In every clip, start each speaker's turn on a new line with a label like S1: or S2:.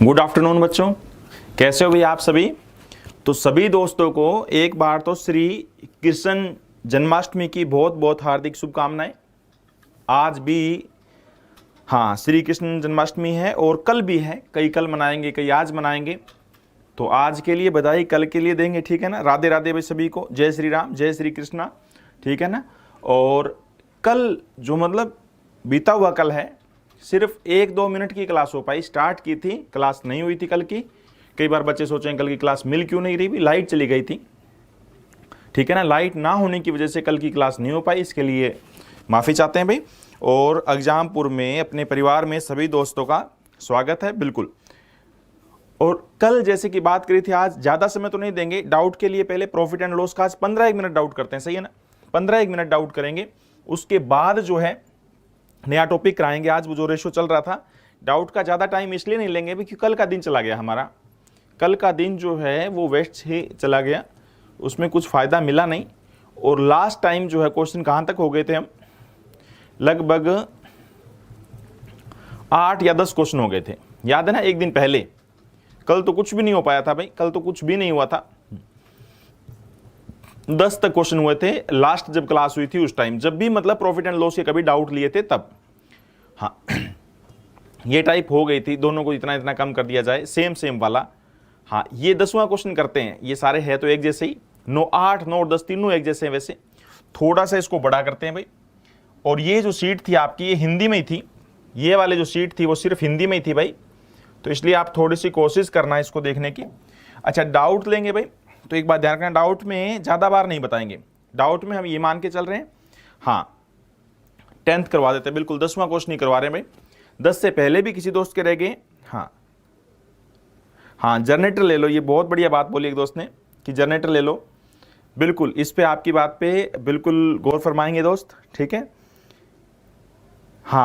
S1: Good afternoon बच्चों, कैसे हो भाई आप सभी। तो सभी दोस्तों को एक बार तो श्री कृष्ण जन्माष्टमी की बहुत बहुत हार्दिक शुभकामनाएं। आज भी श्री कृष्ण जन्माष्टमी है और कल भी है, कई कल मनाएंगे कई आज मनाएंगे। तो आज के लिए बधाई कल के लिए देंगे, ठीक है ना। राधे राधे भाई सभी को, जय श्री राम जय श्री कृष्णा, ठीक है ना। और कल जो मतलब बीता हुआ कल है, सिर्फ 1-2 मिनट की क्लास हो पाई, स्टार्ट की थी क्लास नहीं हुई थी कल की। कई बार बच्चे सोचें कल की क्लास मिल क्यों नहीं रही, भी लाइट चली गई थी, ठीक है ना। लाइट ना होने की वजह से कल की क्लास नहीं हो पाई, इसके लिए माफ़ी चाहते हैं भाई। और एग्जामपुर में अपने परिवार में सभी दोस्तों का स्वागत है, बिल्कुल। और कल जैसे कि बात करी थी, आज ज़्यादा समय तो नहीं देंगे डाउट के लिए। पहले प्रॉफिट एंड लॉस का आज 15-1 मिनट डाउट करते हैं, सही है ना। 15-1 मिनट डाउट करेंगे, उसके बाद जो है नया टॉपिक कराएंगे। आज वो जो रेशो चल रहा था, डाउट का ज़्यादा टाइम इसलिए नहीं लेंगे क्योंकि कल का दिन चला गया हमारा। कल का दिन जो है वो वेस्ट ही चला गया, उसमें कुछ फ़ायदा मिला नहीं। और लास्ट टाइम जो है क्वेश्चन कहाँ तक हो गए थे हम, लगभग 8 या 10 क्वेश्चन हो गए थे, याद है ना, एक दिन पहले। कल तो कुछ भी नहीं हो पाया था भाई, कल तो कुछ भी नहीं हुआ था। 10 तक क्वेश्चन हुए थे लास्ट जब क्लास हुई थी उस टाइम, जब भी मतलब प्रॉफिट एंड लॉस के कभी डाउट लिए थे तब। ये टाइप हो गई थी, दोनों को इतना इतना कम कर दिया जाए, सेम वाला। ये 10वां क्वेश्चन करते हैं, ये सारे हैं तो एक जैसे ही, 9, 8, 9 और 10 तीनों एक जैसे हैं। वैसे थोड़ा सा इसको बड़ा करते हैं भाई। और ये जो सीट थी आपकी, ये हिंदी में ही थी, ये वाले जो सीट थी वो सिर्फ हिंदी में ही थी भाई, तो इसलिए आप थोड़ी सी कोशिश करना है इसको देखने की। अच्छा, डाउट लेंगे भाई, तो एक बात ध्यान रखना, डाउट में ज़्यादा बार नहीं बताएंगे। डाउट में हम ये मान के चल रहे हैं 10th करवा देते हैं, बिल्कुल 10वां क्वेश्चन नहीं करवा रहे हैं भाई। 10 से पहले भी किसी दोस्त के रह गए। जनरेटर ले लो, ये बहुत बढ़िया बात बोली एक दोस्त ने कि जनरेटर ले लो, बिल्कुल इस पे आपकी बात पे बिल्कुल गौर फरमाएंगे दोस्त, ठीक है।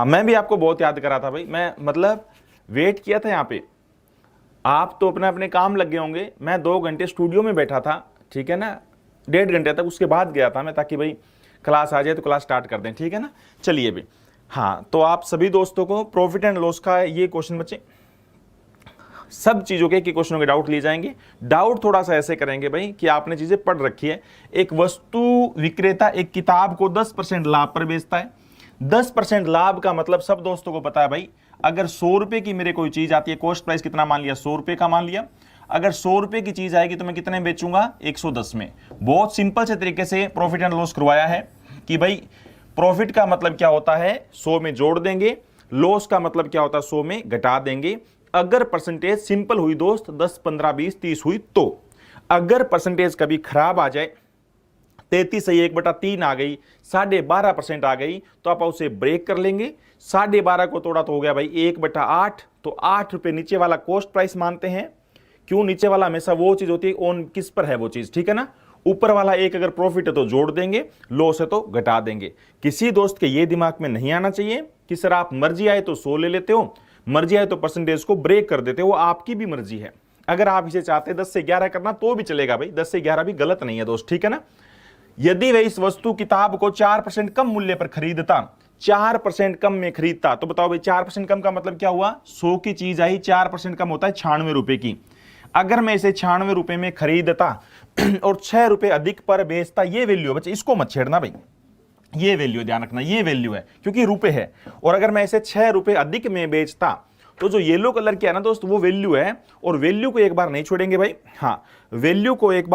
S1: मैं भी आपको बहुत याद करा था भाई, मैं मतलब वेट किया था यहाँ पे। आप तो अपने अपने काम लग गए होंगे, मैं 2 घंटे स्टूडियो में बैठा था, ठीक है ना, 1.5 घंटे तक, उसके बाद गया था मैं, ताकि भाई क्लास आ जाए तो क्लास स्टार्ट कर दें, ठीक है ना। चलिए भाई, तो आप सभी दोस्तों को प्रॉफिट एंड लॉस का ये क्वेश्चन बच्चे, सब चीज़ों के क्वेश्चनों के डाउट लिए जाएंगे। डाउट थोड़ा सा ऐसे करेंगे भाई कि आपने चीज़ें पढ़ रखी है। एक वस्तु विक्रेता एक किताब को 10% लाभ पर बेचता है। 10% लाभ का मतलब सब दोस्तों को पता है भाई, अगर 100 रुपए की मेरे कोई चीज़ आती है, कॉस्ट प्राइस कितना मान लिया, 100 रुपए का मान लिया, अगर 100 रुपए की चीज़ आएगी तो मैं कितने बेचूंगा, 110 में। बहुत सिंपल से तरीके से प्रॉफिट एंड लॉस करवाया है कि भाई प्रॉफिट का मतलब क्या होता है, 100 में जोड़ देंगे, लॉस का मतलब क्या होता है, 100 में घटा देंगे। अगर परसेंटेज सिंपल हुई दोस्त, 10, 15, 20, 30 हुई तो। अगर परसेंटेज कभी खराब आ जाए, 33 से 1/3 आ गई, 12.5% आ गई, तो आप उसे ब्रेक कर लेंगे। 12.5 को तोड़ा तो हो गया भाई 1/8, तो 8 रुपए नीचे वाला कॉस्ट प्राइस मानते हैं। क्यों नीचे वाला हमेशा वो चीज होती है, ऑन किस पर है वो चीज, ठीक है ना। ऊपर वाला एक अगर प्रॉफिट है तो जोड़ देंगे, लॉस है तो घटा देंगे। किसी दोस्त के ये दिमाग में नहीं आना चाहिए कि सर आप मर्जी आए तो 100 ले लेते हो, मर्जी आए तो परसेंटेज को ब्रेक कर देते हो, वो आपकी भी मर्जी है। अगर आप इसे चाहते हैं 10 से 11 करना तो भी चलेगा भाई, 10 से 11 भी गलत नहीं है दोस्त, ठीक है ना। यदि वह इस वस्तु किताब को 4% कम मूल्य पर खरीदता, 4% कम में खरीदता, तो बताओ भाई 4% कम का मतलब क्या हुआ, 100 की चीज आई, 4% कम होता है 96 रुपए की। अगर मैं इसे 96 रुपए में खरीदता और 6 रुपए अधिक पर बेचता, ये वैल्यू है बच्चे, इसको मत छेड़ना भाई, ये वैल्यू ध्यान रखना, ये वैल्यू है क्योंकि रुपए है। और अगर मैं इसे 6 रुपए अधिक में बेचता, तो जो येलो कलर किया ना दोस्त, वो वैल्यू है। और वैल्यू को एक बार नहीं छोड़ेंगे भाई, वैल्यू को एक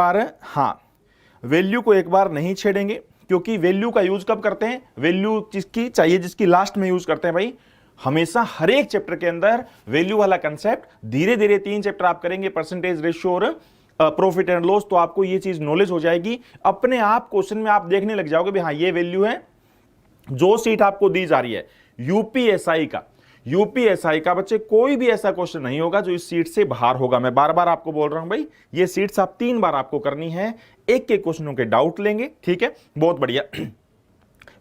S1: बार नहीं छेड़ेंगे, क्योंकि वैल्यू का यूज कब करते हैं, वैल्यू जिसकी चाहिए, जिसकी लास्ट में यूज करते हैं भाई। हमेशा हर एक चैप्टर के अंदर वैल्यू वाला कंसेप्ट, धीरे धीरे 3 चैप्टर आप करेंगे, परसेंटेज रेशियो और प्रॉफिट एंड लॉस, तो आपको ये चीज नॉलेज हो जाएगी। अपने आप क्वेश्चन में आप देखने लग जाओगे भी ये वैल्यू है। जो सीट आपको दी जा रही है यूपीएसआई का बच्चे, कोई भी ऐसा क्वेश्चन नहीं होगा जो इस सीट से बाहर होगा। मैं बार बार आपको बोल रहा हूं भाई, ये सीट्स आप 3 बार आपको करनी है, एक के क्वेश्चनों के डाउट लेंगे, ठीक है, बहुत बढ़िया।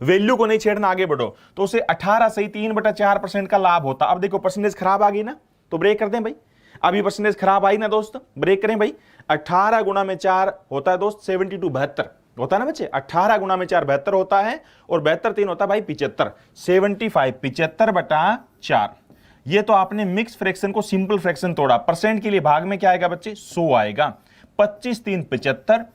S1: वैल्यू को नहीं छेड़ना, आगे बढ़ो। तो उसे 18 से 3/4% का लाभ होता। अब देखो परसेंटेज खराब आ गई ना, तो ब्रेक कर दें भाई। अभी परसेंटेज खराब आई ना दोस्त, ब्रेक करें भाई। 18 गुणा में 4 होता है दोस्त 72, 72 होता है ना बच्चे। 18 गुणा में 4 72 होता है, और 72 3 होता है भाई 75। 75 75/4, ये तो आपने मिक्स फ्रैक्शन को सिंपल फ्रैक्शन तोड़ा। परसेंट के लिए भाग में क्या आएगा बच्चे, 100 आएगा। 25 3 75,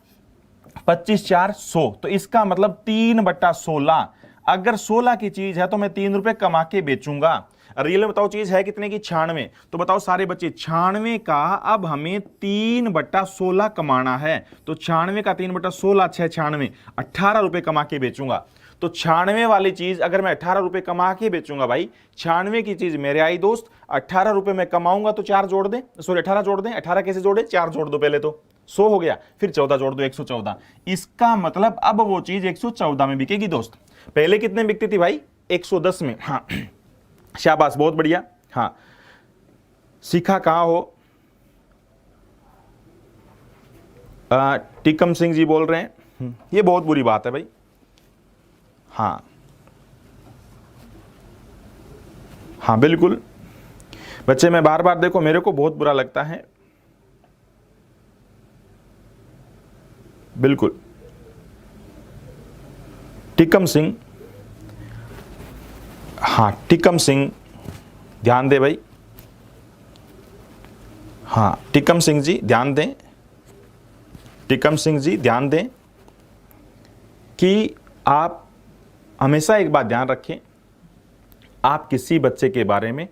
S1: 25 4 100, तो इसका मतलब 3/16। अगर 16 की चीज है तो मैं 3 रुपए कमा के बेचूंगा। रियल में बताओ चीज है कितने की, 96। तो बताओ सारे बच्चे 96 का अब हमें 3/16 कमाना है। तो 96 का 3/16 6 96, 18 रुपए कमा के बेचूंगा। तो 96 वाली चीज अगर मैं 18 रुपए कमा के बेचूंगा भाई, 96 की चीज मेरे आई दोस्त, 18 रुपए मैं कमाऊंगा तो 4 जोड़ दें, सॉरी 18 जोड़ दें। 18 कैसे जोड़े, 4 जोड़ दो पहले, तो 100 हो गया, फिर 14 जोड़ दो, 114। इसका मतलब अब वो चीज 114 में बिकेगी दोस्त। पहले कितने बिकती थी भाई, 110 में। हाँ शाबाश, बहुत बढ़िया। हाँ सीखा कहां हो, टिकम सिंह जी बोल रहे हैं, ये बहुत बुरी बात है भाई। हाँ हाँ बिल्कुल बच्चे, मैं बार बार, देखो मेरे को बहुत बुरा लगता है, बिल्कुल। टिकम सिंह, हाँ टिकम सिंह ध्यान दे भाई। हाँ टिकम सिंह जी ध्यान दें, टिकम सिंह जी ध्यान दें कि आप हमेशा एक बात ध्यान रखें, आप किसी बच्चे के बारे में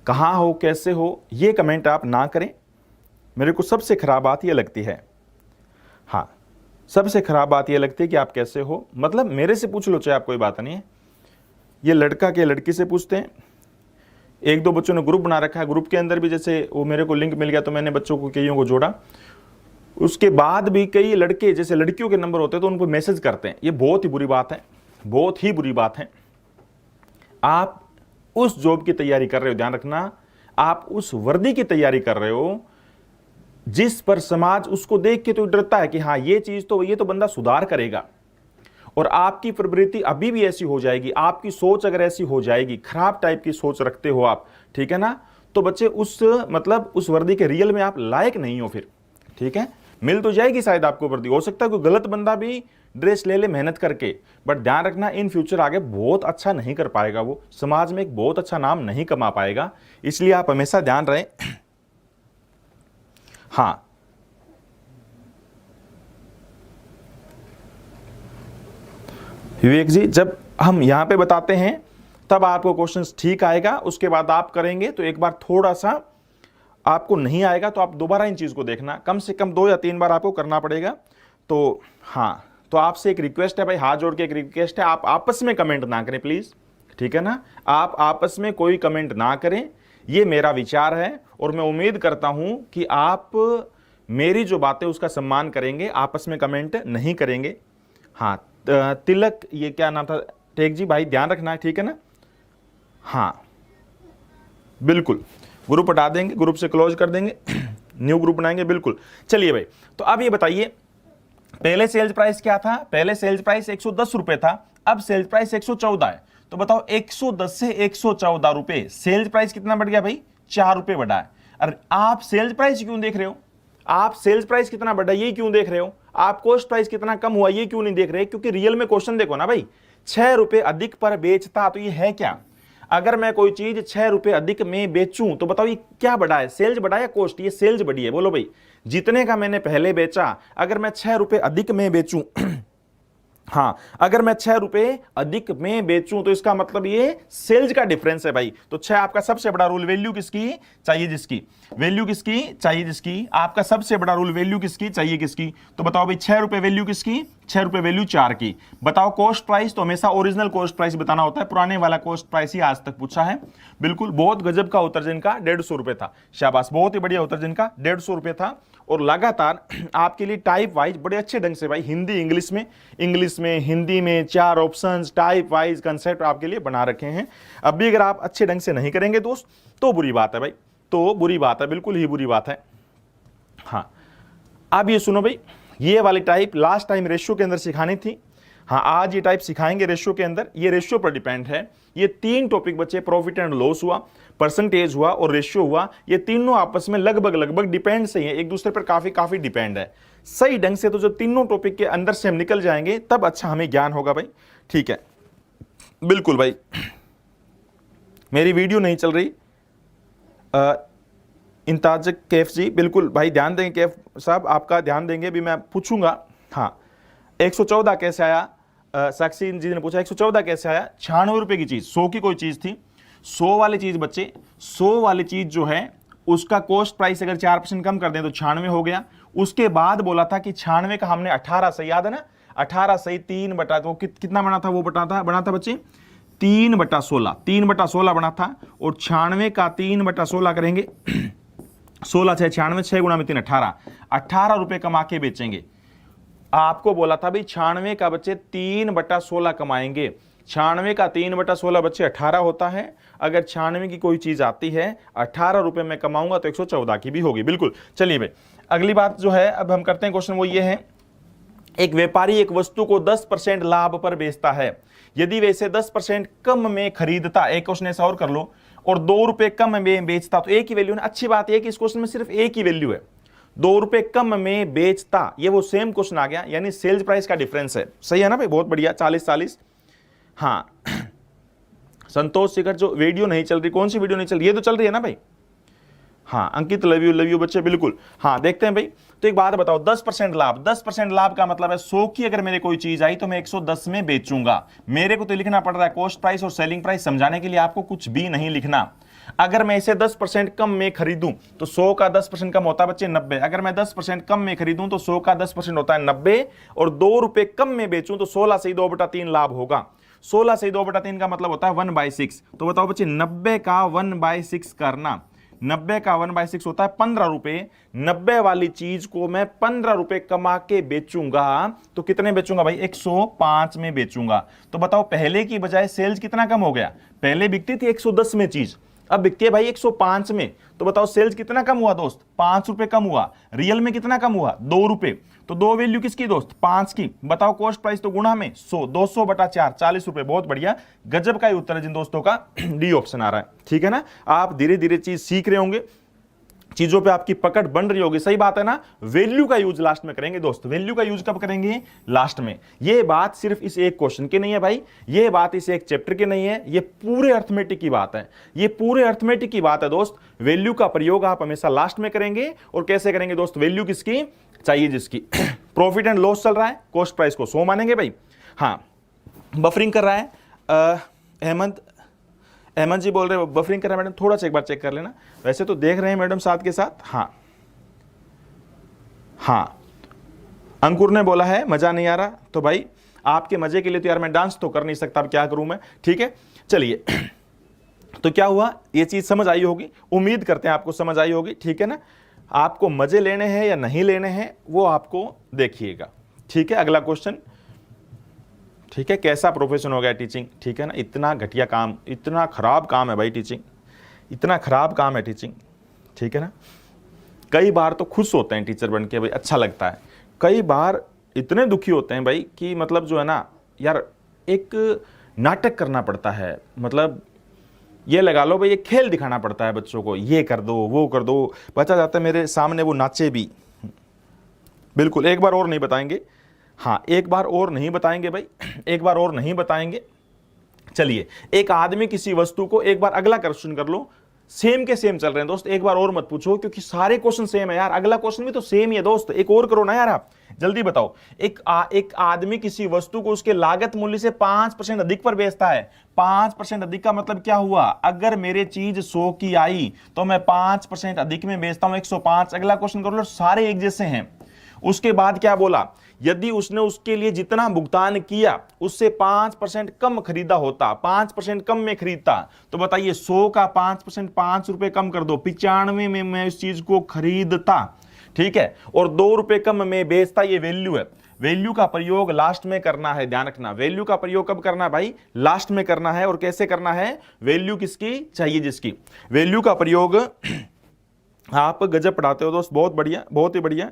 S1: कहाँ हो, कैसे हो, ये कमेंट आप ना करें। मेरे को सबसे खराब बात ये लगती है, हाँ सबसे खराब बात ये लगती है कि आप कैसे हो, मतलब मेरे से पूछ लो चाहे आप, कोई बात नहीं है। ये लड़का के लड़की से पूछते हैं। एक दो बच्चों ने ग्रुप बना रखा है, ग्रुप के अंदर भी जैसे वो मेरे को लिंक मिल गया तो मैंने बच्चों को कईयों को जोड़ा। उसके बाद भी कई लड़के जैसे लड़कियों के नंबर होते हैं तो उनको मैसेज करते हैं। ये बहुत ही बुरी बात है, बहुत ही बुरी बात है। आप उस जॉब की तैयारी कर रहे हो, ध्यान रखना, आप उस वर्दी की तैयारी कर रहे हो जिस पर समाज उसको देख के तो डरता है कि हाँ ये चीज तो, ये तो बंदा सुधार करेगा। और आपकी प्रवृत्ति अभी भी ऐसी हो जाएगी, आपकी सोच अगर ऐसी हो जाएगी, खराब टाइप की सोच रखते हो आप, ठीक है ना, तो बच्चे उस मतलब उस वर्दी के रियल में आप लायक नहीं हो फिर। ठीक है, मिल तो जाएगी शायद आपको वर्दी, हो सकता है कोई गलत बंदा भी ड्रेस ले ले मेहनत करके, बट ध्यान रखना इन फ्यूचर आगे बहुत अच्छा नहीं कर पाएगा, वो समाज में एक बहुत अच्छा नाम नहीं कमा पाएगा। इसलिए आप हमेशा ध्यान रहे। हाँ विवेक जी, जब हम यहां पे बताते हैं तब आपको क्वेश्चंस ठीक आएगा, उसके बाद आप करेंगे तो एक बार थोड़ा सा आपको नहीं आएगा तो आप दोबारा इन चीज को देखना, कम से कम 2 या 3 बार आपको करना पड़ेगा। तो हाँ, तो आपसे एक रिक्वेस्ट है भाई, हाथ जोड़ के एक रिक्वेस्ट है, आप आपस में कमेंट ना करें प्लीज, ठीक है ना, आप आपस में कोई कमेंट ना करें, ये मेरा विचार है। और मैं उम्मीद करता हूं कि आप मेरी जो बातें उसका सम्मान करेंगे, आपस में कमेंट नहीं करेंगे। हाँ तिलक, ये क्या नाम था, टेक जी भाई ध्यान रखना है, ठीक है ना। हाँ बिल्कुल, ग्रुप हटा देंगे, ग्रुप से क्लोज कर देंगे, न्यू ग्रुप बनाएंगे, बिल्कुल। चलिए भाई, तो अब ये बताइए पहले सेल्स प्राइस क्या था, पहले सेल्स प्राइस 110 रुपए था, अब सेल्स प्राइस 114 है। तो बताओ 110 से 114 रुपए, सेल्स प्राइस कितना बढ़ गया भाई, 4 रुपए बढ़ा है। अरे आप सेल्स प्राइस क्यों देख रहे हो, आप सेल्स प्राइस कितना बढ़ा ये क्यों देख रहे हो, आप कॉस्ट प्राइस कितना कम हुआ ये क्यों नहीं देख रहे, क्योंकि रियल में क्वेश्चन देखो ना भाई, 6 रुपए अधिक पर बेचता, तो ये है क्या, अगर मैं कोई चीज 6 रुपए अधिक में बेचूं तो बताओ ये क्या बढ़ा है, सेल्स बढ़ा या कॉस्ट, ये सेल्स बढ़ी है, बोलो भाई। जितने का मैंने पहले बेचा, अगर मैं 6 रुपए अधिक में बेचूं हाँ, अगर मैं 6 रुपए अधिक में बेचूं तो इसका मतलब ये सेल्स का डिफरेंस है भाई। तो 6 आपका सबसे बड़ा रूल, वैल्यू किसकी चाहिए जिसकी, वैल्यू किसकी चाहिए जिसकी, आपका सबसे बड़ा रूल वैल्यू किसकी चाहिए किसकी। तो बताओ भाई 6 रुपए वैल्यू किसकी, 6 रुपए वैल्यू 4 की। बताओ कॉस्ट प्राइस, तो हमेशा ओरिजिनल कॉस्ट प्राइस बताना होता है, पुराने वाला कॉस्ट प्राइस ही आज तक पूछा है। बिल्कुल, बहुत गजब का उत्तर जिनका 150 रुपए था, शाबाश, बहुत ही बढ़िया उत्तर जिनका 150 रुपए था। और लगातार आपके लिए टाइप वाइज बड़े अच्छे ढंग से भाई, हिंदी इंग्लिश में हिंदी में 4 ऑप्शंस टाइप वाइज कंसेप्ट आपके लिए बना रखे हैं। अब भी अगर आप अच्छे ढंग से नहीं करेंगे दोस्त तो बुरी बात है भाई, तो बुरी बात है, बिल्कुल ही बुरी बात है। हाँ अब ये सुनो भाई, ये वाली टाइप लास्ट टाइम रेशियो के अंदर सिखानी थी, हाँ आज ये टाइप सिखाएंगे रेशियो के अंदर। ये रेशियो पर डिपेंड है, ये 3 टॉपिक बच्चे, प्रॉफिट एंड लॉस हुआ, परसेंटेज हुआ और रेशियो हुआ, ये तीनों आपस में लगभग डिपेंड से ही है, एक दूसरे पर काफी डिपेंड है। सही ढंग से तो जो तीनों टॉपिक के अंदर से हम निकल जाएंगे तब अच्छा हमें ज्ञान होगा भाई, ठीक है, बिल्कुल भाई, मेरी वीडियो नहीं चल रही। इंताज कैफ जी, बिल्कुल भाई ध्यान देंगे, कैफ साहब आपका ध्यान देंगे, भी मैं पूछूंगा। हाँ 114 कैसे आया, साक्षी जी ने पूछा 114 कैसे आया। 96 रुपए की चीज, 100 की कोई चीज थी, 100 वाली चीज बच्चे, 100 वाली चीज जो है उसका कॉस्ट प्राइस अगर 4% कम कर दें तो 96 हो गया। उसके बाद बोला था कि 96 का हमने 18 सही, याद है ना, 18 सही 3 बटा, तो कितना बना था वो बना था बच्चे 3/16, 3/16 बना था। और 96 का 3/16 करेंगे 16 6 96, 6 गुणा में 3 18, 18 रुपए कमा के बेचेंगे। आपको बोला था भाई 96 का बच्चे 3/16 कमाएंगे। 96 का 3/16 बच्चे 18 होता है। अगर 96 की कोई चीज आती है 18 रुपए में कमाऊंगा तो 114 की भी होगी। बिल्कुल, चलिए भाई अगली बात जो है अब हम करते हैं क्वेश्चन, वो ये है, एक व्यापारी एक वस्तु को 10% लाभ पर बेचता है, यदि वैसे 10% कम में खरीदता, एक क्वेश्चन ऐसा और कर लो, और 2 रुपए कम में बेचता, तो एक ही वैल्यू है। अच्छी बात यह कि इस क्वेश्चन में सिर्फ एक ही वैल्यू है, 2 रुपए कम में बेचता, ये वो सेम क्वेश्चन आ गया, यानी सेल्स प्राइस का डिफरेंस है। सही है ना भाई, बहुत बढ़िया, 40-40। हाँ संतोष शिखर, जो वीडियो नहीं चल रही, कौन सी वीडियो नहीं चल रही, ये तो चल रही है ना भाई। हाँ अंकित, लव यू बच्चे, बिल्कुल। हाँ देखते हैं भाई, तो एक बात बताओ, 10% लाभ, 10% लाभ का मतलब है 100 की अगर मेरे कोई चीज आई तो मैं 110 में बेचूंगा। मेरे को तो लिखना पड़ रहा है कॉस्ट प्राइस और सेलिंग प्राइस, समझाने के लिए आपको कुछ भी नहीं लिखना। अगर मैं इसे 10% कम में खरीदूं तो 100 का 10% कम होता है बच्चे 90। अगर मैं 10% कम में खरीदूं तो 100 का 10% होता है 90, और 2 रुपए कम में बेचूं तो 16 से 2/3 लाभ होगा। 16 से 2/3 का मतलब होता है 1/6। तो बताओ बच्चे 90 का 1/6 करना, 90 का 1/6 होता है 15 रुपए। 90 वाली चीज को मैं 15 रुपए कमा के बेचूंगा तो कितने बेचूंगा भाई, 105 में बेचूंगा। तो बताओ पहले की बजाय सेल्स कितना कम हो गया, पहले बिकती थी 110 में चीज, अब बिकती है भाई 105 में। तो बताओ सेल्स कितना कम हुआ दोस्त, 5 रुपए कम हुआ। रियल में कितना कम हुआ, 2 रुपए। तो दो वैल्यू किसकी दोस्त, 5 की। बताओ कॉस्ट प्राइस तो गुणा में 100, 200/4, 40 रुपए। बहुत बढ़िया, गजब का ही उत्तर है जिन दोस्तों का डी ऑप्शन आ रहा है। ठीक है ना, आप धीरे धीरे चीज सीख रहे होंगे, चीजों पे आपकी पकड़ बन रही होगी। सही बात है ना। वैल्यू का यूज लास्ट में करेंगे दोस्त, वैल्यू का यूज कब करेंगे, लास्ट में। ये बात सिर्फ इस एक क्वेश्चन की नहीं है भाई, ये बात इस एक चैप्टर की नहीं है, ये पूरे अर्थमेटिक की बात है, ये पूरे अर्थमेटिक की बात है दोस्त। वैल्यू का प्रयोग आप हमेशा लास्ट में करेंगे। और कैसे करेंगे दोस्त, वैल्यू किसकी चाहिए, जिसकी प्रॉफिट एंड लॉस चल रहा है, कॉस्ट प्राइस को 100 मानेंगे भाई। हाँ बफरिंग कर रहा है अहमद जी बोल रहे हो बफरिंग कर रहे हैं मैडम, थोड़ा सा एक बार चेक कर लेना। वैसे तो देख रहे हैं मैडम साथ के साथ। हाँ अंकुर ने बोला है मजा नहीं आ रहा, तो भाई आपके मजे के लिए तो यार मैं डांस तो कर नहीं सकता, अब क्या करूं मैं। ठीक है चलिए तो क्या हुआ, ये चीज समझ आई होगी, उम्मीद करते हैं आपको समझ आई होगी। ठीक है ना, आपको मजे लेने हैं या नहीं लेने हैं वो आपको देखिएगा। ठीक है अगला क्वेश्चन। ठीक है, कैसा प्रोफेशन हो गया टीचिंग। ठीक है ना, इतना घटिया काम, इतना खराब काम है भाई टीचिंग, इतना खराब काम है टीचिंग। ठीक है ना, कई बार तो खुश होते हैं टीचर बन के भाई, अच्छा लगता है। कई बार इतने दुखी होते हैं भाई कि मतलब जो है ना यार, एक नाटक करना पड़ता है, मतलब ये लगा लो भाई एक खेल दिखाना पड़ता है बच्चों को, ये कर दो वो कर दो, बच्चा जाता है मेरे सामने वो नाचे भी। बिल्कुल, एक बार और नहीं बताएंगे। हाँ एक बार और नहीं बताएंगे भाई, एक बार और नहीं बताएंगे। चलिए, एक आदमी किसी वस्तु को, एक बार अगला क्वेश्चन कर लो, सेम के सेम चल रहे हैं दोस्त, एक बार और मत पूछो क्योंकि सारे क्वेश्चन सेम है यार। अगला क्वेश्चन भी तो सेम ही है दोस्त, एक और करो ना यार आप, जल्दी बताओ। एक आदमी किसी वस्तु को उसके लागत मूल्य से 5% अधिक पर बेचता है। 5% अधिक का मतलब क्या हुआ, अगर मेरे चीज 100 की आई तो मैं 5% अधिक में बेचता हूं 105। अगला क्वेश्चन कर लो, सारे एक जैसे हैं। उसके बाद क्या बोला, यदि उसने उसके लिए जितना भुगतान किया उससे 5% कम खरीदा होता, 5% कम में खरीदता, तो बताइए 100 का 5%, 5 रुपए कम कर दो, 95 में मैं इस चीज को खरीदता। ठीक है, और 2 रुपए कम में बेचता, ये वैल्यू है। वैल्यू का प्रयोग लास्ट में करना है, ध्यान रखना। वैल्यू का प्रयोग कब करना है भाई, लास्ट में करना है। और कैसे करना है, वैल्यू किसकी चाहिए, जिसकी। वैल्यू का प्रयोग आप गजब पढ़ाते हो दोस्त, बहुत बढ़िया, बहुत ही बढ़िया।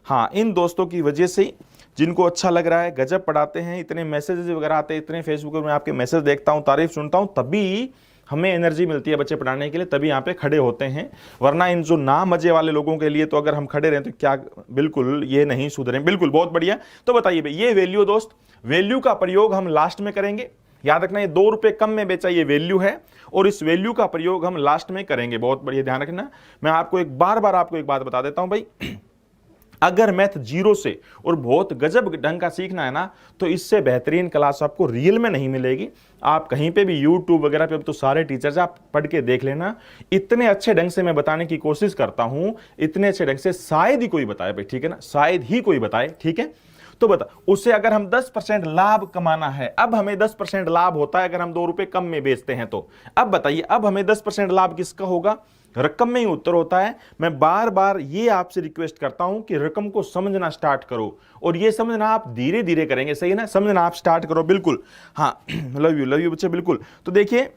S1: हाँ इन दोस्तों की वजह से जिनको अच्छा लग रहा है, गजब पढ़ाते हैं, इतने मैसेजेस वगैरह आते हैं, इतने फेसबुक में आपके मैसेज देखता हूँ, तारीफ सुनता हूँ, तभी हमें एनर्जी मिलती है बच्चे पढ़ाने के लिए, तभी यहाँ पे खड़े होते हैं। वरना इन जो ना मजे वाले लोगों के लिए तो अगर हम खड़े रहें तो क्या, बिल्कुल ये नहीं सुधरें। बिल्कुल, बहुत बढ़िया। तो बताइए भाई, ये वैल्यू दोस्त, वैल्यू का प्रयोग हम लास्ट में करेंगे। याद रखना, ये 2 रुपए कम में बेचा, ये वैल्यू है, और इस वैल्यू का प्रयोग हम लास्ट में करेंगे। बहुत बढ़िया ध्यान रखना। मैं आपको एक बार आपको एक बात बता देता हूं भाई, अगर मैथ जीरो से और बहुत गजब ढंग का सीखना है ना, तो इससे बेहतरीन क्लास आपको रियल में नहीं मिलेगी। आप कहीं पे भी यूट्यूब वगैरह पे तो सारे टीचर्स आप पढ़ के देख लेना, इतने अच्छे ढंग से मैं बताने की कोशिश करता हूं, इतने अच्छे ढंग से शायद ही कोई बताए भाई, ठीक है ना, शायद ही कोई बताए, ठीक है। तो बता, उससे अगर हम 10% लाभ कमाना है, अब हमें 10% लाभ होता है अगर हम 2 रुपए कम में बेचते हैं, तो अब बताइए, अब हमें 10% लाभ किसका होगा? रकम में ही उत्तर होता है। मैं बार बार ये आपसे रिक्वेस्ट करता हूं कि रकम को समझना स्टार्ट करो, और ये समझना आप धीरे धीरे करेंगे, सही है ना, समझना आप स्टार्ट करो, बिल्कुल। हाँ, लव यू बच्चे, बिल्कुल। तो देखिए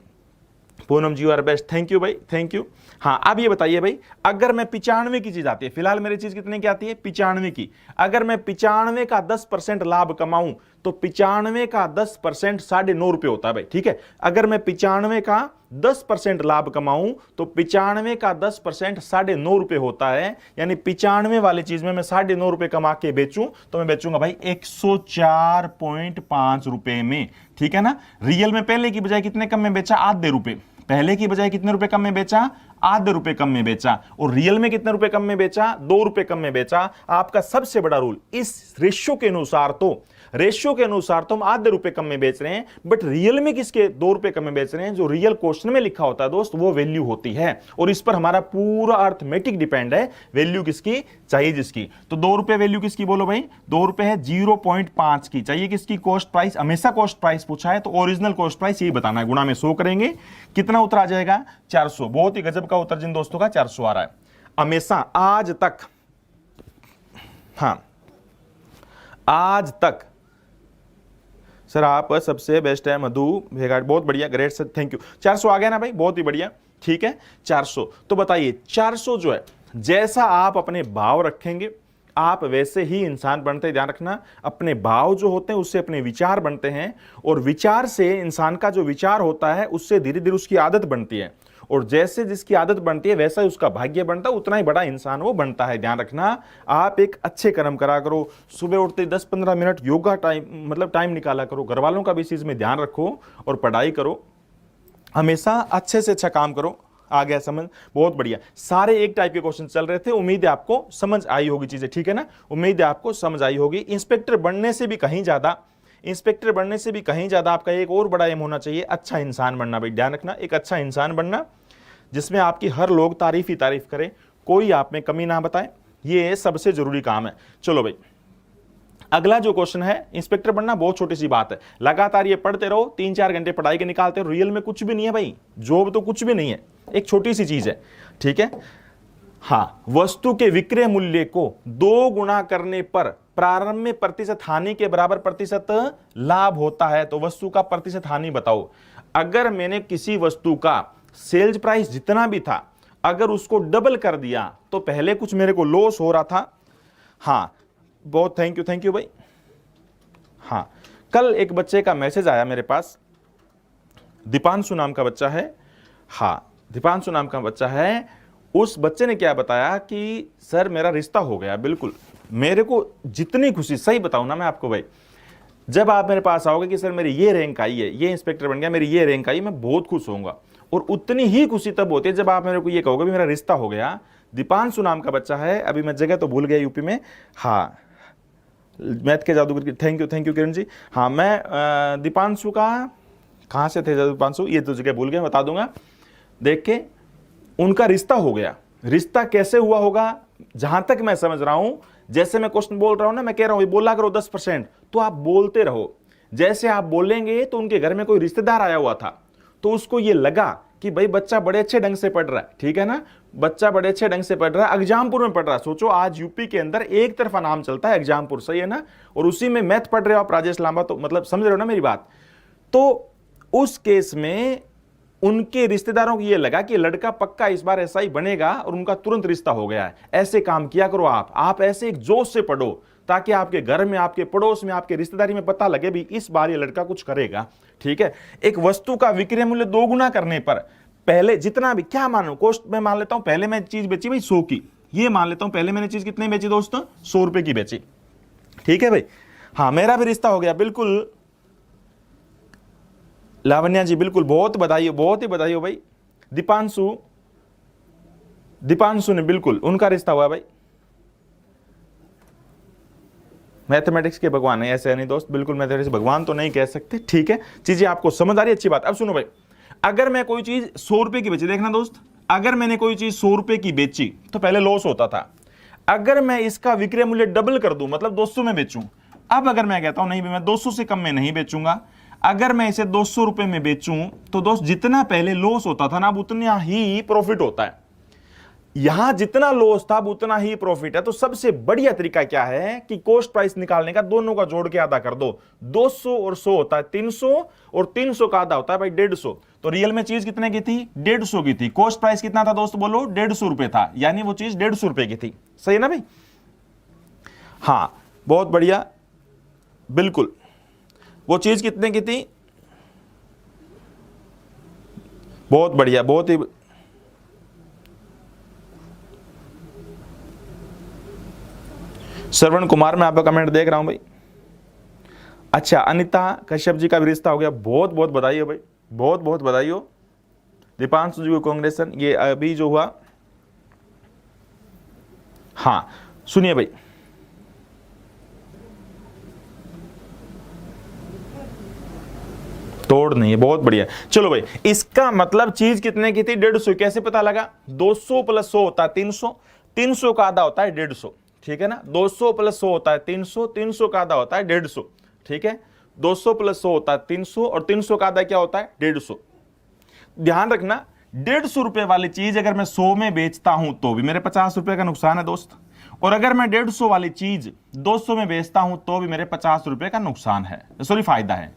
S1: Poonam ji, you are best, thank you भाई, थैंक यू। हाँ, अब ये बताइए भाई, अगर मैं 95 की चीज आती है, फिलहाल मेरी चीज कितने की आती है? 95 की। अगर मैं 95 का 10% लाभ कमाऊं, तो 95 का 10% 9.5 रुपए होता है भाई, ठीक है। अगर मैं 95 का 10% लाभ कमाऊं, तो 95 का 10% 9.5 रुपए होता है, यानी 95 वाली चीज में मैं 9.5 रुपए कमा के बेचूं, तो मैं बेचूंगा भाई 104.5 रुपए में, ठीक है ना। रियल में पहले की बजाय कितने कम में बेचा? आधे रुपए। पहले की बजाय कितने रुपए कम में बेचा? आधे रुपए कम में बेचा। और रियल में कितने रुपए कम में बेचा? 2 रुपए कम में बेचा। आपका सबसे बड़ा रूल, इस रेशियो के अनुसार तो हम आधे रुपए कम में बेच रहे हैं, बट रियल में किसके 2 रुपए कम में बेच रहे हैं? जो रियल क्वेश्चन में लिखा होता है दोस्त, वो वैल्यू होती है, और इस पर हमारा पूरा अर्थमेटिक डिपेंड है। वैल्यू किसकी चाहिए? जिसकी। तो 2 रुपए वैल्यू किसकी बोलो भाई? 2 रुपए है, 0.5 की चाहिए। किसकी? Cost price. हमेशा कॉस्ट प्राइस पूछा है तो ओरिजिनल कॉस्ट प्राइस यही बताना है, गुणा में 100 करेंगे, कितना उत्तर आ जाएगा? 400। बहुत ही गजब का उत्तर जिन दोस्तों का 400 आ रहा है हमेशा आज तक। हाँ, आज तक सर आप सबसे बेस्ट है मधु भेगाट, बहुत बढ़िया, ग्रेट सर, थैंक यू। 400 आ गया ना भाई, बहुत ही बढ़िया, ठीक है। 400। तो बताइए 400 जो है, जैसा आप अपने भाव रखेंगे आप वैसे ही इंसान बनते हैं। ध्यान रखना, अपने भाव जो होते हैं उससे अपने विचार बनते हैं, और विचार से इंसान का जो विचार होता है उससे धीरे धीरे उसकी आदत बनती है, और जैसे जिसकी आदत बनती है वैसा ही उसका भाग्य बनता है, उतना ही बड़ा इंसान वो बनता है। ध्यान रखना, आप एक अच्छे कर्म करा करो, सुबह उठते 10-15 मिनट योगा टाइम निकाला करो, घर वालों का भी इस चीज में ध्यान रखो, और पढ़ाई करो, हमेशा अच्छे से अच्छा काम करो। आ गया समझ? बहुत बढ़िया। सारे एक टाइप के क्वेश्चन चल रहे थे, उम्मीद है आपको समझ आई होगी चीजें, ठीक है ना, उम्मीद है आपको समझ आई होगी। इंस्पेक्टर बनने से भी कहीं ज्यादा आपका एक और बड़ा एम होना चाहिए, अच्छा इंसान बनना भाई। ध्यान रखना, एक अच्छा इंसान बनना जिसमें आपकी हर लोग तारीफ ही तारीफ करे, कोई आप में कमी ना बताए, ये सबसे जरूरी काम है। चलो भाई, अगला जो क्वेश्चन है, इंस्पेक्टर बनना बहुत छोटी सी बात है, लगातार ये पढ़ते रहो, 3-4 घंटे पढ़ाई के निकालते रहो, रियल में कुछ भी नहीं है भाई, जॉब तो कुछ भी नहीं है, एक छोटी सी चीज है, ठीक है। हाँ, वस्तु के विक्रय मूल्य को 2 गुना करने पर प्रारंभ में प्रतिशत हानि के बराबर प्रतिशत लाभ होता है। तो वस्तु का प्रतिशत हानि बताओ। अगर मैंने किसी वस्तु का सेल्स प्राइस जितना भी था, अगर उसको डबल कर दिया, तो पहले कुछ मेरे को लॉस हो रहा था। हाँ, बहुत थैंक यू भाई। हाँ, कल एक बच्चे का मैसेज आया मेरे पास, दीपांशु नाम का बच्चा है। हाँ, दीपांशु नाम का बच्चा है। उस बच्चे ने क्या बताया कि सर मेरा रिश्ता हो गया। बिल्कुल, मेरे को जितनी खुशी, सही बताऊं ना मैं आपको भाई, जब आप मेरे पास आओगे कि सर मेरी ये रैंक आई है, ये इंस्पेक्टर बन गया, मेरी ये रैंक आई, मैं बहुत खुश होऊंगा। और उतनी ही खुशी तब होती है जब आप मेरे को ये कहोगे मेरा रिश्ता हो गया। दीपांशु नाम का बच्चा है, अभी मैं जगह तो भूल गया, यूपी में। हाँ, मैथ के जादूगर, थैंक यू किरण जी। हाँ, मैं दीपांशु का, कहाँ से थे दीपांशु, ये तो जगह भूल गया, बता दूंगा। देख के उनका रिश्ता हो गया। रिश्ता कैसे हुआ होगा? जहां तक मैं समझ रहा हूं, जैसे मैं क्वेश्चन बोल रहा हूं ना, मैं कह रहा हूं बोला करो 10%, तो आप बोलते रहो। जैसे आप बोलेंगे तो उनके घर में कोई रिश्तेदार आया हुआ था, तो उसको ये लगा कि भाई बच्चा बड़े अच्छे ढंग से पढ़ रहा है, ठीक है ना, बच्चा बड़े अच्छे ढंग से पढ़ रहा है, एग्जामपुर में पढ़ रहा है। सोचो आज यूपी के अंदर एक तरफा नाम चलता है एग्जामपुर, सही है ना, और उसी में मैथ पढ़ रहे हो आप, राजेश लांबा, तो मतलब समझ रहे हो ना मेरी बात। तो उस केस में उनके रिश्तेदारों को यह लगा कि लड़का पक्का इस बार ऐसा ही बनेगा, और उनका तुरंत रिश्ता हो गया है। ऐसे काम किया करो आप ऐसे एक जोश से पढ़ो, ताकि आपके घर में, आपके पड़ोस में, आपके रिश्तेदारी में पता लगे भी इस बार ये लड़का कुछ करेगा, ठीक है। एक वस्तु का विक्रय मूल्य 2 गुना करने पर पहले जितना भी, क्या मानो, कॉस्ट में मान लेता हूं, पहले मैं चीज बेची भाई 100 की, ये मान लेता हूं पहले मैंने चीज कितने बेची दोस्तों, 100 रुपए की बेची, ठीक है भाई। हाँ, मेरा भी रिश्ता हो गया, बिल्कुल लावण्या जी बिल्कुल, बहुत बधाई हो, बहुत ही बधाई हो भाई। दीपांशु ने बिल्कुल, उनका रिश्ता हुआ भाई। मैथमेटिक्स के भगवान है, ऐसे नहीं दोस्त, बिल्कुल मैथमेटिक्स भगवान तो नहीं कह सकते, ठीक है, चीजें आपको समझ आ रही है, अच्छी बात। अब सुनो भाई, अगर मैं कोई चीज 100 रुपए की बेची, देखना दोस्त, अगर मैंने कोई चीज 100 रुपए की बेची तो पहले लॉस होता था। अगर मैं इसका विक्रय मूल्य डबल कर दूं, मतलब 200 में बेचूं, अब अगर मैं कहता हूं नहीं मैं 200 से कम में नहीं बेचूंगा, अगर मैं इसे 200 रुपए में बेचूं, तो दोस्त जितना पहले लॉस होता था ना, अब उतना ही प्रॉफिट होता है। यहां जितना लॉस था अब उतना ही प्रॉफिट है। तो सबसे बढ़िया तरीका क्या है कि कॉस्ट प्राइस निकालने का, दोनों का जोड़ के आधा कर दो। 200 और 100 होता है 300, और 300 का आधा होता है भाई 150। तो रियल में चीज कितने की थी? 150 की थी। कॉस्ट प्राइस कितना था दोस्त, बोलो? 150 रुपए था, यानी वो चीज 150 रुपए की थी। सही है ना भाई? हाँ, बहुत बढ़िया, बिल्कुल। वो चीज कितने की थी? बहुत बढ़िया, बहुत ही। श्रवण कुमार, मैं आपका कमेंट देख रहा हूं भाई। अच्छा, अनिता कश्यप जी का भी रिश्ता हो गया, बहुत बहुत बधाई हो भाई, बहुत बहुत बधाई हो। दीपांशु जी को कांग्रेसन, ये अभी जो हुआ। हाँ सुनिए भाई, तोड़ नहीं है, बहुत बढ़िया। चलो भाई, इसका मतलब चीज कितने की थी? 150। कैसे पता लगा? 200 प्लस 100 होता है 300, 300 का आधा होता है 150, ठीक है ना? 200 प्लस 100 होता है 300, 300 का आधा होता है 150, ठीक है? 200 प्लस 100 होता है 300, और 300 का आधा क्या होता है? 150। ध्यान रखना, 150 रुपए वाली चीज अगर मैं 100 में बेचता हूं तो भी मेरे 50 रुपए का नुकसान है दोस्त, और अगर मैं 150 वाली चीज 200 में बेचता हूं तो भी मेरे 50 रुपए का नुकसान है, सॉरी फायदा है।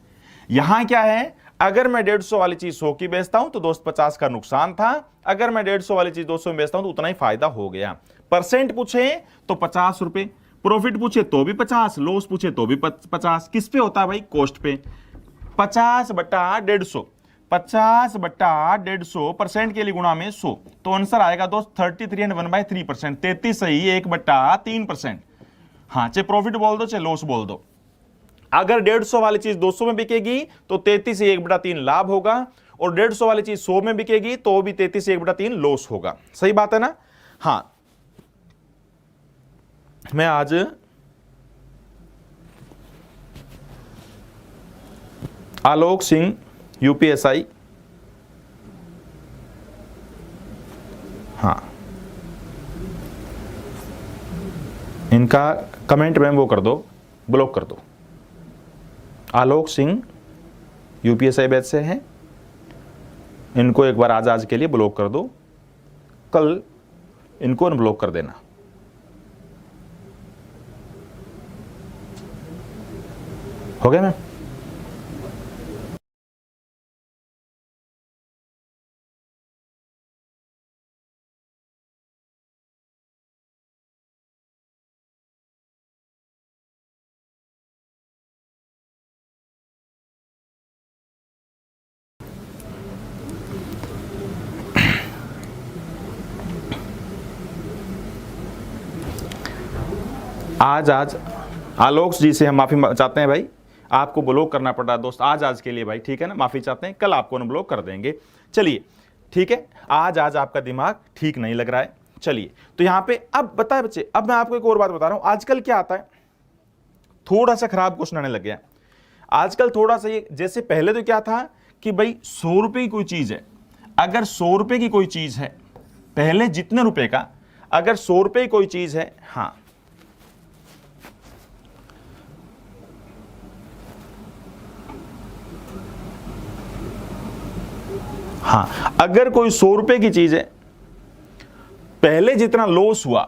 S1: यहां क्या है, अगर मैं 150 वाली चीज 100 की बेचता हूं तो दोस्त 50 का नुकसान था, अगर मैं 150 वाली चीज 200 में बेचता हूं तो उतना ही फायदा हो गया। परसेंट पूछे तो 50 रुपए, प्रॉफिट पूछे तो भी 50, लॉस पूछे तो भी 50। किस पे होता है भाई? कॉस्ट पे। 50 बटा 150, 50 बटा 150 परसेंट के लिए गुणा में 100, तो आंसर आएगा दोस्त 33 एंड 1/3%, 33 सही 1/3%। हाँ, चाहे प्रॉफिट बोल दो चाहे लॉस बोल दो। अगर 150 वाली चीज 200 में बिकेगी तो 33 से 1/3 लाभ होगा, और 150 वाली चीज 100 में बिकेगी तो भी 33 से 1/3 लॉस होगा। सही बात है ना? हाँ, मैं आज आलोक सिंह यूपीएसआई, हाँ, इनका कमेंट में वो कर दो, ब्लॉक कर दो। आलोक सिंह यूपीएसआई बैच से हैं, इनको एक बार आज के लिए ब्लॉक कर दो, कल इनको अनब्लॉक कर देना। हो गया मैम? आज आलोक जी से हम माफी चाहते हैं भाई, आपको ब्लॉक करना पड़ रहा है दोस्त आज के लिए भाई, ठीक है ना? माफी चाहते हैं, कल आपको अनब्लॉक कर देंगे। चलिए ठीक है, आज आपका दिमाग ठीक नहीं लग रहा है। चलिए, तो यहां पे अब बताए बच्चे, अब मैं आपको एक और बात बता रहा हूं, आजकल क्या आता है, थोड़ा सा खराब क्वेश्चन आने लग गया आजकल, थोड़ा सा ये, जैसे पहले तो क्या था कि भाई 100 रुपए की कोई चीज है, अगर 100 रुपए की कोई चीज है, पहले जितने रुपए का, अगर 100 रुपए की कोई चीज है, हाँ हाँ, अगर कोई 100 रुपए की चीज है, पहले जितना लॉस हुआ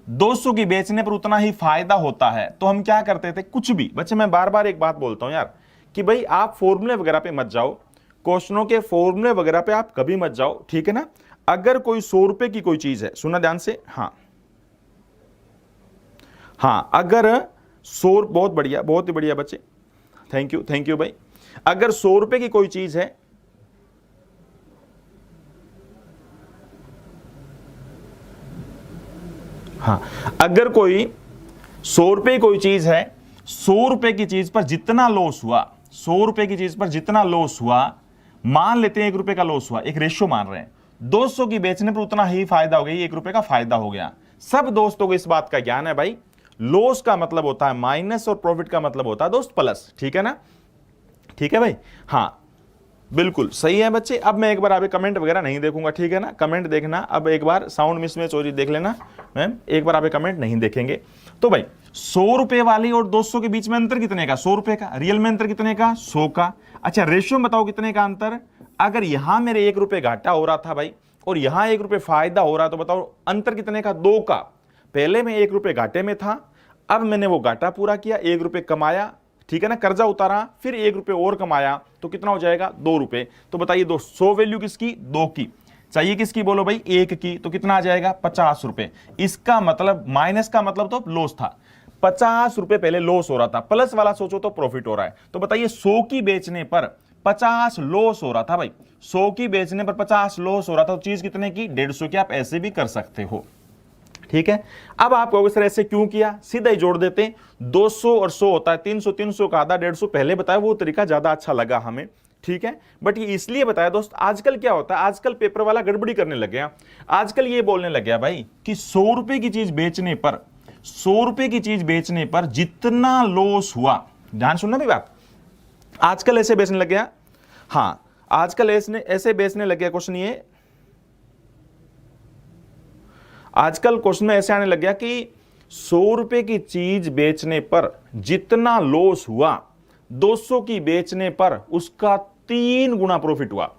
S1: 200 की बेचने पर उतना ही फायदा होता है, तो हम क्या करते थे? कुछ भी बच्चे, मैं बार बार एक बात बोलता हूं यार, कि भाई आप फॉर्मूले वगैरह पे मत जाओ, क्वेश्चनों के फॉर्मूले वगैरह पे आप कभी मत जाओ, ठीक है ना? अगर कोई 100 रुपए की कोई चीज है, सुना ध्यान से, हाँ हाँ, अगर 100, बहुत बढ़िया, बहुत ही बढ़िया बच्चे, थैंक यू भाई। अगर 100 रुपए की कोई चीज है, हाँ, अगर कोई 100 रुपए कोई चीज है, 100 रुपए की चीज पर जितना लॉस हुआ, 100 रुपए की चीज पर जितना लॉस हुआ, मान लेते हैं 1 रुपए का लॉस हुआ, एक रेशियो मान रहे हैं, 200 की बेचने पर उतना ही फायदा हो गया, 1 रुपए का फायदा हो गया। सब दोस्तों को इस बात का ज्ञान है भाई, लॉस का मतलब होता है माइनस और प्रॉफिट का मतलब होता है दोस्त प्लस, ठीक है ना, ठीक है भाई, हाँ बिल्कुल सही है बच्चे। अब मैं एक बार अभी कमेंट वगैरह नहीं देखूंगा, ठीक है ना, कमेंट देखना, अब एक बार साउंड मिसमैच हो रही देख लेना मैम, एक बार अभी कमेंट नहीं देखेंगे। तो भाई 100 रुपए वाली और 200 के बीच में अंतर कितने का, 100 रुपए का, रियल में अंतर कितने का, 100 का। अच्छा रेशियो बताओ कितने का अंतर, अगर यहां मेरे 1 रुपए घाटा हो रहा था भाई और यहां 1 रुपए फायदा हो रहा, तो बताओ अंतर कितने का, 2 का। पहले मैं 1 रुपए घाटे में था, अब मैंने वो घाटा पूरा किया, 1 रुपए कमाया, ठीक है ना, कर्जा उतारा, फिर 1 रुपए और कमाया, तो कितना हो जाएगा, 2 रुपए। तो बताइए दोस्त 100 वैल्यू किसकी, 2 की, चाहिए किसकी बोलो भाई, 1 की, तो कितना आ जाएगा, 50 रुपए। इसका मतलब माइनस का मतलब तो लॉस था, 50 रुपए पहले लॉस हो रहा था, प्लस वाला सोचो तो प्रॉफिट हो रहा है। तो बताइए 100 की बेचने पर 50 लॉस हो रहा था भाई, 100 की बेचने पर 50 लॉस हो रहा था, तो चीज कितने की, 150 की। आप ऐसे भी कर सकते हो, ठीक है। अब आप कहोगे सर ऐसे क्यों किया, सीधा ही जोड़ देते हैं, 200 और 100 होता है 300, 300 का आधा 150, पहले बताया वो तरीका ज्यादा अच्छा लगा हमें, ठीक है। बट ये इसलिए बताया दोस्त, आजकल क्या होता है, आजकल पेपर वाला गड़बड़ी करने लग गया, आजकल ये बोलने लग गया भाई कि 100 रुपए की चीज बेचने पर, 100 रुपए की चीज बेचने पर जितना लॉस हुआ, ध्यान सुनना भी बात, आजकल ऐसे बेचने लग गया, हाँ आजकल ऐसे बेचने लग गया, क्वेश्चन ये आजकल क्वेश्चन में ऐसे आने लग गया कि 100 रुपए की चीज बेचने पर जितना लॉस हुआ, 200 की बेचने पर उसका 3 गुना प्रॉफिट हुआ।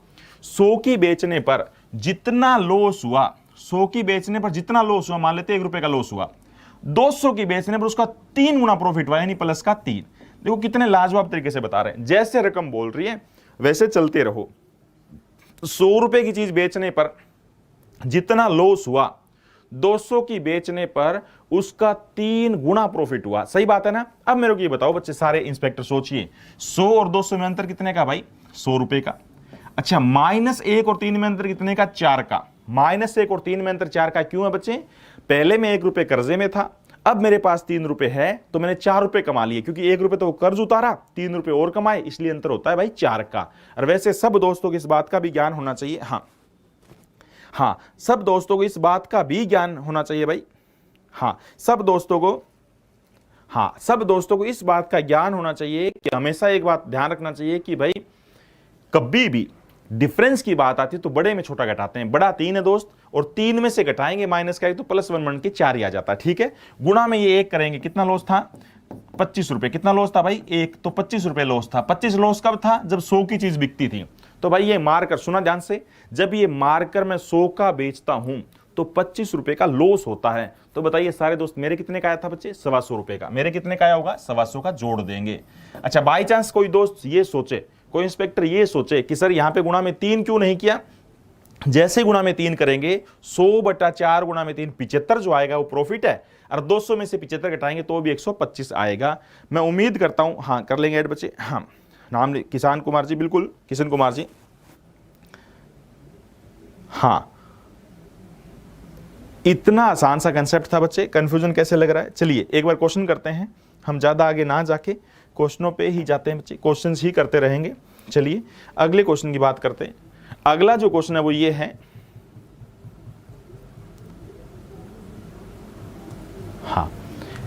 S1: 100 की बेचने पर जितना लॉस हुआ, 100 की बेचने पर जितना लॉस हुआ, मान लेते 1 रुपए का लॉस हुआ, 200 की बेचने पर उसका 3 गुना प्रॉफिट हुआ, यानी प्लस का 3। देखो कितने लाजवाब तरीके से बता रहे हैं, जैसे रकम बोल रही है वैसे चलते रहो। 100 रुपए की चीज बेचने पर जितना लॉस हुआ, 200 की बेचने पर उसका 3 गुना प्रॉफिट हुआ, सही बात है ना। अब मेरे को ये बताओ बच्चे सारे इंस्पेक्टर, सोचिए 100 और 200 में अंतर कितने का भाई, 100 रुपए का। अच्छा -1 और 3 में अंतर कितने का, 4 का। -1 और 3 में अंतर 4 का क्यों है बच्चे, पहले मैं 1 रुपए कर्जे में था, अब मेरे पास 3 रुपए है, तो मैंने 4 रुपए कमा लिए, क्योंकि 1 रुपए तो वो कर्ज उतारा, 3 रुपए और कमाए, इसलिए अंतर होता है भाई 4 का। और वैसे सब दोस्तों को इस बात का भी ज्ञान होना चाहिए, हाँ सब दोस्तों को इस बात का भी ज्ञान होना चाहिए भाई, सब दोस्तों को इस बात का ज्ञान होना चाहिए कि हमेशा एक बात ध्यान रखना चाहिए कि भाई कभी भी डिफरेंस की बात आती है तो बड़े में छोटा घटाते हैं। बड़ा 3 है दोस्त, और 3 में से घटाएंगे माइनस का 1 तो +1 बन के 4 ही आ जाता है, ठीक है। गुणा में ये 1 करेंगे, कितना लॉस था, 25 रुपए। कितना लॉस था भाई, 1, तो 25 रुपए लॉस था। 25 लॉस कब था, जब 100 की चीज बिकती थी। तो भाई ये मार्कर सुना ध्यान से, जब ये मार्कर मैं 100 का बेचता हूं तो 25 रुपए का लॉस होता है। तो बताइए सारे दोस्त मेरे कितने का आया था बच्चे, 125 रुपए का। मेरे कितने का आया होगा, 125 का, जोड़ देंगे। अच्छा बाई चांस कोई दोस्त ये सोचे, कोई इंस्पेक्टर ये सोचे कि सर यहां पे गुणा में 3 क्यों नहीं किया, जैसे गुणा में 3 करेंगे 100/4 गुणा में 3 75 जो आएगा वो प्रॉफिट है, और 200 में से 75 घटाएंगे तो भी 125 आएगा। मैं उम्मीद करता हूं कर लेंगे ऐड बच्चे। नाम किसान कुमार जी, बिल्कुल किशन कुमार जी, इतना आसान सा कंसेप्ट था बच्चे, कंफ्यूजन कैसे लग रहा है। चलिए एक बार क्वेश्चन करते हैं, हम ज्यादा आगे ना जाके क्वेश्चनों पे ही जाते हैं बच्चे, क्वेश्चंस ही करते रहेंगे। चलिए अगले क्वेश्चन की बात करते हैं। अगला जो क्वेश्चन है वो ये है,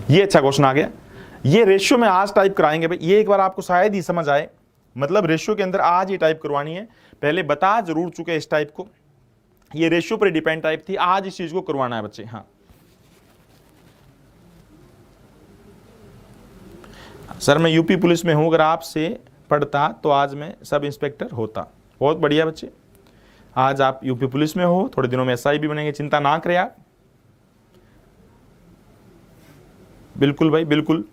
S1: ये अच्छा क्वेश्चन आ गया। ये रेशियो में आज टाइप कराएंगे भाई, ये एक बार आपको शायद ही समझ आए, मतलब रेशियो के अंदर आज ही टाइप करवानी है। पहले बता जरूर चुके इस टाइप को, ये रेशियो पर डिपेंड टाइप थी, आज इस चीज को करवाना है बच्चे। सर मैं यूपी पुलिस में हूं, अगर आपसे पढ़ता तो आज मैं सब इंस्पेक्टर होता। बहुत बढ़िया बच्चे, आज आप यूपी पुलिस में हो, थोड़े दिनों में एसआई भी बनेंगे, चिंता ना करें आप। बिल्कुल भाई बिल्कुल।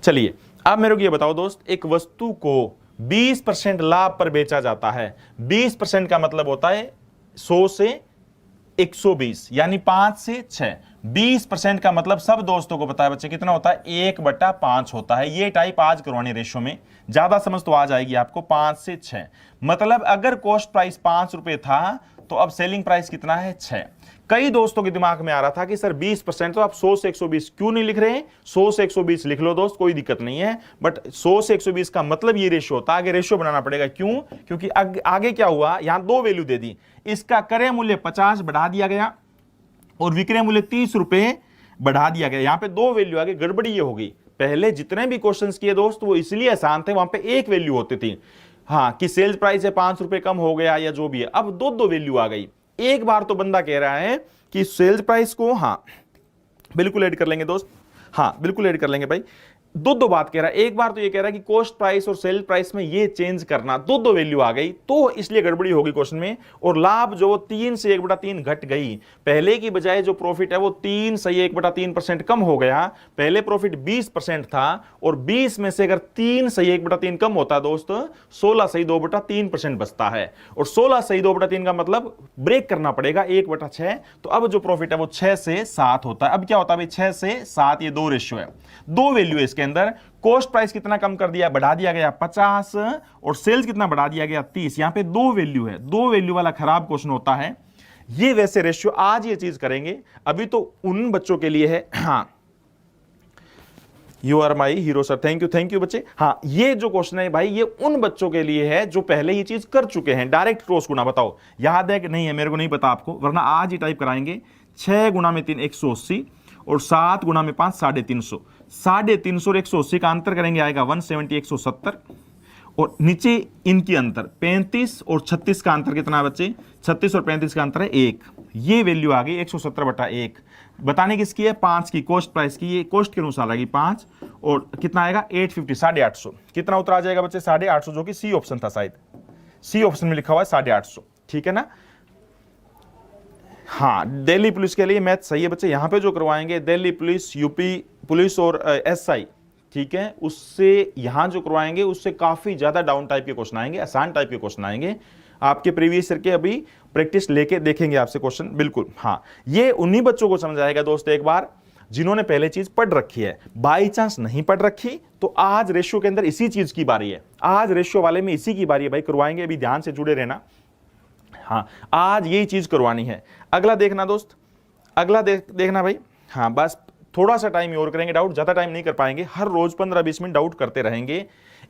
S1: चलिए अब मेरे को ये बताओ दोस्त, एक वस्तु को 20% लाभ पर बेचा जाता है। 20% का मतलब होता है 100 से 120, यानी 5 से 6। 20% का मतलब सब दोस्तों को पता है बच्चे कितना होता है, 1/5 होता है। ये टाइप आज करवानी रेशियो में, ज्यादा समझ तो आ जाएगी आपको। 5 से 6 मतलब अगर कॉस्ट प्राइस 5 रुपए था तो अब सेलिंग प्राइस कितना है, 6। कई दोस्तों के दिमाग में आ रहा था कि सर 20% तो आप 100 से 120 क्यों नहीं लिख रहे हैं? 100 से 120 लिख लो दोस्त, कोई दिक्कत नहीं है, बट 100 से 120 का मतलब ये रेशियो होता है, आगे रेशियो बनाना पड़ेगा। क्यों? क्योंकि आगे क्या हुआ, यहां दो वैल्यू दे दी, इसका क्रय मूल्य 50 बढ़ा दिया गया और विक्रय मूल्य 30 रुपए बढ़ा दिया गया। यहां पे दो वैल्यू आगे, गड़बड़ी ये हो गई। पहले जितने भी क्वेश्चंस किए दोस्त वो इसलिए आसान थे, वहां पे एक वैल्यू होती थी, हाँ, कि सेल्स प्राइस है 5 रुपए कम हो गया या जो भी है। अब दो दो वैल्यू आ गई। एक बार तो बंदा कह रहा है कि सेल्स प्राइस को, हाँ बिल्कुल ऐड कर लेंगे दोस्त, हाँ बिल्कुल ऐड कर लेंगे भाई, दो दो बात कह रहा है। एक बार तो ये कह रहा है कि कॉस्ट प्राइस और सेल प्राइस में ये चेंज करना, दो दो वैल्यू आ गई तो इसलिए गड़बड़ी होगी क्वेश्चन में। और लाभ जो 3 से 1/3 घट गई, पहले की बजाय जो प्रॉफिट है वो 3 से 1/3% कम हो गया। पहले प्रॉफिट 20% था और 20 में से अगर 3 से 1/3 कम होता दोस्त, 16 से 2/3% बचता है। और 16 से 2/3 का मतलब ब्रेक करना पड़ेगा 1/6। तो अब जो प्रॉफिट है वो 6 से 7 होता है। अब क्या होता है भाई, 6 से 7, ये दो रेशियो है, दो वैल्यू है इसके अंदर। कॉस्ट प्राइस कितना कम कर दिया, बढ़ा दिया गया 50, और सेल्स कितना बढ़ा दिया गया 30। यहां पे दो वैल्यू है, दो वैल्यू वाला खराब क्वेश्चन होता है ये। वैसे रेशियो आज ये चीज करेंगे, अभी तो उन बच्चों के लिए है। हाँ, you are my hero sir, thank you बच्चे। हाँ, ये जो क्वेश्चन है भाई ये उन बच्चों के लिए है जो पहले ये चीज कर चुके हैं। डायरेक्ट क्रॉस गुना बताओ याद है कि नहीं है, मेरे को नहीं पता आपको, वरना आज ही टाइप कराएंगे। 6 गुना में 3 180 और 7 गुना में 5 350। 350 और 180 का अंतर करेंगे, आएगा 170 170। और नीचे इनकी अंतर 35 और 36 का अंतर कितना है बच्चे, 36 और 35 का अंतर है 1। ये वैल्यू आ गई 170/1। बताने किसकी है, 5 की, कॉस्ट प्राइस की। ये कॉस्ट के अनुसार आएगी 5 और कितना आएगा 850, 850। कितना उत्तर आ जाएगा बच्चे, 850, जो कि सी ऑप्शन था, शायद सी ऑप्शन में लिखा हुआ है 850। ठीक है ना। हाँ, दिल्ली पुलिस के लिए मैथ सही है बच्चे। यहां पे जो करवाएंगे दिल्ली पुलिस, यूपी पुलिस और एसआई, ठीक है, उससे यहां जो करवाएंगे उससे काफी ज्यादा डाउन टाइप के क्वेश्चन आएंगे, आसान टाइप के क्वेश्चन आएंगे। आपके प्रीवियस ईयर के अभी प्रैक्टिस लेके देखेंगे आपसे क्वेश्चन, बिल्कुल। हाँ, ये उन्हीं बच्चों को समझ आएगा दोस्त एक बार जिन्होंने पहले चीज पढ़ रखी है। बाई चांस नहीं पढ़ रखी तो आज रेशियो के अंदर इसी चीज की बारी है, आज रेशियो वाले में इसी की बारी है भाई, करवाएंगे, अभी ध्यान से जुड़े रहना। हाँ, आज यही चीज करवानी है। अगला देखना दोस्त, अगला देखना भाई। हाँ, बस थोड़ा सा टाइम और करेंगे डाउट, ज्यादा टाइम नहीं कर पाएंगे, हर रोज 15-20 मिनट डाउट करते रहेंगे।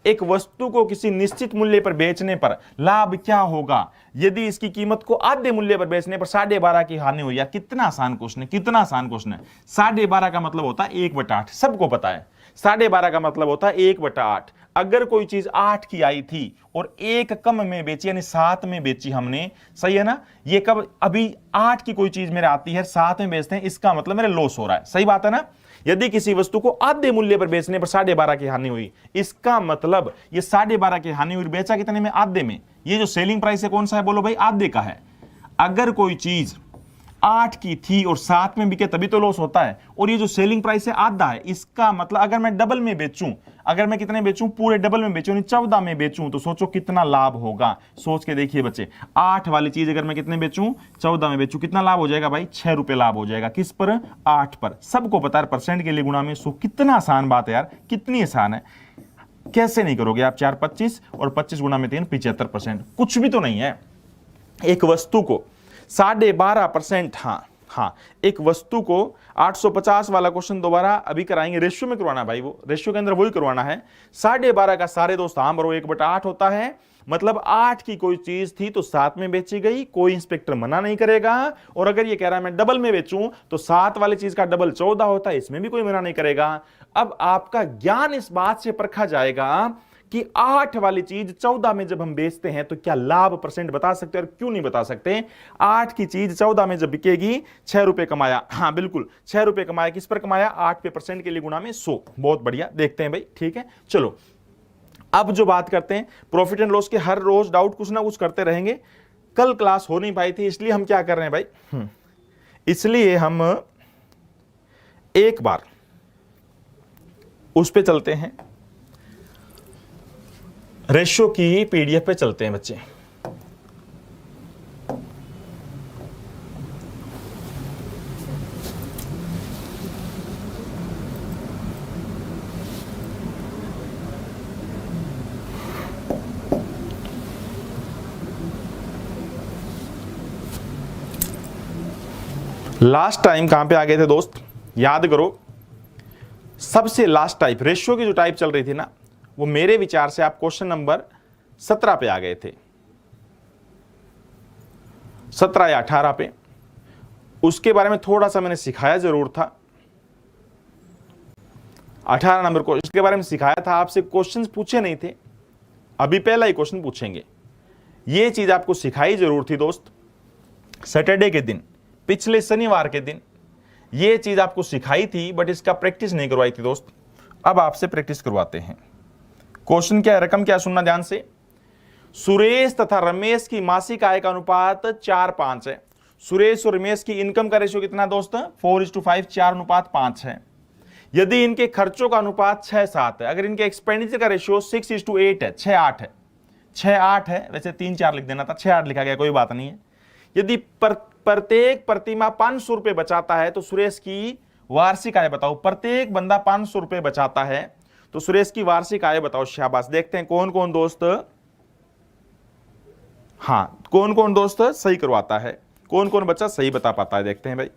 S1: एक वस्तु को किसी निश्चित मूल्य पर बेचने पर लाभ क्या होगा यदि इसकी कीमत को आधे मूल्य पर बेचने पर 12.5 की हानि हुई। या कितना आसान क्वेश्चन है, कितना आसान क्वेश्चन है। 12.5 का मतलब होता है 1/8, सबको पता है। 12.5 का मतलब होता है 1/8। अगर कोई चीज 8 की आई थी और 1 कम में बेची, यानी 7 में बेची हमने, सही है ना। ये कब, अभी 8 की कोई चीज मेरे आती है, 7 में बेचते हैं, इसका मतलब मेरे लॉस हो रहा है, सही बात है ना। यदि किसी वस्तु को आधे मूल्य पर बेचने पर 12.5 की हानि हुई, इसका मतलब ये 12.5 की हानि हुई, बेचा कितने में, आधे में। ये जो सेलिंग प्राइस है कौन सा है, बोलो भाई, आधे का है। अगर कोई चीज 8 की थी और 7 में बिके तभी तो लॉस होता है, और ये जो सेलिंग प्राइस है आधा है, इसका मतलब अगर मैं डबल में बेचूं, अगर मैं कितने बेचूं, पूरे डबल में बेचूं, 14 में बेचूं, तो सोचो कितना लाभ होगा। सोच के देखिए बच्चे, 8 वाली चीज अगर मैं कितने बेचूं, 14 में बेचूं, कितना लाभ हो जाएगा भाई, 6 रुपए लाभ हो जाएगा। किस पर, 8 पर। सबको पता है परसेंट के लिए गुणा में 100, कितना आसान बात है यार, कितनी आसान है। कैसे नहीं करोगे आप, 4 25 और 25 गुणा में 3 75%, कुछ भी तो नहीं है। एक वस्तु को 12.5%, हाँ, एक वस्तु को 850 वाला क्वेश्चन दोबारा अभी कराएंगे, रेशियो में करवाना भाई, वो रेशियो के अंदर वही करवाना है। 12.5 का सारे दोस्त हाँ बरो 1/8 होता है, मतलब 8 की कोई चीज थी तो 7 में बेची गई, कोई इंस्पेक्टर मना नहीं करेगा। और अगर ये कह रहा है मैं डबल में बेचूं तो 7 वाली चीज का डबल 14 होता है, इसमें भी कोई मना नहीं करेगा। अब आपका ज्ञान इस बात से परखा जाएगा कि 8 वाली चीज 14 में जब हम बेचते हैं तो क्या लाभ परसेंट बता सकते हैं और क्यों नहीं बता सकते। 8 की चीज 14 में जब बिकेगी, 6 रुपए कमाया, हाँ बिल्कुल 6 रुपए कमाया, किस पर कमाया, 8 पे परसेंट के लिए गुणा में 100। बहुत बढ़िया, देखते हैं भाई, ठीक है। चलो अब जो बात करते हैं प्रॉफिट एंड लॉस के, हर रोज डाउट कुछ ना कुछ करते रहेंगे। कल क्लास हो नहीं पाई थी, इसलिए हम क्या कर रहे हैं भाई, इसलिए हम एक बार उस पे चलते हैं, रेशियो की पीडीएफ पे चलते हैं बच्चे। लास्ट टाइम कहां पे आ गए थे दोस्त, याद करो। सबसे लास्ट टाइप रेशियो की जो टाइप चल रही थी ना, वो मेरे विचार से आप क्वेश्चन नंबर 17 पे आ गए थे, 17 या 18 पे। उसके बारे में थोड़ा सा मैंने सिखाया जरूर था, 18 नंबर को इसके बारे में सिखाया था, आपसे क्वेश्चंस पूछे नहीं थे। अभी पहला ही क्वेश्चन पूछेंगे। ये चीज आपको सिखाई जरूर थी दोस्त, सैटरडे के दिन, पिछले शनिवार के दिन ये चीज आपको सिखाई थी, बट इसका प्रैक्टिस नहीं करवाई थी दोस्त। अब आपसे प्रैक्टिस करवाते हैं। क्वेश्चन क्या है, रकम क्या, सुनना ध्यान से। सुरेश तथा रमेश की मासिक आय का अनुपात 4:5 है। सुरेश और रमेश की इनकम का रेशियो कितना दोस्त, 4:5, 4:5 है। यदि इनके खर्चों का अनुपात 6:7 है, अगर इनके एक्सपेंडिचर का रेशियो 6:8 है, 6:8 है, 6:8 है, वैसे 3-4 लिख देना था, 6:8 लिखा गया, कोई बात नहीं है। यदि प्रत्येक प्रतिमा 500 रुपए बचाता है तो सुरेश की वार्षिक आय बताओ। प्रत्येक बंदा 500 रुपए बचाता है तो सुरेश की वार्षिक आय बताओ। शाबाश, देखते हैं कौन कौन दोस्त, हाँ कौन कौन दोस्त सही करवाता है, कौन कौन बच्चा सही बता पाता है, देखते हैं भाई।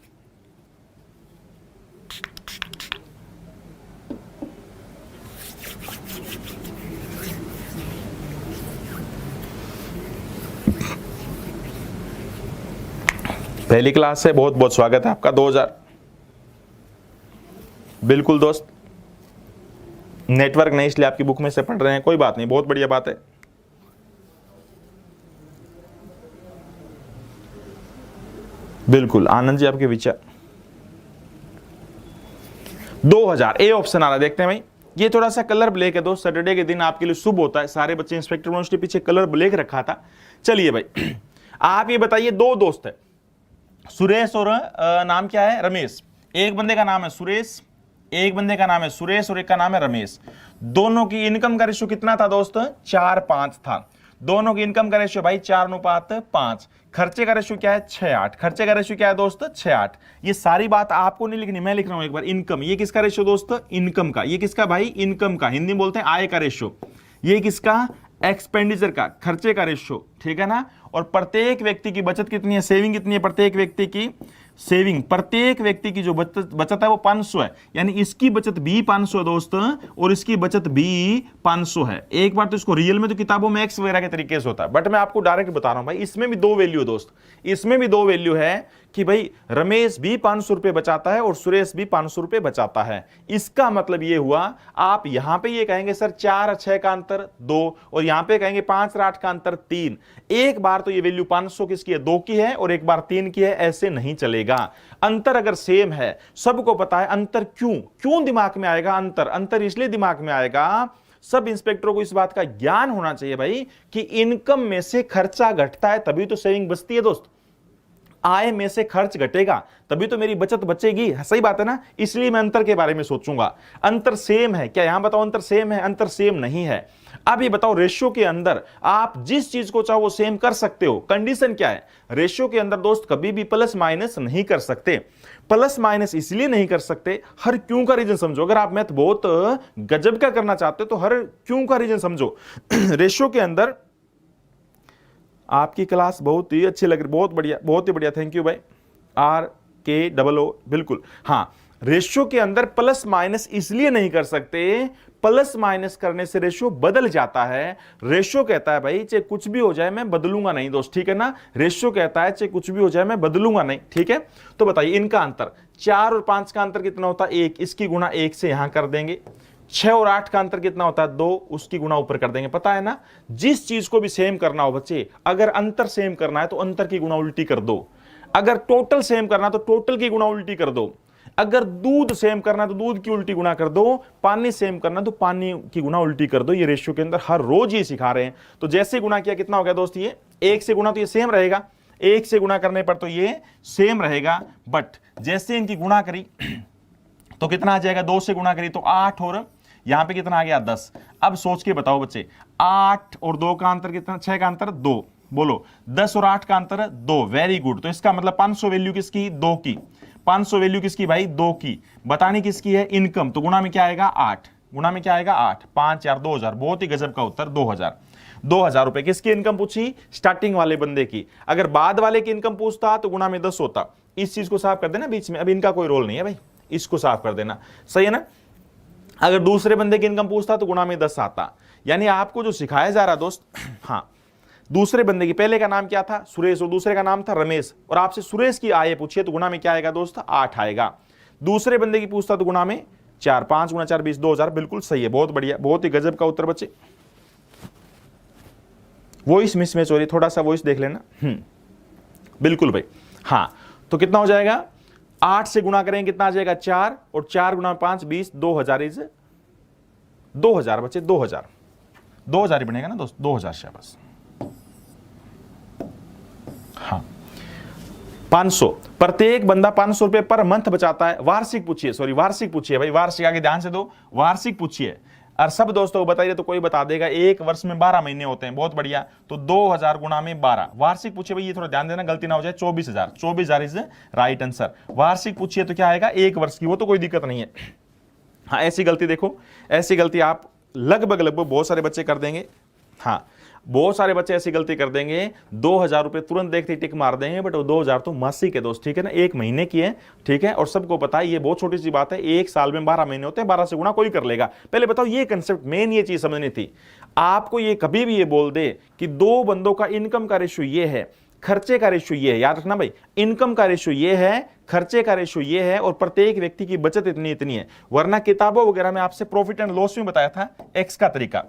S1: पहली क्लास से बहुत बहुत स्वागत है आपका, 2000। बिल्कुल दोस्त, नेटवर्क नहीं इसलिए आपकी बुक में से पढ़ रहे हैं, कोई बात नहीं, बहुत बढ़िया बात है। बिल्कुल आनंद जी, आपके विचार। 2000 ए ऑप्शन आ रहा है, देखते हैं भाई। ये थोड़ा सा कलर ब्लैक है दोस्त, सैटरडे के दिन आपके लिए शुभ होता है। सारे बच्चे इंस्पेक्टर यूनिवर्सिटी पीछे कलर ब्लैक रखा था। चलिए भाई, आप ये बताइए, दो दोस्त है, सुरेश और नाम क्या है, रमेश। एक बंदे का नाम है सुरेश, एक बंदे का नाम है सुरेश और एक का नाम है रमेश। दोनों की इनकम का रेशियो कितना था दोस्त, 4:5 था। दोनों की इनकम का रेशियो भाई 4:5। खर्चे का रेशियो क्या है, 6:8। खर्चे का रेशियो क्या है दोस्त, 6:8। ये सारी बात आपको नहीं लिखनी, मैं लिख रहा हूं एक बार। इनकम, ये किसका रेशियो दोस्त, इनकम का। ये किसका भाई, इनकम का, हिंदी में बोलते हैं आय का रेशियो। ये किसका, एक्सपेंडिचर का, खर्चे का रेशियो, ठीक है ना। और प्रत्येक व्यक्ति की बचत कितनी है, सेविंग कितनी है, प्रत्येक व्यक्ति की सेविंग, प्रत्येक व्यक्ति की जो बचत है वो 500 है। यानी इसकी बचत भी 500 है दोस्त, और इसकी बचत भी 500 है। एक बार तो इसको रियल में तो किताबों में एक्स वगैरह के तरीके से होता है, बट मैं आपको डायरेक्ट बता रहा हूं भाई, इसमें भी दो वैल्यू है दोस्त। इसमें भी दो वैल्यू है कि भाई रमेश भी 500 रुपए बचाता है और सुरेश भी 500 रुपए बचाता है। इसका मतलब ये हुआ, आप यहां पे ये कहेंगे सर 4 और 6 का अंतर 2, और यहां पे कहेंगे 5 और 8 का अंतर 3। एक बार तो ये वैल्यू 500 किसकी है, 2 की है, और एक बार 3 की है, ऐसे नहीं चलेगा। अंतर अगर सेम है, सबको पता है अंतर क्यों दिमाग में आएगा, अंतर इसलिए दिमाग में आएगा, सब इंस्पेक्टरों को इस बात का ज्ञान होना चाहिए भाई कि इनकम में से खर्चा घटता है तभी तो सेविंग बचती है दोस्त। आय में से खर्च घटेगा तभी तो मेरी बचत बचेगी, सही बात है ना। इसलिए मैं अंतर के बारे में सोचूंगा। अंतर सेम है क्या, यहां बताओ अंतर सेम है, अंतर सेम नहीं है। अब ये बताओ, रेशियो के अंदर आप जिस चीज को चाहो वो सेम कर सकते हो। कंडीशन क्या है, रेशियो के अंदर दोस्त कभी भी प्लस माइनस नहीं कर सकते। प्लस माइनस इसलिए नहीं कर सकते, हर क्यों का रीजन समझो। अगर आप मैथ बहुत गजब का करना चाहते हो तो हर क्यों का रीजन समझो। रेशियो के अंदर आपकी क्लास बहुत ही अच्छी लग रही, बहुत बढ़िया, बहुत ही बढ़िया, थैंक यू भाई। RKOO, बिल्कुल हाँ। रेशियो के अंदर प्लस माइनस इसलिए नहीं कर सकते, प्लस माइनस करने से रेशियो बदल जाता है। रेशियो कहता है भाई चाहे कुछ भी हो जाए मैं बदलूंगा नहीं दोस्त, ठीक है ना। रेशियो कहता है चाहे कुछ भी हो जाए मैं बदलूंगा नहीं, ठीक है। तो बताइए इनका अंतर, 4 और 5 का अंतर कितना होता है, 1, इसकी गुणा 1 से यहां कर देंगे। 6 और 8 का अंतर कितना होता है, 2, उसकी गुणा ऊपर कर देंगे। पता है ना, जिस चीज को भी सेम करना हो बच्चे, अगर अंतर सेम करना है तो अंतर की गुणा उल्टी कर दो। अगर टोटल सेम करना है तो टोटल की गुणा उल्टी कर दो। अगर दूध सेम करना है तो दूध की उल्टी गुणा कर दो। पानी सेम करना है तो पानी की गुणा उल्टी कर दो। ये रेशियो के अंदर हर रोज ये सिखा रहे हैं। तो जैसे गुणा किया कितना हो गया दोस्त, ये 1 से गुणा तो ये सेम रहेगा, 1 से गुणा करने पर तो ये सेम रहेगा। बट जैसे इनकी गुणा करी तो कितना आ जाएगा, 2 से गुणा करी तो 8, और यहां पे कितना आ गया 10। अब सोच के बताओ बच्चे, 8 और 2 का अंतर कितना, 6 का अंतर 2, बोलो 10 और 8 का अंतर 2। Very good. तो इसका मतलब 500 वैल्यू किसकी, 2 की। 500 वैल्यू किसकी भाई, 2 की। बतानी किसकी है, इनकम। तो गुणा में क्या आएगा 8, गुणा में क्या आएगा 8, 5 4 2000। बहुत ही गजब का उत्तर, 2000 रुपए। किसकी इनकम पूछी, स्टार्टिंग वाले बंदे की। अगर बाद वाले की इनकम पूछता तो गुणा में 10 होता। इस चीज को साफ कर देना बीच में, अब इनका कोई रोल नहीं है भाई, इसको साफ कर देना, सही है ना। अगर दूसरे बंदे की इनकम पूछता तो गुणा में 10 आता, यानी आपको जो सिखाया जा रहा दोस्त, हाँ दूसरे बंदे की, पहले का नाम क्या था सुरेश और दूसरे का नाम था रमेश, और आपसे सुरेश की आय पूछिए तो गुणा में क्या आएगा दोस्त 8 आएगा। दूसरे बंदे की पूछता तो गुणा में 4, 5 गुणा 4 20, 2000, बिल्कुल सही है, बहुत बढ़िया, बहुत ही गजब का उत्तर बच्चे। वॉइस मिसमैच हो रही, थोड़ा सा वॉइस देख लेना। बिल्कुल भाई, हाँ तो कितना हो जाएगा, 8 से गुणा करेंगे कितना आ जाएगा 4, और 4 गुणा 5 20, 2000 इज 2000 बच्चे, 2000 ही बनेगा ना दोस्त, 2000 शाबाश। हाँ 500, प्रत्येक बंदा 500 रुपए पर मंथ बचाता है, वार्षिक पूछिए, सॉरी वार्षिक पूछिए भाई, वार्षिक आगे ध्यान से दो, वार्षिक पूछिए। और सब दोस्तों को बताइए तो कोई बता देगा, एक वर्ष में 12 महीने होते हैं, बहुत बढ़िया, तो 2000 गुणा में 12, वार्षिक पूछिए भाई, ये थोड़ा ध्यान देना गलती ना हो जाए, 24000, 24000 इज राइट आंसर। वार्षिक पूछिए तो क्या आएगा, एक वर्ष की, वो तो कोई दिक्कत नहीं है। हाँ ऐसी गलती देखो, ऐसी गलती आप लगभग बहुत सारे बच्चे कर देंगे, हाँ बहुत सारे बच्चे ऐसी गलती कर देंगे, 2000 रुपए तुरंत देखते ही टिक मार देंगे, बट वो 2000 तो मासिक है दोस्त, ठीक है ना, एक महीने की है, ठीक है, और सबको पता है ये बहुत छोटी सी बात है, एक साल में 12 महीने होते हैं, 12 से गुणा कोई कर लेगा। पहले बताओ ये कंसेप्ट, मेन ये चीज समझनी थी आपको। ये कभी भी ये बोल दे कि दो बंदों का इनकम का रेशियो ये है, खर्चे का रेशियो ये है, याद रखना भाई, इनकम का रेशियो ये है, खर्चे का रेशियो ये है, और प्रत्येक व्यक्ति की बचत इतनी इतनी है। वरना किताबों वगैरह में आपसे प्रॉफिट एंड लॉस में बताया था एक्स का तरीका,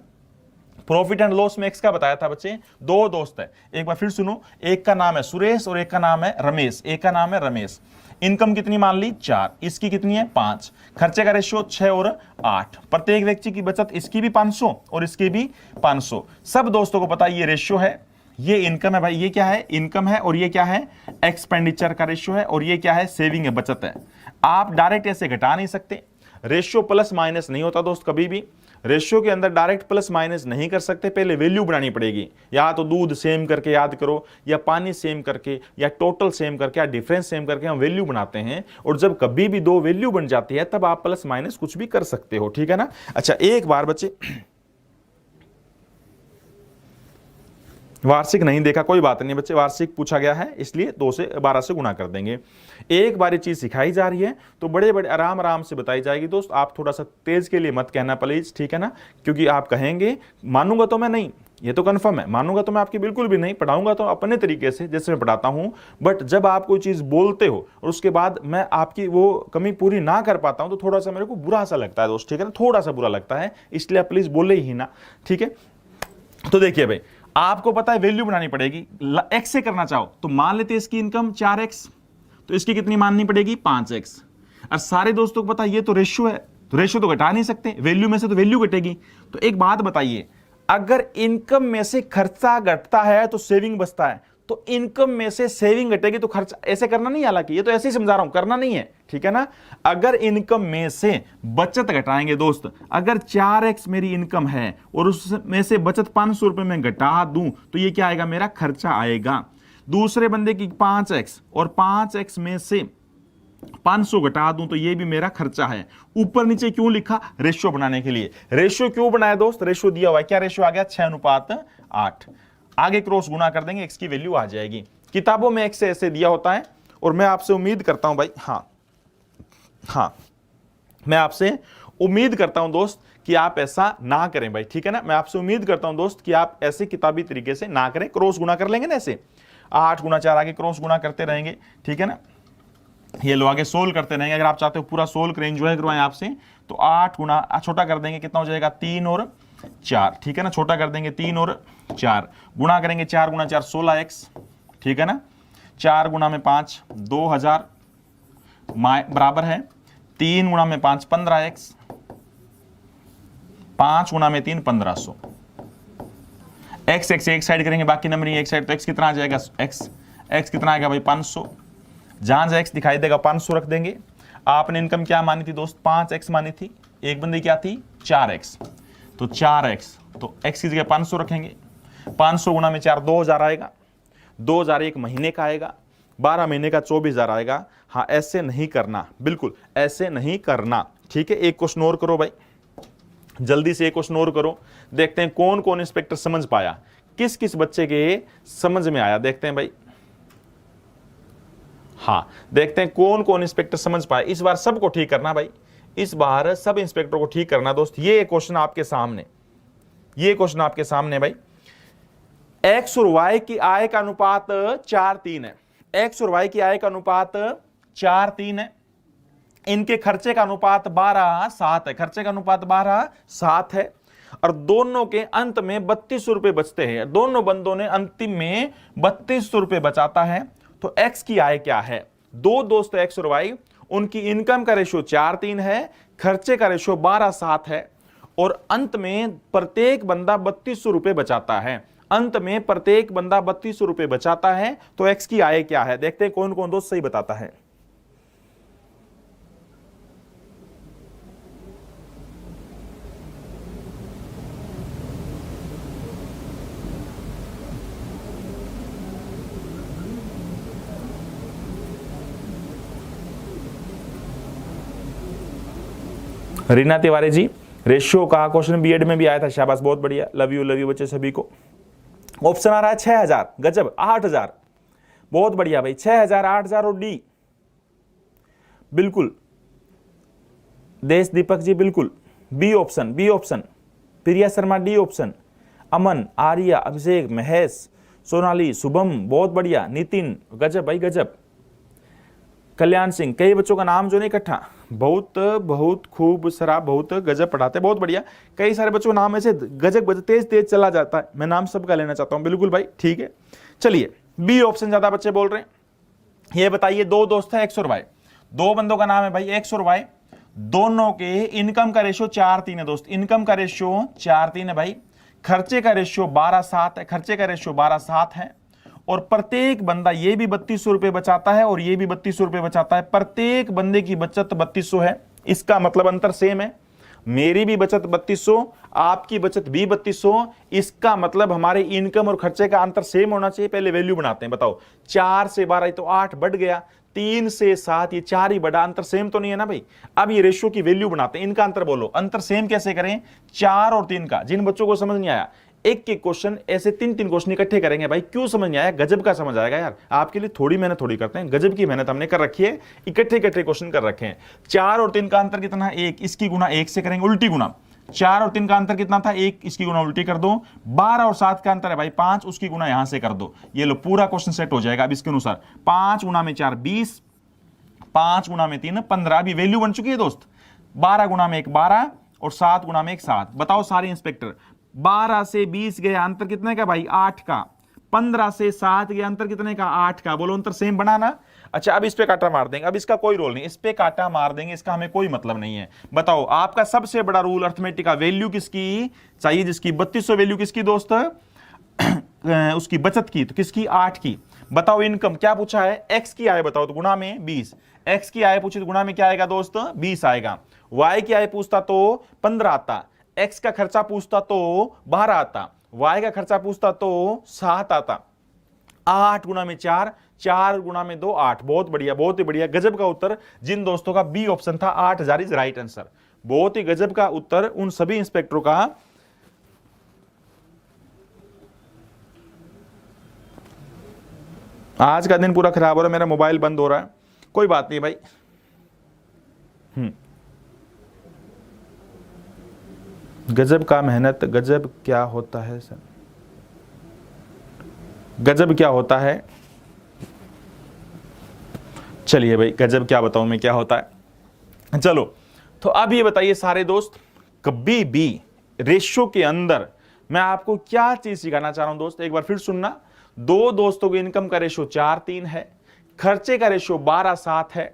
S1: प्रॉफिट एंड लॉस में एक्स का बताया था बच्चे। दो दोस्त है, एक बार फिर सुनो, एक का नाम है सुरेश और एक का नाम है रमेश, एक का नाम है रमेश। इनकम कितनी मान ली 4, इसकी कितनी है 5, खर्चे का रेशियो 6 और 8, प्रत्येक व्यक्ति की बचत, इसकी भी 500 और इसकी भी 500। सब दोस्तों को पता है ये रेशियो है, ये इनकम है भाई, ये क्या है इनकम है, और ये क्या है एक्सपेंडिचर का रेशियो है, और ये क्या है सेविंग है, बचत है। आप डायरेक्ट ऐसे घटा नहीं सकते, रेशियो प्लस माइनस नहीं होता दोस्त कभी भी, रेशियो के अंदर डायरेक्ट प्लस माइनस नहीं कर सकते, पहले वैल्यू बनानी पड़ेगी, या तो दूध सेम करके याद करो, या पानी सेम करके, या टोटल सेम करके, या डिफरेंस सेम करके हम वैल्यू बनाते हैं। और जब कभी भी दो वैल्यू बन जाती है तब आप प्लस माइनस कुछ भी कर सकते हो, ठीक है ना। अच्छा एक बार बच्चे, वार्षिक नहीं देखा कोई बात नहीं बच्चे, वार्षिक पूछा गया है इसलिए 2 से 12 से गुणा कर देंगे। एक बार ये चीज सिखाई जा रही है तो बड़े बड़े आराम आराम से बताई जाएगी दोस्त, आप थोड़ा सा तेज के लिए मत कहना प्लीज, ठीक है ना, क्योंकि आप कहेंगे मानूंगा तो मैं नहीं, ये तो कंफर्म है, मानूंगा तो मैं आपकी बिल्कुल भी नहीं, पढ़ाऊंगा तो अपने तरीके से जैसे मैं पढ़ाता हूं, बट जब आप कोई चीज बोलते हो और उसके बाद मैं आपकी वो कमी पूरी ना कर पाता हूं तो थोड़ा सा मेरे को बुरा सा लगता है दोस्त, ठीक है ना, थोड़ा सा बुरा लगता है, इसलिए आप प्लीज बोले ही ना, ठीक है। तो देखिए भाई आपको पता है वैल्यू बनानी पड़ेगी, एक्स से करना चाहो तो मान लेते इसकी इनकम 4x, तो इसकी कितनी माननी पड़ेगी 5x। और सारे दोस्तों को पता है ये तो रेशियो है, तो रेशियो तो घटा नहीं सकते, वैल्यू में से तो वैल्यू घटेगी। तो एक बात बताइए, अगर इनकम में से खर्चा घटता है तो सेविंग बचता है, तो इनकम में से सेविंग घटेगी तो खर्चा, ऐसे करना नहीं, हालांकि ये तो ऐसे ही समझा रहा हूं, करना नहीं है, ठीक है ना। अगर इनकम में से बचत घटाएंगे दोस्त, अगर 4x मेरी इनकम है और उसमें से बचत 500 रुपए में घटा दूं तो ये क्या आएगा, मेरा खर्चा आएगा। दूसरे बंदे की 5x और 5x में से 500 घटा दूं तो ये भी मेरा खर्चा है। ऊपर नीचे क्यों लिखा, रेशियो बनाने के लिए। रेशियो क्यों बनाया दोस्त, रेशियो दिया हुआ है, क्या रेशियो आ गया 6:8। आगे क्रॉस गुणा कर देंगे, एक्स की वैल्यू आ जाएगी। किताबों में एक्स ऐसे दिया होता है, और मैं आपसे उम्मीद करता हूं भाई, हाँ मैं आपसे उम्मीद करता हूं दोस्त कि आप ऐसा ना करें भाई, ठीक है ना। मैं आपसे उम्मीद करता हूं दोस्त कि आप ऐसे किताबी तरीके से ना करें, क्रॉस गुणा कर लेंगे ना ऐसे, 8 गुणा 4 आगे क्रॉस गुणा करते रहेंगे, ठीक है ना। ये लो आगे सोल्व करते रहेंगे, अगर आप चाहते हो पूरा सोल्व करें, एंजॉय करवाएं आपसे, तो 8 गुणा छोटा कर देंगे, कितना हो जाएगा 3 और 4, ठीक है ना, छोटा कर देंगे 3 और 4, गुणा करेंगे 4 गुणा 4 16x, ठीक है ना। 4 गुणा में 5 2000 बराबर है 3 गुणा में 5 15x, 5 गुणा में 3 1500। x एक साइड करेंगे, बाकी नंबर एक साइड, तो x कितना आ जाएगा, x कितना आएगा भाई 500। जहां जहां x दिखाई देगा 500 रख देंगे। आपने इनकम क्या मानी थी दोस्त, 5x मानी थी, एक बंदे क्या थी 4x, तो 4x, तो x की जगह 500 रखेंगे। 500 गुणा में 4 2000 आएगा, 2000 एक महीने का आएगा, 12 महीने का 24000 आएगा। हाँ ऐसे नहीं करना, बिल्कुल ऐसे नहीं करना, ठीक है। एक क्वेश्चन और करो भाई, जल्दी से एक क्वेश्चन और करो, देखते हैं कौन कौन इंस्पेक्टर समझ पाया, किस किस बच्चे के समझ में आया, देखते हैं भाई। हाँ, देखते हैं कौन कौन इंस्पेक्टर समझ पाए। इस बार सबको ठीक करना भाई, इस बार सब इंस्पेक्टर को ठीक करना दोस्त। ये क्वेश्चन आपके सामने, ये क्वेश्चन आपके सामने भाई। एक्स और वाई की आय का अनुपात 4:3 है। एक्स और वाई की आय का अनुपात 4:3 है। इनके खर्चे का अनुपात 12:7 है। खर्चे का अनुपात 12:7 है और दोनों के अंत में 3200 रुपए बचते हैं। दोनों बंदों ने अंतिम में 3200 रुपए बचाता है। तो एक्स की आय क्या है? दो दोस्त एक्स और वाई, उनकी इनकम का रेशियो 4:3 है, खर्चे का रेशियो 12:7 है और अंत में प्रत्येक बंदा 3200 रुपए बचाता है। अंत में प्रत्येक बंदा 3200 रुपए बचाता है। तो एक्स की आय क्या है? देखते हैं कौन कौन दोस्त सही बताता है। रीना तिवारी जी, रेशियो का क्वेश्चन बीएड में भी आया था, शाबाश, बहुत बढ़िया, लव यू बच्चे सभी को। ऑप्शन आ रहा है 6000, गजब, 8000, बहुत बढ़िया भाई, 6000, 8000 और डी, बिल्कुल। देश दीपक जी बिल्कुल, B option, B option. Priya Sharma D option. अमन, आर्या, अभिषेक, महेश, सोनाली, शुभम, बहुत बढ़िया। नितिन, गजब भाई गजब। कल्याण सिंह, कई बच्चों का नाम जो नहीं इकट्ठा, बहुत बहुत खूब सरा, बहुत गजब पढ़ाते, बहुत बढ़िया। कई सारे बच्चों का नाम ऐसे गजब तेज तेज चला जाता है, मैं नाम सबका लेना चाहता हूं, बिल्कुल भाई, ठीक है। चलिए, बी ऑप्शन ज्यादा बच्चे बोल रहे हैं। ये बताइए, दो दोस्त है एक्स और वाई, दो बंदों का नाम है भाई एक्स और वाई, दोनों के इनकम का रेशियो 4:3 है दोस्त। इनकम का रेशियो 4:3 है भाई। खर्चे का रेशियो 12:7 है। खर्चे का रेशियो 12:7 है और प्रत्येक बंदा, ये भी 3200 रुपए बचाता है और ये भी 3200 रुपए बचाता है। प्रत्येक बंदे की बचत 3200 है। इसका मतलब अंतर सेम है, मेरी भी बचत 3200, आपकी बचत भी 3200। इसका मतलब हमारे इनकम और खर्चे का अंतर सेम होना चाहिए। पहले वैल्यू बनाते हैं, बताओ, 4 से 12 तो 8 बढ़ गया, 3 से 7 ये 4 ही बढ़ा, अंतर सेम तो नहीं है ना भाई। अब ये रेशियो की वैल्यू बनाते हैं, इनका अंतर बोलो, अंतर सेम कैसे करें? 4 और 3 का। जिन बच्चों को समझ नहीं आया, एक एक क्वेश्चन ऐसे 3-3 क्वेश्चन इकट्ठे करेंगे भाई। क्यों समझ नहीं आया? गजब का समझ आएगा यार, आपके लिए थोड़ी मेहनत थोड़ी करते हैं, गजब की मेहनत हमने कर रखी है, इकट्ठे इकट्ठे क्वेश्चन कर रखे हैं। 4 और 3 का अंतर कितना है? 1, इसकी गुना 1 से करेंगे, उल्टी गुना। 4 और 3 का अंतर कितना था? 1, इसकी गुना उल्टी कर दो। 12 और 7 का अंतर है भाई 5, उसकी गुना यहां से कर दो। ये लो, पूरा क्वेश्चन सेट हो जाएगा अब इसके अनुसार। 5 गुना में 4 20, 5 गुना में 3 15। अभी वैल्यू बन चुकी है दोस्त। 12 गुना में 1 12 और 7 गुना में 1 7। बताओ सारे इंस्पेक्टर, 12 से 20 गया, अंतर कितने का भाई? 8 का। 15 से 7 गया, अंतर कितने का? 8 का। बोलो, अंतर सेम बना ना? अच्छा, अब इस पे कांटा मार देंगे, अब इसका कोई रोल नहीं, इस पे कांटा मार देंगे, इसका हमें कोई मतलब नहीं है। बताओ, आपका सबसे बड़ा रूल अर्थमेटिक का, वैल्यू किसकी चाहिए? जिसकी 3200 वैल्यू किसकी दोस्त? उसकी बचत की, तो किसकी? 8 की। बताओ, इनकम क्या पूछा है? एक्स की आय बताओ, तो गुना में 20। एक्स की आय पूछी तो गुना में क्या आएगा दोस्त? 20 आएगा। वाई की आय पूछता तो 15 आता। एक्स का खर्चा पूछता तो 12 आता। वाई का खर्चा पूछता तो 7 आता। 8 गुना में 4, 4 गुना में 2 8। बहुत बढ़िया, बहुत ही बढ़िया, गजब का उत्तर। जिन दोस्तों का बी ऑप्शन था 8000 इज राइट आंसर। बहुत ही गजब का उत्तर उन सभी इंस्पेक्टरों का। आज का दिन पूरा खराब हो रहा है, मेरा मोबाइल बंद हो रहा है, कोई बात नहीं भाई। गजब का मेहनत, गजब क्या होता है सर, गजब क्या होता है। चलिए भाई, गजब क्या बताऊं मैं क्या होता है। चलो, तो अब ये बताइए सारे दोस्त, कभी भी रेशियो के अंदर मैं आपको क्या चीज सिखाना चाह रहा हूं दोस्त, एक बार फिर सुनना। दो दोस्तों की इनकम का रेशियो 4:3 है, खर्चे का रेशियो 12:7 है,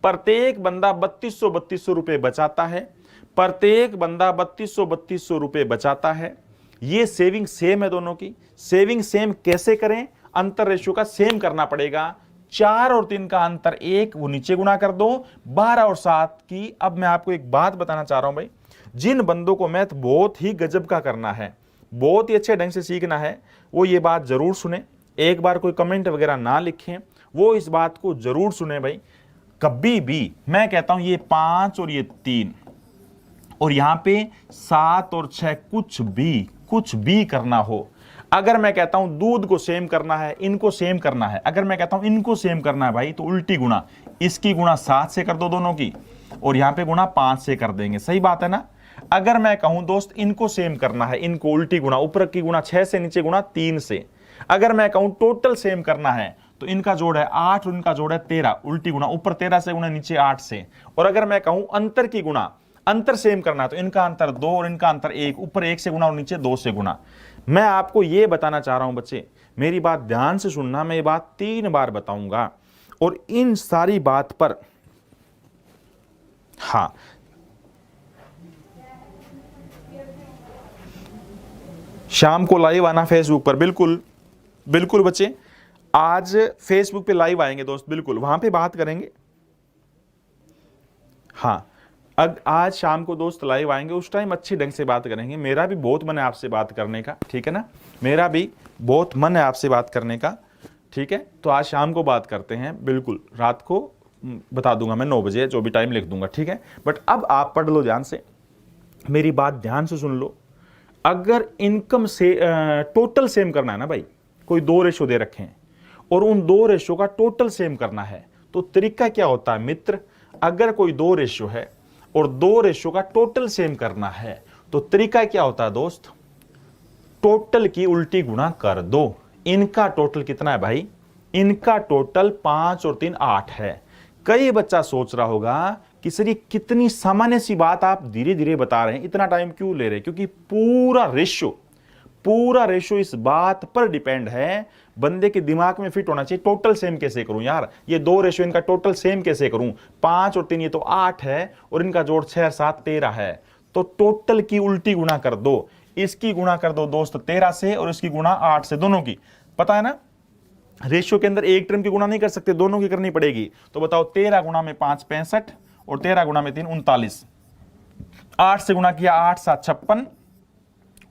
S1: प्रत्येक बंदा 3200 रुपए बचाता है। प्रत्येक बंदा 3200 रुपए बचाता है। ये सेविंग सेम है दोनों की। सेविंग सेम कैसे करें? अंतर रेशियो का सेम करना पड़ेगा। 4 और 3 का अंतर 1, वो नीचे गुना कर दो। 12 और 7 की। अब मैं आपको एक बात बताना चाह रहा हूं भाई, जिन बंदों को मैथ बहुत ही गजब का करना है, बहुत ही अच्छे ढंग से सीखना है, वो ये बात जरूर सुने। एक बार कोई कमेंट वगैरह ना लिखें, वो इस बात को जरूर सुने भाई। कभी भी मैं कहता हूं ये 5 और ये 3 और यहां पे 7 और 6 कुछ भी करना हो, अगर मैं कहता हूं दूध को सेम करना है, इनको सेम करना है, अगर मैं कहता हूं इनको सेम करना है भाई, तो उल्टी गुणा, इसकी गुणा 7 से कर दो दोनों की, और यहां पे गुणा 5 से कर देंगे। सही बात है ना। अगर मैं कहूं दोस्त इनको सेम करना है, इनको उल्टी गुणा, ऊपर की गुणा 6 से, नीचे गुणा 3 से। अगर मैं कहूं टोटल सेम करना है, तो इनका जोड़ है 8 और इनका जोड़ है 13, उल्टी गुणा, ऊपर 13 से गुणा, नीचे 8 से। और अगर मैं कहूं अंतर की गुणा, अंतर सेम करना है, तो इनका अंतर 2 और इनका अंतर 1, ऊपर 1 से गुणा और नीचे 2 से गुणा। मैं आपको यह बताना चाह रहा हूं बच्चे, मेरी बात ध्यान से सुनना, मैं ये बात 3 बार बताऊंगा, और इन सारी बात पर हां शाम को लाइव आना फेसबुक पर। बिल्कुल बिल्कुल बच्चे, आज फेसबुक पे लाइव आएंगे दोस्त, बिल्कुल वहां पे बात करेंगे। हाँ, आज शाम को दोस्त लाइव आएंगे, उस टाइम अच्छी ढंग से बात करेंगे। मेरा भी बहुत मन है आपसे बात करने का, ठीक है ना, मेरा भी बहुत मन है आपसे बात करने का, ठीक है। तो आज शाम को बात करते हैं, बिल्कुल रात को बता दूंगा मैं 9 बजे, जो भी टाइम लिख दूंगा, ठीक है। बट अब आप पढ़ लो ध्यान से, मेरी बात ध्यान से सुन लो। अगर इनकम से टोटल सेम करना है ना भाई, कोई 2 रेशो दे रखे हैं और उन 2 रेशो का टोटल सेम करना है, तो तरीका क्या होता है मित्र, अगर कोई 2 रेशो है और 2 रेशो का टोटल सेम करना है, तो तरीका क्या होता है दोस्त, टोटल की उल्टी गुणा कर दो। इनका टोटल कितना है भाई, इनका टोटल 5 और 3 8 है। कई बच्चा सोच रहा होगा कि सर ये कितनी सामान्य सी बात आप धीरे धीरे बता रहे हैं, इतना टाइम क्यों ले रहे हैं, क्योंकि पूरा रेशो इस बात पर डिपेंड है, बंदे के दिमाग में फिट होना चाहिए, टोटल सेम कैसे करूं यार, ये 2 रेशो इनका टोटल सेम कैसे करूं, 5 और 3 ये तो 8 है, और इनका जोड़ 6 और 7 13 है, तो टोटल की उल्टी गुणा कर दो। इसकी गुणा कर दो दोस्त 13 से, और इसकी गुणा 8 से, दोनों की। पता है ना, रेशियो के अंदर एक टर्म की गुणा नहीं कर सकते, दोनों की करनी पड़ेगी। तो बताओ 13 गुणा में 5 65, और 13 गुणा में 3 39, 8 से गुणा किया 8 7 56,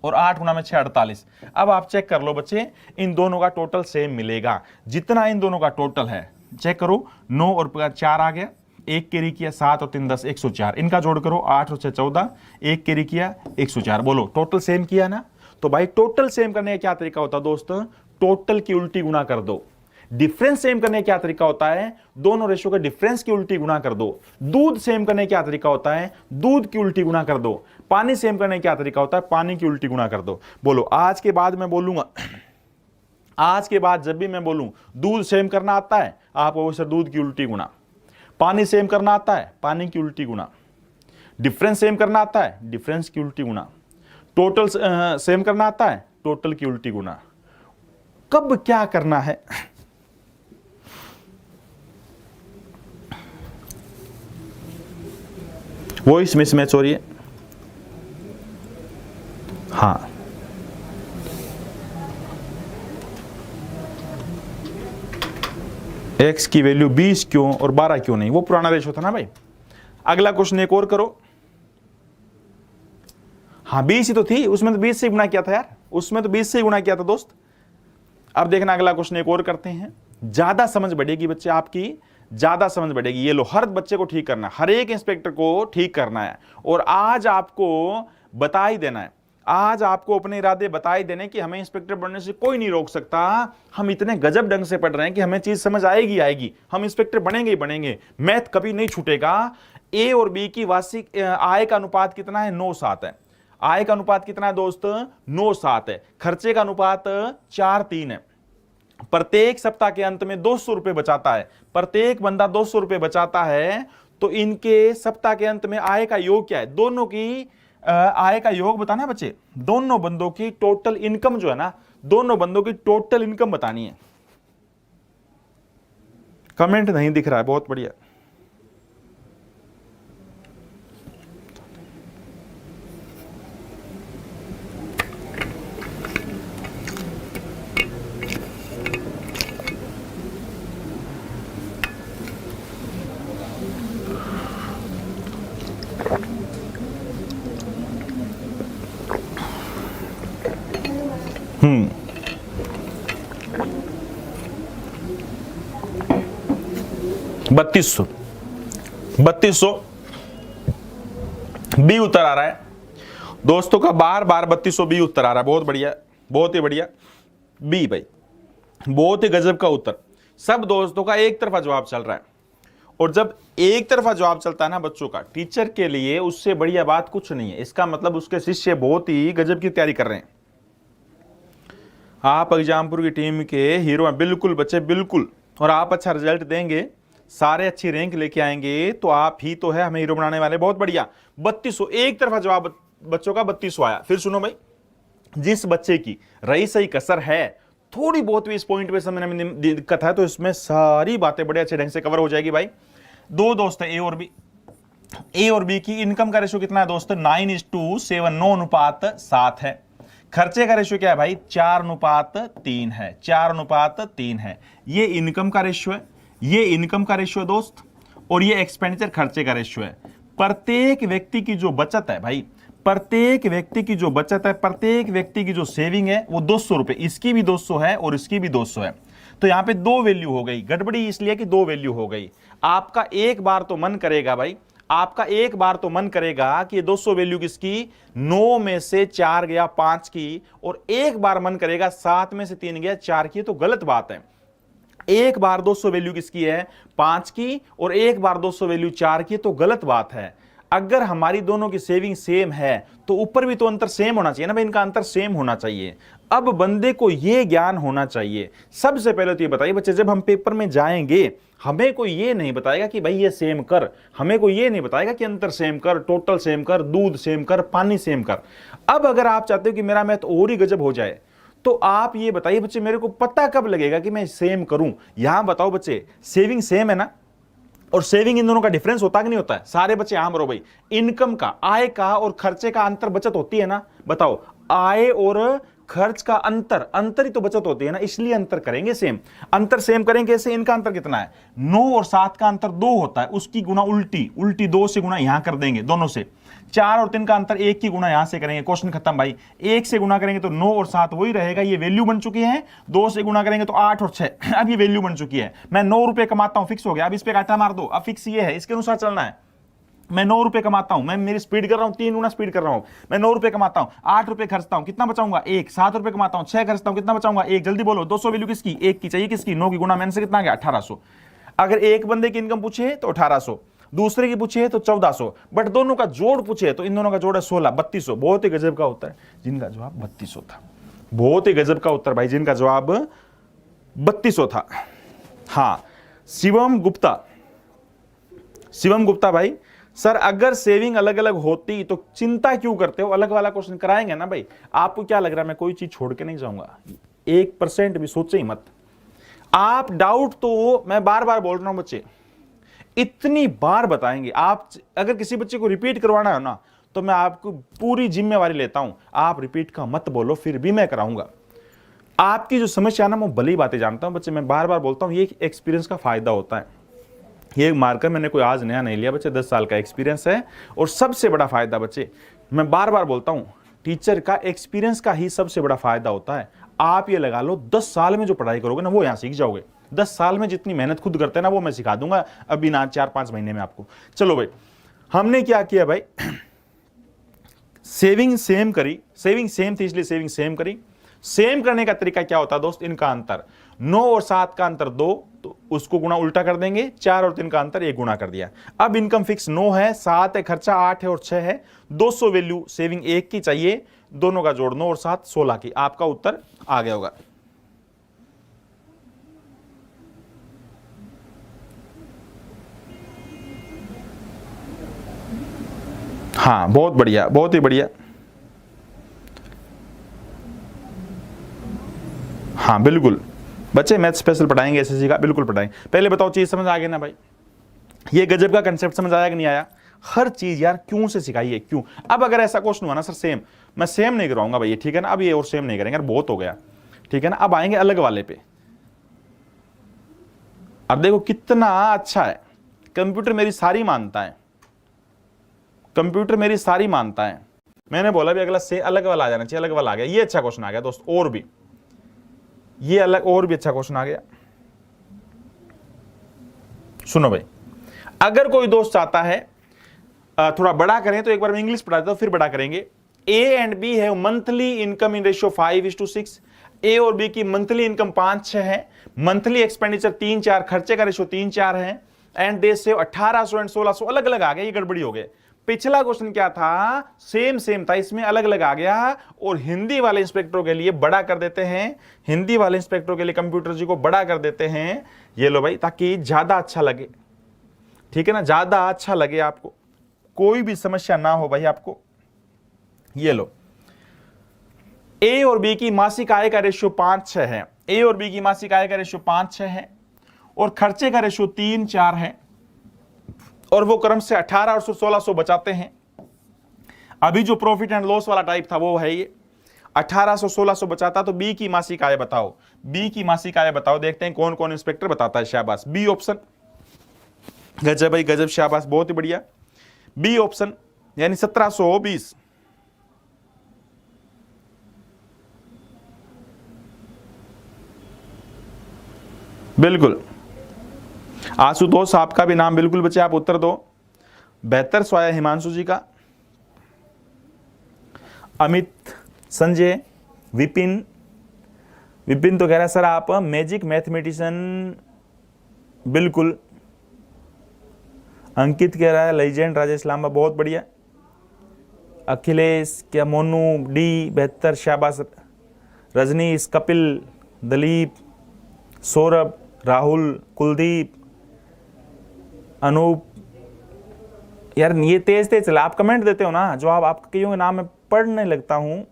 S1: और 8 गुणा में 6 48। अब आप चेक कर लो बच्चे, इन दोनों का टोटल सेम मिलेगा, जितना इन दोनों का टोटल है। चेक करो, 9 और 4 आ गया, 1 कैरी किया, 7 और 3 10 104, इनका जोड़ करो, 8 और 6 14, 1 कैरी किया 104। बोलो टोटल सेम किया ना। तो भाई टोटल सेम करने का क्या तरीका होता है दोस्त, टोटल की उल्टी गुणा कर दो। डिफरेंस सेम करने का क्या तरीका होता है, दोनों रेशो के डिफरेंस की उल्टी गुणा कर दो। दूध सेम करने का क्या तरीका होता है, दूध की उल्टी गुणा कर दो। पानी सेम करने का क्या तरीका होता है, पानी की उल्टी गुणा कर दो। बोलो आज के बाद मैं बोलूंगा, आज के बाद जब भी मैं बोलूं दूध सेम करना आता है, आप वो सर दूध की उल्टी गुणा। पानी सेम करना आता है, पानी की उल्टी गुणा। डिफरेंस सेम करना आता है, डिफरेंस की उल्टी गुणा। टोटल सेम करना आता है, टोटल की उल्टी गुणा। कब क्या करना है, वॉइस मिसमैच हो रही है। हाँ, x की वैल्यू 20 क्यों और 12 क्यों नहीं, वो पुराना रेशो था ना भाई। अगला क्वेश्चन एक और करो। हाँ 20 ही तो थी, उसमें तो 20 से गुणा किया था यार, उसमें तो 20 से गुणा किया था दोस्त। अब देखना अगला क्वेश्चन एक और करते हैं, ज्यादा समझ बढ़ेगी बच्चे आपकी, ज्यादा समझ बढ़ेगी। ये लो, हर बच्चे को ठीक करना है, हर एक इंस्पेक्टर को ठीक करना है, और आज आपको बता ही देना है, आज आपको अपने इरादे बता ही देने कि हमें इंस्पेक्टर बनने से कोई नहीं रोक सकता। हम इतने गजब ढंग से पढ़ रहे हैं कि हमें चीज समझ आएगी आएगी, हम इंस्पेक्टर बनेंगे ही बनेंगे। मैथ कभी नहीं छूटेगा। ए और बी की वार्षिक आय का अनुपात कितना है, 9:7 है। आय का अनुपात कितना है दोस्त, 9:7 है। खर्चे का अनुपात 4:3 है। प्रत्येक सप्ताह के अंत में 200 रुपए बचाता है, प्रत्येक बंदा 200 रुपए बचाता है। तो इनके सप्ताह के अंत में आय का योग क्या है, दोनों की आय का योग बताना है बच्चे। दोनों बंदों की टोटल इनकम जो है ना, दोनों बंदों की टोटल इनकम बतानी है। कमेंट नहीं दिख रहा है, बहुत बढ़िया। बत्तीस सौ बी उत्तर आ रहा है दोस्तों का, बार बार 3200 बी उत्तर आ रहा है। बहुत बढ़िया, बहुत ही बढ़िया। बी भाई, बहुत ही गजब का उत्तर। सब दोस्तों का एक तरफा जवाब चल रहा है, और जब एक तरफा जवाब चलता है ना बच्चों का, टीचर के लिए उससे बढ़िया बात कुछ नहीं है। इसका मतलब उसके शिष्य बहुत ही गजब की तैयारी कर रहे हैं। आप एग्जामपुर की टीम के हीरो हैं, बिल्कुल बच्चे बिल्कुल। और आप अच्छा रिजल्ट देंगे, सारे अच्छी रैंक लेके आएंगे, तो आप ही तो है हमें हीरो बनाने वाले। बहुत बढ़िया, 3200, एक तरफा जवाब बच्चों का 3200 आया। फिर सुनो भाई, जिस बच्चे की रही सही कसर है, थोड़ी बहुत भी इस पॉइंट पे समझने में दिक्कत है, तो इसमें सारी बातें बड़े अच्छे ढंग से कवर हो जाएगी भाई। दो दोस्त है, ए और बी। ए और बी की इनकम का रेशियो कितना है दोस्त? 9:7, 9:7 है। खर्चे का रेशियो क्या है भाई? 4:3 है, 4:3 है। ये इनकम का रेशियो है, ये इनकम का रेशियो दोस्त, और ये एक्सपेंडिचर खर्चे का रेशियो है। प्रत्येक व्यक्ति की जो बचत है भाई, प्रत्येक व्यक्ति की जो बचत है, प्रत्येक व्यक्ति की जो सेविंग है, वो 200 रुपए, इसकी भी 200 है और इसकी भी 200 है। तो यहां पे दो वैल्यू हो गई, गड़बड़ी इसलिए कि दो वैल्यू हो गई। आपका एक बार तो मन करेगा भाई, आपका एक बार तो मन करेगा कि 200 वैल्यू किसकी? 9 में से 4 गया 5 की, और एक बार मन करेगा 7 में से 3 गया 4 की। तो गलत बात है। एक बार 200 वैल्यू किसकी है? 5 की, और एक बार 200 वैल्यू 4 की। तो गलत बात है। अगर हमारी दोनों की सेविंग सेम है तो ऊपर भी तो अंतर सेम होना चाहिए ना भाई, इनका अंतर सेम होना चाहिए। अब बंदे को यह ज्ञान होना चाहिए। सबसे पहले तो ये बताइए बच्चे, जब हम पेपर में जाएंगे, हमें कोई ये नहीं बताएगा कि भाई ये सेम कर, हमें कोई ये नहीं बताएगा कि अंतर सेम कर, टोटल सेम कर, दूध सेम कर, पानी सेम कर। अब अगर आप चाहते हो कि मेरा मैथ और ही गजब हो जाए, तो आप ये बताइए बच्चे, मेरे को पता कब लगेगा कि मैं सेम करूं? यहां बताओ बच्चे, सेविंग सेम है ना, और सेविंग इन दोनों का डिफरेंस होता कि नहीं होता है? सारे बच्चे यहां बरो भाई, इनकम का, आय का और खर्चे का अंतर बचत होती है ना? बताओ, आय और खर्च का अंतर, अंतर ही तो बचत होती है ना, इसलिए अंतर करेंगे सेम। अंतर सेम करेंगे कैसे? इनका अंतर कितना है? 9 और 7 का अंतर 2 होता है, उसकी गुना उल्टी, उल्टी 2 से गुना यहां कर देंगे दोनों से। 4 और 3 का अंतर 1 की गुना यहां से करेंगे, क्वेश्चन खत्म भाई। 1 से गुना करेंगे तो 9 और 7 वही रहेगा, ये वैल्यू बन चुकी है। 2 से गुना करेंगे तो 8 और 6, अब ये वैल्यू बन चुकी है। मैं 9 रुपए कमाता हूं, फिक्स हो गया, अब इस पे काटा मार दो, अब फिक्स ये है, इसके अनुसार चलना है। मैं 9 रुपए कमाता हूं, मैं मेरी स्पीड कर रहा हूं, 3 गुना स्पीड कर रहा हूं। मैं 9 रुपए कमाता हूं, 8 रुपए खर्चता हूं, कितना बचाऊंगा? 1। 7 रुपए कमाता हूं, 6 खर्चता हूं, कितना बचाऊंगा? 1। जल्दी बोलो, 200 वैल्यू किसकी? 1 की चाहिए, किसकी? 9 की। गुना मैंने से कितना आ गया? 1800। अगर एक बंदे की इनकम पूछे तो 1800, दूसरे की पूछे तो 1400, बट दोनों का जोड़ पूछे तो इन दोनों का जोड़ है 16, 3200। बहुत ही गजब का उत्तर, जिनका जवाब 3200 था। बहुत ही गजब का उत्तर भाई, जिनका जवाब 3200 था। हाँ, शिवम गुप्ता, शिवम गुप्ता भाई, सर अगर सेविंग अलग अलग होती तो चिंता क्यों करते हो? अलग वाला क्वेश्चन कराएंगे ना भाई। आपको क्या लग रहा है मैं कोई चीज छोड़ के नहीं जाऊंगा? 1% भी सोचे ही मत आप। डाउट तो मैं बार बार बोल रहा हूं बच्चे, इतनी बार बताएंगे। आप अगर किसी बच्चे को रिपीट करवाना है ना, तो मैं आपको पूरी जिम्मेवारी लेता हूं, आप रिपीट का मत बोलो, फिर भी मैं कराऊंगा। आपकी जो समस्या ना, मैं भली बातें जानता हूं बच्चे, मैं बार बार बोलता हूं, ये एक्सपीरियंस का फायदा होता है। ये मार्कर मैंने कोई आज नया नहीं लिया बच्चे, 10 साल का एक्सपीरियंस है। और सबसे बड़ा फायदा बच्चे, मैं बार बार बोलता हूं, टीचर का एक्सपीरियंस का ही सबसे बड़ा फायदा होता है। आप ये लगा लो, 10 साल में जो पढ़ाई करोगे ना, वो यहां सीख जाओगे। 10 साल में जितनी मेहनत खुद करते हैं ना, वो मैं सिखा दूंगा अभी ना 4-5 महीने में आपको। चलो भाई, हमने क्या किया भाई, सेविंग सेम करी, सेविंग सेम थी इसलिए सेविंग सेम करी। सेम करने का तरीका क्या होता है दोस्त? इनका अंतर 9 और 7 का अंतर 2, तो उसको गुणा उल्टा कर देंगे। 4 और 3 का अंतर 1 गुणा कर दिया। अब इनकम फिक्स 9 है, 7 है खर्चा, 8 है और 6 है। 200 वैल्यू सेविंग 1 की चाहिए, दोनों का जोड़ 9 और 7 16 की। आपका उत्तर आ गया होगा। हाँ, बहुत बढ़िया, बहुत ही बढ़िया। हाँ बिल्कुल बच्चे, मैथ स्पेशल पढ़ाएंगे, एसएससी का बिल्कुल पढ़ाएंगे। पहले बताओ चीज समझ आ गई ना भाई? ये गजब का कंसेप्ट समझ आया कि नहीं आया? हर चीज यार क्यों से सिखाइए, क्यों। अब अगर ऐसा क्वेश्चन हुआ ना सर सेम, मैं सेम नहीं करवाऊंगा भाई, ठीक है ना। अब ये और सेम नहीं करेंगे यार, बहुत हो गया, ठीक है ना। अब आएंगे अलग वाले पे। अब देखो कितना अच्छा है, कंप्यूटर मेरी सारी मानता है, कंप्यूटर मेरी सारी मानता है। मैंने बोला भी अगला से अलग वाला आ जाना चाहिए, अलग वाला आ गया। ये अच्छा क्वेश्चन आ गया दोस्त, और भी ये अलग और भी अच्छा क्वेश्चन आ गया। सुनो भाई, अगर कोई दोस्त चाहता है थोड़ा बड़ा करें तो एक बार मैं इंग्लिश पढ़ा देता हूं, फिर बड़ा करेंगे। ए एंड बी है मंथली इनकम इन रेशियो 5:6। ए और बी की मंथली इनकम 5-6 है, मंथली एक्सपेंडिचर 3-4, खर्चे का रेशो 3-4 है, एंड दे सेव 1800 एंड 1600 अलग अलग आ गए, ये गड़बड़ी हो गए। पिछला क्वेश्चन क्या था, सेम था, इसमें अलग अलग आ गया। और हिंदी वाले इंस्पेक्टरों के लिए बड़ा कर देते हैं, हिंदी वाले इंस्पेक्टरों के लिए कंप्यूटर जी को बड़ा कर देते हैं, ये लो भाई, ताकि ज्यादा अच्छा लगे, ठीक है ना, ज्यादा अच्छा लगे आपको, कोई भी समस्या ना हो भाई आपको। ये लो, ए और बी की मासिक आय का रेशियो 5-6 है, ए और बी की मासिक आय का रेशियो 5-6 है, और खर्चे का रेशियो 3-4 है, और वो क्रम से 1800 और 1600 बचाते हैं। अभी जो प्रॉफिट एंड लॉस वाला टाइप था वो है ये 1800 1600 बचाता। तो बी की मासिक आय बताओ, बी की मासिक आय बताओ, देखते हैं कौन कौन इंस्पेक्टर बताता है। शाबाश, बी ऑप्शन, गजब भाई गजब, शाबाश, बहुत ही बढ़िया। बी ऑप्शन यानी 1720। बिल्कुल, आशुतोष आपका भी नाम बिल्कुल बचे, आप उत्तर दो। बेहतर स्वाया हिमांशु जी का, अमित, संजय, विपिन तो कह रहा है सर आप मैजिक मैथमेटिशियन, बिल्कुल। अंकित कह रहा है लेजेंड राजेश लांबा, बहुत बढ़िया। अखिलेश क्या, मोनू डी, बेहतर, शाबाश। रजनीश, कपिल, दलीप, सौरभ, राहुल, कुलदीप, अनूप, यार ये तेज चला, आप कमेंट देते हो ना, जो आप कईयों के नाम में पढ़ने लगता हूं।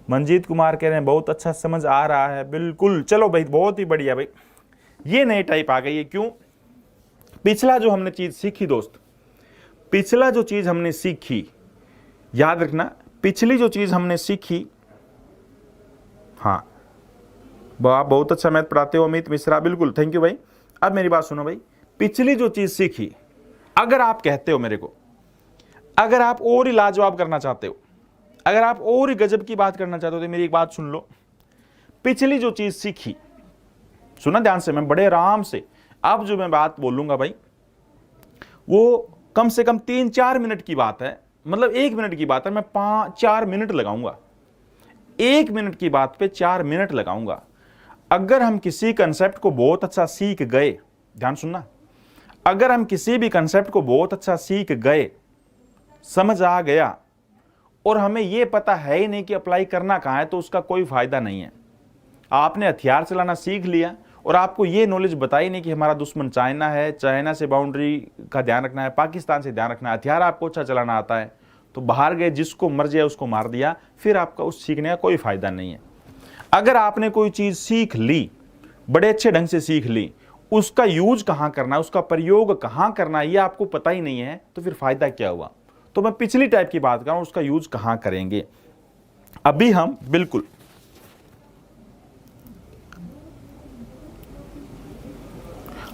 S1: मंजीत कुमार कह रहे हैं बहुत अच्छा समझ आ रहा है, बिल्कुल। चलो भाई, बहुत ही बढ़िया भाई, ये नई टाइप आ गई है। क्यों? पिछला जो हमने चीज सीखी दोस्त, पिछला जो चीज हमने सीखी, याद रखना, पिछली जो चीज हमने सीखी, हाँ, आप बहुत अच्छा मैथ पढ़ाते हो अमित मिश्रा, बिल्कुल, थैंक यू भाई। अब मेरी बात सुनो भाई, पिछली जो चीज सीखी, अगर आप कहते हो मेरे को, अगर आप और ही लाजवाब करना चाहते हो, अगर आप और ही गजब की बात करना चाहते हो, तो मेरी एक बात सुन लो। पिछली जो चीज सीखी, सुना ध्यान से, मैं बड़े आराम से, अब जो मैं बात बोलूंगा भाई, वो कम से कम 3-4 मिनट की बात है, मतलब 1 मिनट की बात है, मैं 4 मिनट लगाऊंगा, 1 मिनट की बात पे 4 मिनट लगाऊंगा। अगर हम किसी कंसेप्ट को बहुत अच्छा सीख गए, ध्यान सुनना, अगर हम किसी भी कंसेप्ट को बहुत अच्छा सीख गए, समझ आ गया, और हमें यह पता है ही नहीं कि अप्लाई करना कहां है, तो उसका कोई फायदा नहीं है। आपने हथियार चलाना सीख लिया और आपको यह नॉलेज बताई नहीं कि हमारा दुश्मन चाइना है, चाइना से बाउंड्री का ध्यान रखना है, पाकिस्तान से ध्यान रखना है, हथियार आपको अच्छा चलाना आता है, तो बाहर गए, जिसको मर जाए उसको मार दिया, फिर आपका उस सीखने का कोई फायदा नहीं है। अगर आपने कोई चीज सीख ली, बड़े अच्छे ढंग से सीख ली, उसका यूज कहां करना है, उसका प्रयोग कहां करना है, यह आपको पता ही नहीं है, तो फिर फायदा क्या हुआ। तो मैं पिछली टाइप की बात कर रहा हूं, उसका यूज कहां करेंगे। अभी हम बिल्कुल,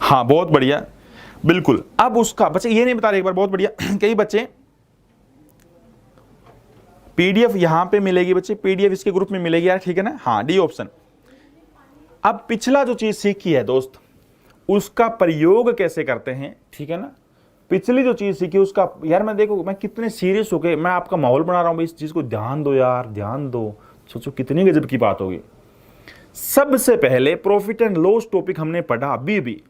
S1: हाँ बहुत बढ़िया, बिल्कुल। अब उसका बच्चे ये नहीं बता रहे, एक बार बहुत बढ़िया, कई बच्चे पीडीएफ यहां पे मिलेगी बच्चे, पीडीएफ इसके ग्रुप में मिलेगी यार, ठीक है ना, हाँ, डी ऑप्शन। अब पिछला जो चीज सीखी है दोस्त, उसका प्रयोग कैसे करते हैं, ठीक है ना, पिछली जो चीज सीखी उसका, यार मैं देखो, मैं कितने सीरियस होके मैं आपका माहौल बना रहा हूं, इस चीज को ध्यान दो यार, ध्यान दो, सोचो कितनी गजब की बात होगी। सबसे पहले प्रॉफिट एंड लॉस टॉपिक हमने पढ़ा, अभी भी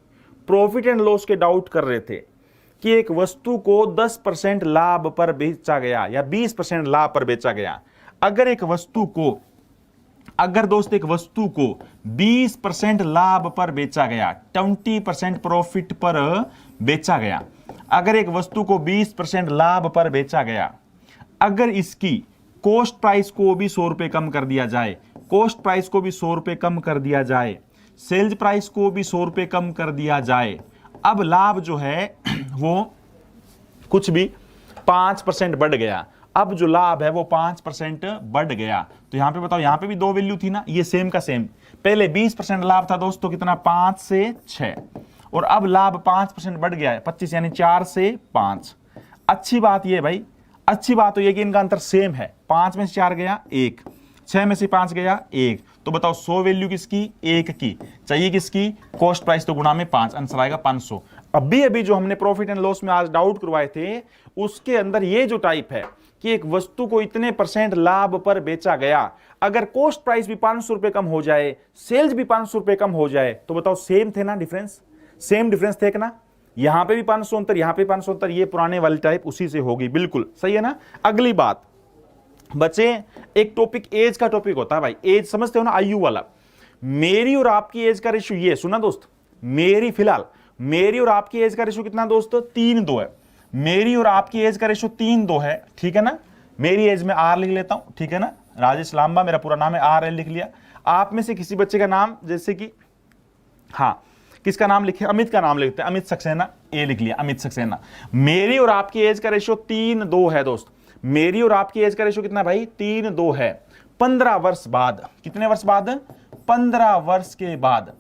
S1: प्रॉफिट एंड लॉस के डाउट कर रहे थे कि एक वस्तु को 10% लाभ पर बेचा गया या 20% लाभ पर बेचा गया। अगर एक वस्तु को, अगर दोस्त एक वस्तु को 20% लाभ पर बेचा गया, 20% प्रॉफिट पर बेचा गया, अगर एक वस्तु को 20% लाभ पर बेचा गया, अगर इसकी कॉस्ट प्राइस को भी 100 रुपए कम कर दिया जाए, कॉस्ट प्राइस को भी 100 रुपए कम कर दिया जाए, सेल्स प्राइस को भी 100 रुपए कम कर दिया जाए, अब लाभ जो है वो कुछ भी 5% बढ़ गया। अब जो लाभ है वो 5% बढ़ गया। तो यहां पे बताओ, यहां पे भी 2 वैल्यू थी ना, ये सेम का सेम। पहले 20% लाभ था दोस्तों, कितना, 5 से 6, और अब लाभ 5% बढ़ गया है, 25, यानी 4 से 5। अच्छी बात ये भाई, अच्छी बात तो ये कि इनका अंतर सेम है, 5 में से 4 गया 1, 6 में से 5 गया 1। तो बताओ 100 वैल्यू किसकी, 1 की चाहिए, किसकी, कॉस्ट प्राइस तो गुणा में 5, आंसर आएगा 500। अभी अभी जो हमने प्रॉफिट एंड लॉस में आज डाउट करवाए थे, उसके अंदर ये जो टाइप है कि एक वस्तु को इतने % लाभ पर बेचा गया, अगर कॉस्ट प्राइस भी 500 रुपए कम हो जाए, सेल्स भी 500 रुपए कम हो जाए, तो बताओ सेम थे ना डिफरेंस? सेम डिफरेंस थे ना? यहां पे भी 500 अंतर, यहां पे 500 अंतर, ये पुराने वाली टाइप उसी से होगी, बिल्कुल सही है ना। अगली बात बच्चे, एक टॉपिक एज का टॉपिक होता है भाई, एज समझते हो ना, आयु वाला। मेरी और आपकी एज का रेशियो ये सुना दोस्त, मेरी फिलहाल मेरी और आपकी एज का रेशियो कितना दोस्त? 3:2 है। मेरी और आपकी एज का रेशियो 3:2 है, ठीक है ना। मेरी एज में आर लिख लेता हूं, ठीक है ना, राजेश लांबा मेरा पूरा नाम है, RL लिख लिया। आप में से किसी बच्चे का नाम, जैसे कि हाँ किसका नाम लिखे, अमित का नाम लिखते हैं, अमित सक्सेना, ए लिख लिया, अमित सक्सेना। मेरी और आपकी एज का रेशियो 3:2 है दोस्त। मेरी और आपकी एज का रेशियो कितना भाई? 3:2 है। 15 वर्ष बाद, कितने वर्ष बाद? 15 वर्ष के बाद,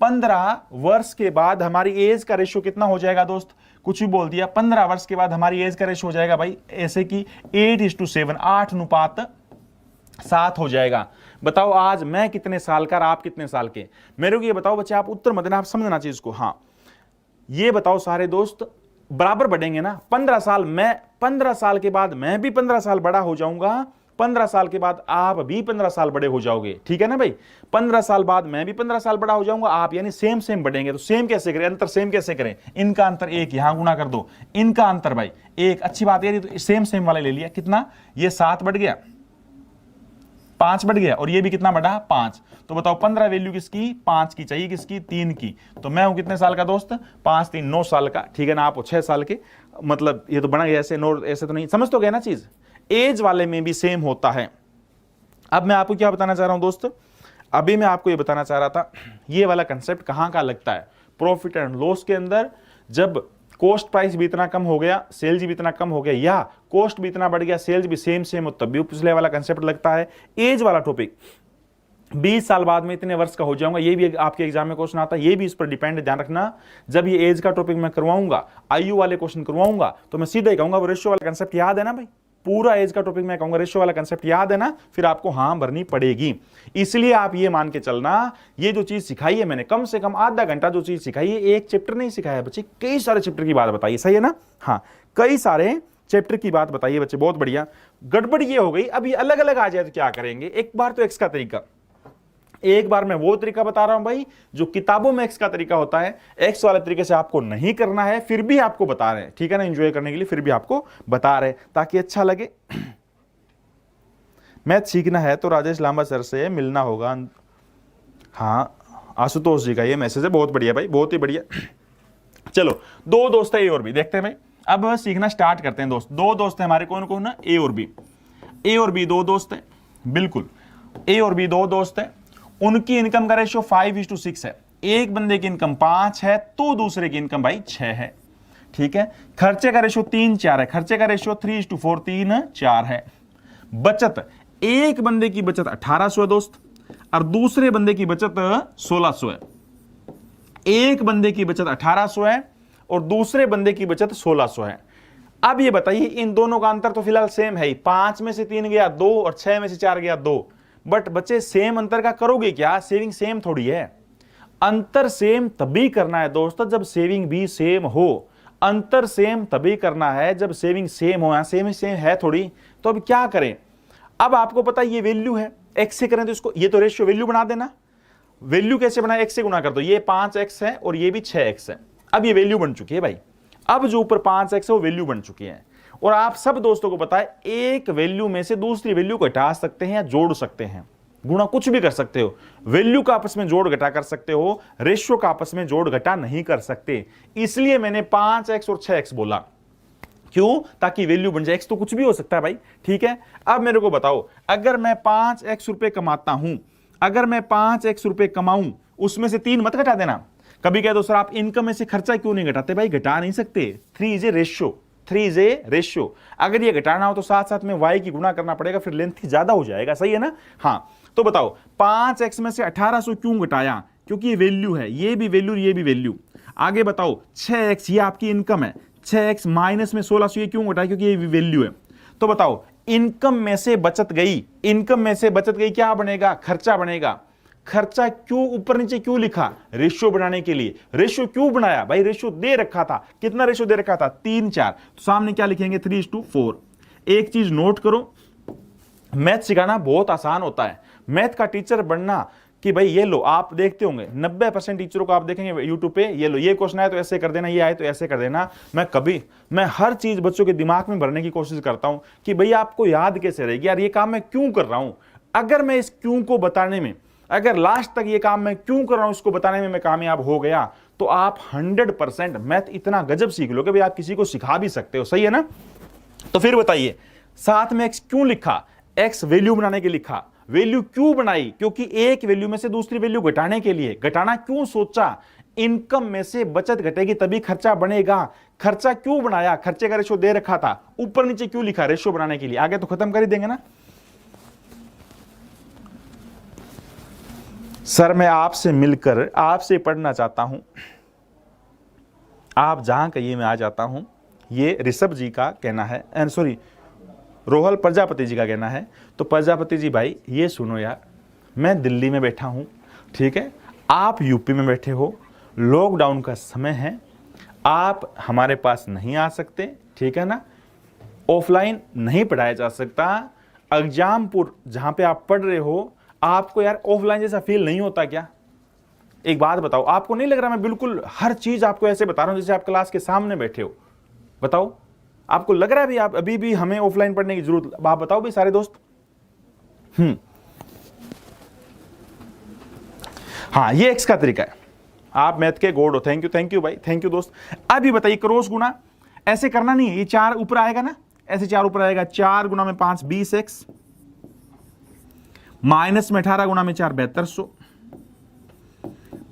S1: 15 वर्ष के बाद हमारी एज का रेशियो कितना हो जाएगा दोस्त? कुछ भी बोल दिया। 15 वर्ष के बाद हमारी एज का रेशियो हो जाएगा भाई ऐसे कि 8:7, 8:7 हो जाएगा। बताओ आज मैं कितने साल का और आप कितने साल के? मेरे को ये बताओ बच्चे, आप उत्तर मत देना, आप समझना चीज को। हाँ ये बताओ सारे दोस्त, बराबर बढ़ेंगे ना? 15 साल, मैं 15 साल के बाद मैं भी 15 साल बड़ा हो जाऊंगा, 15 साल के बाद आप भी 15 साल बड़े हो जाओगे, ठीक है ना भाई। 15 साल बाद मैं भी 15 साल बड़ा हो जाऊंगा, आप, यानी सेम सेम बढ़ेंगे। तो सेम कैसे करें, अंतर सेम कैसे करें? इनका अंतर 1, यहां गुना कर दो, इनका अंतर भाई 1। अच्छी बात है, तो सेम सेम वाले ले लिया, कितना? ये 7 बढ़ गया, 5 बढ़ गया, और ये भी कितना बढ़ा? 5। तो बताओ 15 वैल्यू किसकी? 5 की चाहिए, किसकी? 3 की। तो मैं हूं कितने साल का दोस्त? 5 3 9 साल का, ठीक है ना। आप हो 6 साल के, मतलब ये तो बना गया ऐसे, 9 ऐसे तो नहीं, समझ तो गए ना चीज। एज वाले में भी सेम होता है। अब मैं आपको क्या बताना चाह रहा हूं दोस्त, अभी मैं आपको ये बताना चाह रहा था, ये वाला कंसेप्ट कहां का लगता है? प्रॉफिट एंड लॉस के अंदर, जब कॉस्ट प्राइस भी इतना कम हो गया, सेल्स भी इतना कम हो गया, या कॉस्ट भी इतना बढ़ गया, सेल्स भी सेम सेम हो, तब भी पिछले वाला कंसेप्ट लगता है। एज वाला टॉपिक, 20 साल बाद में इतने वर्ष का हो जाऊंगा, ये भी आपके एग्जाम में क्वेश्चन आता है, ये भी इस पर डिपेंड, ध्यान रखना। जब ये एज का टॉपिक मैं करवाऊंगा, आयु वाले क्वेश्चन करवाऊंगा, तो मैं सीधा ही कहूंगा वो रेशियो वाला कंसेप्ट याद है ना भाई। पूरा एज का टॉपिक मैं कहूंगा रेशियो वाला कंसेप्ट याद है ना, फिर आपको हाँ भरनी पड़ेगी। इसलिए आप ये मान के चलना, ये जो चीज सिखाई है मैंने, कम से कम आधा घंटा जो चीज सिखाई है, एक चैप्टर नहीं सिखाया बच्चे, कई सारे चैप्टर की बात बताइए, सही है ना। हाँ कई सारे चैप्टर की बात बताइए बच्चे, बहुत बढ़िया। गड़बड़ ये हो गई, अब ये अलग अलग आ जाए तो क्या करेंगे? एक बार तो एक्स का तरीका, एक बार मैं वो तरीका बता रहा हूं भाई जो किताबों में एक्स का तरीका होता है, एक्स वाले तरीके से आपको नहीं करना है, फिर भी आपको बता रहे हैं, ठीक है ना, एंजॉय करने के लिए फिर भी आपको बता रहे हैं ताकि अच्छा लगे। मैथ सीखना है तो राजेश लांबा सर से मिलना होगा। हाँ आशुतोष जी का ये मैसेज है, बहुत बढ़िया भाई, बहुत ही बढ़िया। चलो 2 दोस्त है ए और बी, देखते हैं भाई, अब सीखना स्टार्ट करते हैं दोस्त। 2 दोस्त है हमारे, कौन कौन है? ए और बी। ए और बी 2 दोस्त है, बिल्कुल ए और बी 2 दोस्त है। उनकी इनकम का रेशियो 5:6 है। एक बंदे की इनकम 5 है तो दूसरे की इनकम भाई 6 है, ठीक है। खर्चे का रेशियो 3:4 है, खर्चे का रेशियो 3:4, 3:4 है। बचत, एक बंदे की बचत 1800 है दोस्त, और दूसरे बंदे की बचत 1600 है। एक बंदे की बचत 1800 है और दूसरे बंदे की बचत 1600 है। अब ये बताइए, इन दोनों का अंतर तो फिलहाल सेम है ही, 5 में से 3 गया 2 और 6 में से 4 गया 2। बट बच्चे सेम अंतर का करोगे क्या? सेविंग सेम थोड़ी है। अंतर सेम तभी करना है दोस्तों जब सेविंग भी सेम हो। अंतर सेम तभी करना है जब सेविंग सेम हो। सेविंग सेम है थोड़ी, तो अब क्या करें? अब आपको पता है ये वैल्यू है, एक्स से करें तो इसको, ये तो रेशियो वैल्यू बना देना। वैल्यू कैसे बनाए? एक्स से गुना कर दो, ये 5x है और ये भी 6x है। अब ये वैल्यू बन चुकी है भाई, अब जो ऊपर 5x है वो वैल्यू बन चुकी है। और आप सब दोस्तों को पता है एक वैल्यू में से दूसरी वैल्यू को घटा सकते हैं या जोड़ सकते हैं, गुणा कुछ भी कर सकते हो। वैल्यू का आपस में जोड़ घटा कर सकते हो, रेशियो का आपस में जोड़ घटा नहीं कर सकते। इसलिए मैंने 5x और 6x बोला, क्यों? ताकि वैल्यू बन जाए। x तो कुछ भी हो सकता है भाई, ठीक है। अब मेरे को बताओ, अगर मैं 5x रुपए कमाता हूं, अगर मैं 5x रुपए कमाऊं, उसमें से 3 मत घटा देना। कभी कह दो सर आप इनकम में से खर्चा क्यों नहीं घटाते? भाई घटा नहीं सकते, 3 is a ratio, 3 is a ratio. अगर ये घटाना हो तो साथ साथ में y की गुणा करना पड़ेगा, फिर लेंथ ज्यादा हो जाएगा, सही है ना। हाँ तो बताओ 5x में से 1800 क्यों घटाया? क्योंकि ये वैल्यू है, ये भी वैल्यू, ये भी वैल्यू। आगे बताओ 6x, ये आपकी इनकम है, 6x माइनस में 1600 ये क्यों घटाया? क्योंकि ये भी वैल्यू है। तो बताओ इनकम में से बचत गई, इनकम में से बचत गई, क्या बनेगा? खर्चा बनेगा। खर्चा क्यों ऊपर नीचे क्यों लिखा? रेशियो बनाने के लिए। रेशियो क्यों बनाया भाई? रेशियो दे रखा था, कितना रेशियो दे रखा था? 3 4, तो सामने क्या लिखेंगे? 3:4। एक चीज नोट करो, मैथ सिखाना बहुत आसान होता है। मैथ का टीचर बनना कि भाई ये लो, आप देखते होंगे 90% टीचरों को आप देखेंगे यूट्यूब पे, ये लो ये क्वेश्चन आए तो ऐसे कर देना, ये आए तो ऐसे कर देना। मैं हर चीज बच्चों के दिमाग में भरने की कोशिश करता हूं कि भाई आपको याद कैसे रहेगी यार, ये काम मैं क्यों कर रहा हूं। अगर मैं इस क्यों को बताने में, अगर लास्ट तक ये काम मैं क्यों कर रहा हूं इसको बताने में मैं कामयाब हो गया, तो आप 100% मैथ इतना गजब सीख लोगे भाई, आप किसी को सिखा भी सकते हो। सही है ना? तो फिर बताइए, साथ में एक्स क्यों लिखा? एक्स वैल्यू बनाने के लिखा। वैल्यू क्यों बनाई? क्योंकि एक वैल्यू में से दूसरी वैल्यू घटाने के लिए। घटाना क्यों सोचा? इनकम में से बचत घटेगी तभी खर्चा बनेगा। खर्चा क्यों बनाया? खर्चे का रेशो दे रखा था, ऊपर नीचे क्यों लिखा? रेशो बनाने के लिए। आगे तो खत्म कर ही देंगे ना। सर मैं आपसे मिलकर आपसे पढ़ना चाहता हूं, आप जहां कहिए मैं आ जाता हूं। ये ऋषभ जी का कहना है, सॉरी रोहल प्रजापति जी का कहना है। तो प्रजापति जी भाई ये सुनो यार, मैं दिल्ली में बैठा हूं, ठीक है, आप यूपी में बैठे हो, लॉकडाउन का समय है, आप हमारे पास नहीं आ सकते, ठीक है ना, ऑफलाइन नहीं पढ़ाया जा सकता। एग्जामपुर जहां पे आप पढ़ रहे हो, आपको यार ऑफलाइन जैसा फील नहीं होता क्या? एक बात बताओ, आपको नहीं लग रहा मैं बिल्कुल हर चीज आपको ऐसे बता रहा हूं जैसे आप क्लास के सामने बैठे हो? बताओ, आपको लग रहा है भी आप अभी भी हमें ऑफलाइन पढ़ने की जरूरत? आप बताओ भी सारे दोस्त। हाँ, ये एक्स का तरीका है। आप मैथ के गॉड हो। थैंक यू भाई, थैंक यू दोस्त। अभी बताइए, क्रॉस गुना ऐसे करना नहीं है, ये 4 ऊपर आएगा ना, ऐसे 4 ऊपर आएगा। 4 गुना में 5 20x, माइनस में 18 गुना में 4 7200,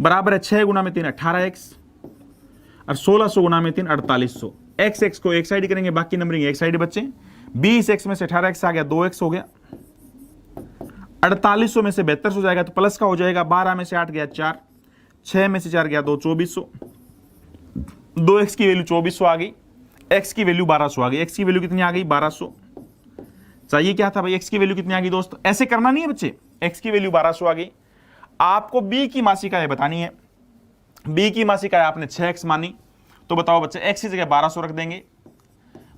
S1: बराबर है 6 गुना में 3 18x, और 1600 गुना में 3 4800। एक्स एक्स को एक साइड करेंगे, बाकी नंबरिंग एक साइड बच्चे। 20x में से 18x आ गया, 2x हो गया। 4800 में से 7200 हो जाएगा तो प्लस का हो जाएगा। 12 में से 8 गया 4, 6 में से 4 गया 2 2400, 2x की वैल्यू 2400 आ गई, x की वैल्यू 1200 आ गई। x की वैल्यू कितनी आ गई? 1200। चाहिए क्या था भाई? x की वैल्यू कितनी आ गई दोस्त? ऐसे करना नहीं है बच्चे, x की वैल्यू 1200 आ गई। आपको b की मासिका है बतानी है। b की मासिका है आपने 6x मानी, तो बताओ बच्चे, x की जगह 1200 रख देंगे।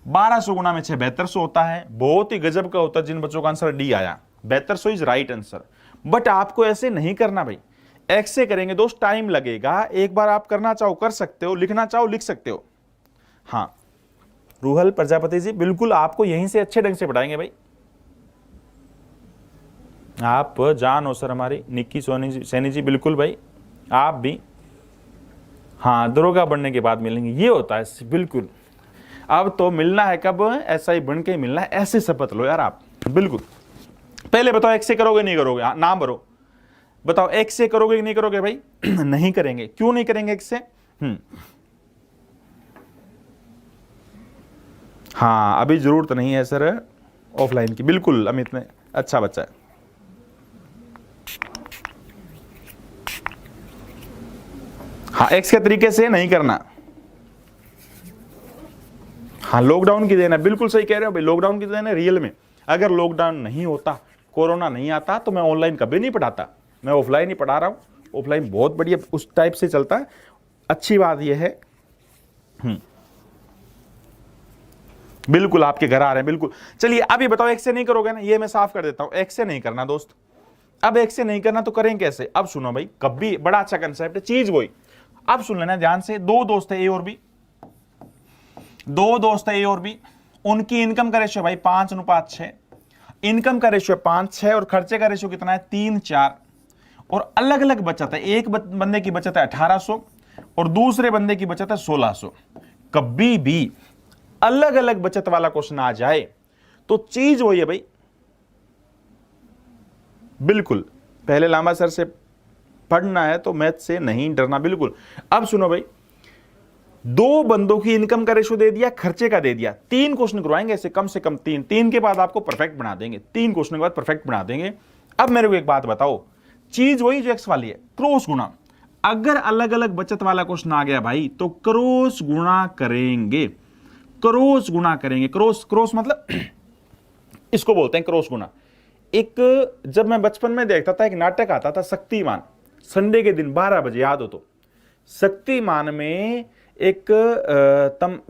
S1: 1200 गुना में 6 7200 होता है। बहुत ही गजब का होता है जिन बच्चों का आंसर डी आया। 7200 इज राइट आंसर। बट आपको ऐसे नहीं करना भाई, एक्स से करेंगे दोस्त, टाइम लगेगा। एक बार आप करना चाहो कर सकते हो, लिखना चाहो लिख सकते हो। हाँ रूहल प्रजापति जी, बिल्कुल आपको यहीं से अच्छे ढंग से पढ़ाएंगे भाई, आप जान हो सर हमारी। निक्की सैनी जी बिल्कुल भाई, आप भी। हाँ, दरोगा बनने के बाद मिलेंगे, ये होता है बिल्कुल। अब तो मिलना है कब? ऐसा ही बन के मिलना है, ऐसे शपथ लो यार आप। बिल्कुल। पहले बताओ, एक्स से करोगे नहीं करोगे? नाम भरो, बताओ एक्स से करोगे कि नहीं करोगे भाई? नहीं करेंगे। क्यों नहीं करेंगे एक्स से? हाँ, अभी जरूरत नहीं है सर ऑफलाइन की। बिल्कुल अमित ने, अच्छा बच्चा है। हाँ, एक्स के तरीके से नहीं करना। हाँ, लॉकडाउन की देन है, बिल्कुल सही कह रहे हो भाई, लॉकडाउन की देन है रियल में। अगर लॉकडाउन नहीं होता, कोरोना नहीं आता, तो मैं ऑनलाइन कभी नहीं पढ़ाता, मैं ऑफलाइन ही पढ़ा रहा हूं। ऑफलाइन बहुत बढ़िया उस टाइप से चलता है। अच्छी बात यह है, बिल्कुल आपके घर आ रहे हैं, बिल्कुल। चलिए अभी बताओ, एक्स से नहीं करोगे ना? ये मैं साफ कर देता हूं, एक्स से नहीं करना दोस्त। अब एक्स से नहीं करना तो करें कैसे? अब सुनो भाई, कभी बड़ा अच्छा कंसेप्ट है, चीज वही। अब सुन लेना ध्यान से। दो दोस्त है ए और बी, दो दोस्त है ए और बी, उनकी इनकम का रेशियो भाई 5:6। इनकम का रेशियो 5:6 और खर्चे का रेशियो कितना है? 3:4। और अलग अलग बचत है, एक बंदे की बचत है 1800 और दूसरे बंदे की बचत है 1600। कभी भी अलग अलग बचत वाला क्वेश्चन आ जाए तो चीज वही है भाई, बिल्कुल। पहले लांबा सर से पढ़ना है तो मैथ से नहीं डरना, बिल्कुल। अब सुनो भाई, दो बंदों की इनकम का रेशियो दे दिया, खर्चे का दे दिया। 3 क्वेश्चन करवाएंगे ऐसे, कम से कम 3 के बाद आपको परफेक्ट बना देंगे। 3 क्वेश्चन के बाद परफेक्ट बना देंगे। अब मेरे को एक बात बताओ, चीज वही जो एक्स वाली है, क्रॉस गुणा। अगर अलग अलग बचत वाला क्वेश्चन आ गया भाई तो क्रॉस गुणा करेंगे, क्रॉस गुणा करेंगे। क्रॉस मतलब इसको बोलते हैं क्रॉस गुणा। एक जब मैं बचपन में देखता था, एक नाटक आता था शक्तिमान, संडे के दिन 12 बजे, याद हो तो। शक्तिमान में एक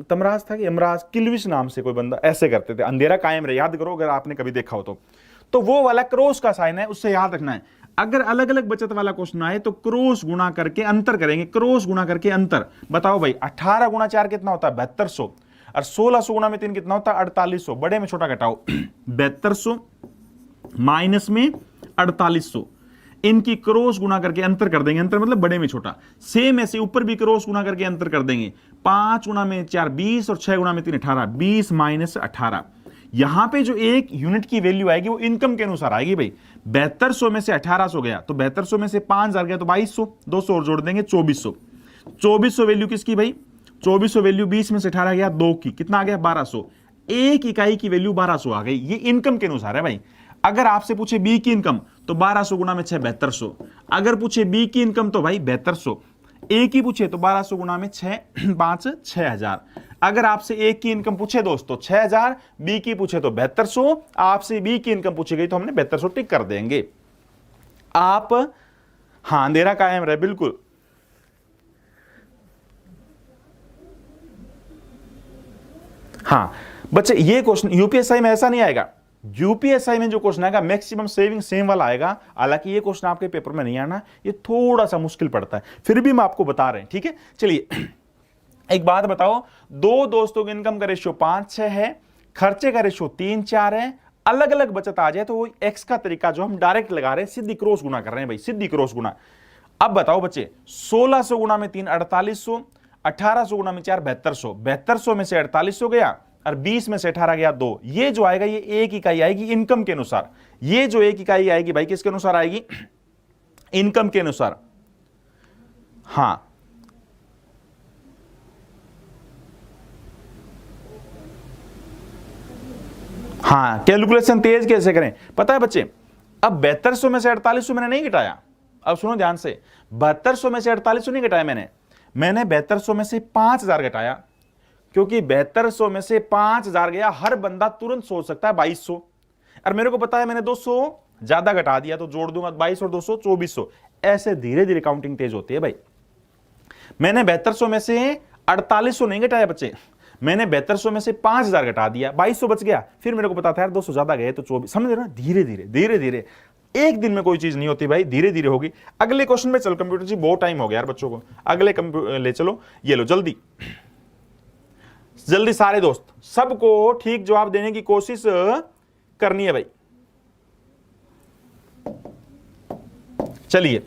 S1: तमराज था कि यमराज, किल्विश नाम से कोई बंदा ऐसे करते थे, अंधेरा कायम रहे, याद करो अगर आपने कभी देखा हो तो वो वाला क्रॉस का साइन है, उससे याद रखना है। अगर अलग अलग बचत वाला क्वेश्चन आए तो क्रॉस गुणा करके अंतर करेंगे, क्रॉस गुणा करके अंतर। बताओ भाई 18 गुणा 4 कितना होता है 7200, और 1600 गुणा में 3 कितना होता है 4800। बड़े में छोटा घटाओ 7200 माइनस में 4800, इनकी क्रॉस गुणा करके अंतर कर देंगे, अंतर मतलब बड़े में छोटा। सेम ऐसे ऊपर भी क्रॉस गुणा करके अंतर कर देंगे, 5 गुणा में 4 20 और 6 गुणा में 3 18, 20 माइनस 18। यहां पे जो एक यूनिट की वैल्यू आएगी वो इनकम के अनुसार आएगी भाई। 7200 में से 1800 गया तो 7200 में से 5000 गया तो 2200, 200 और जोड़ देंगे 2400। 2400 वैल्यू किसकी भाई, 2400 वैल्यू 20 में से 18 गया 2 की, कितना आ गया 1200। एक इकाई की वैल्यू 1200 आ गई, ये इनकम के अनुसार है भाई। अगर आपसे पूछे बी की इनकम तो 1200 गुणा में 6 7200, अगर पूछे बी की इनकम तो भाई 7200, ए की पूछे तो 1200 गुणा में 6 5 6000। अगर आपसे ए की इनकम पूछे दोस्तों 6000, बी की पूछे तो 7200, आपसे बी की इनकम पूछी गई तो हमने 7200 टिक कर देंगे। आप हाँ अंधेरा कायम रहे, बिल्कुल। हाँ बच्चे ये क्वेश्चन यूपीएसआई में ऐसा नहीं आएगा, यूपीएसआई में जो क्वेश्चन आएगा मैक्सिमम सेविंग सेम वाला आएगा। हालांकि ये क्वेश्चन आपके पेपर में नहीं आना, ये थोड़ा सा मुश्किल पड़ता है, फिर भी मैं आपको बता रहे हैं, ठीक है। चलिए एक बात बताओ, दो दोस्तों की इनकम का रेशियो 5-6 है, खर्चे का रेशियो 3-4 है, अलग अलग बचत आ जाए तो वो एक्स का तरीका जो हम डायरेक्ट लगा रहे हैं, सीधी क्रॉस गुना कर रहे हैं भाई, सीधी क्रॉस गुना। अब बताओ बच्चे 1600 गुणा में 3 4800, 1800 गुणा में 4 7200, 7200 में से 4800 गया और 20 में से 18 गया 2। ये जो आएगा ये एक इकाई आएगी इनकम के अनुसार। ये जो एक इकाई आएगी भाई किसके अनुसार आएगी, इनकम के अनुसार। हाँ हाँ कैलकुलेशन तेज कैसे करें पता है बच्चे। अब 7200 में से 4800 मैंने नहीं घटाया, अब सुनो ध्यान से, 7200 में से 4800 नहीं घटाया मैंने 7200 में से 5000 घटाया, क्योंकि 7200 में से 5000 गया, हर बंदा तुरंत सोच सकता है 2200, और मेरे को पता है मैंने 200 ज्यादा घटा दिया तो जोड़ दूंगा 22 और 200 2400। ऐसे धीरे धीरे काउंटिंग तेज होती है भाई। मैंने 7200 में से 4800 नहीं घटाया बच्चे, मैंने 7200 में से 5000 घटा दिया, 2200 बच गया। फिर मेरे को पता था यार 200 ज्यादा गए तो 24, समझ रहे हो। धीरे धीरे धीरे धीरे, एक दिन में कोई चीज नहीं होती भाई, धीरे धीरे होगी। अगले क्वेश्चन में चल, कंप्यूटर जी बहुत टाइम हो गया यार बच्चों को, अगले ले चलो, ये लो जल्दी जल्दी सारे दोस्त, सबको ठीक जवाब देने की कोशिश करनी है भाई। चलिए,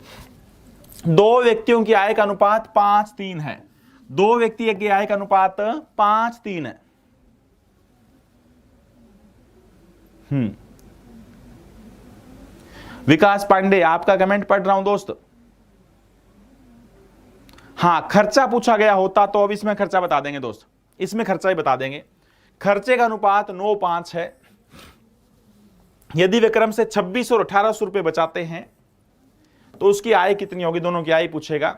S1: दो व्यक्तियों की आय का अनुपात 5:3 है, दो व्यक्ति की आय का अनुपात 5:3 है। विकास पांडे आपका कमेंट पढ़ रहा हूं दोस्त। हां खर्चा पूछा गया होता तो अब इसमें खर्चा बता देंगे दोस्त, इसमें खर्चा ही बता देंगे। खर्चे का अनुपात 9:5 है। यदि वे क्रम से 2600 और 1800 रुपए बचाते हैं तो उसकी आय कितनी होगी, दोनों की आय पूछेगा।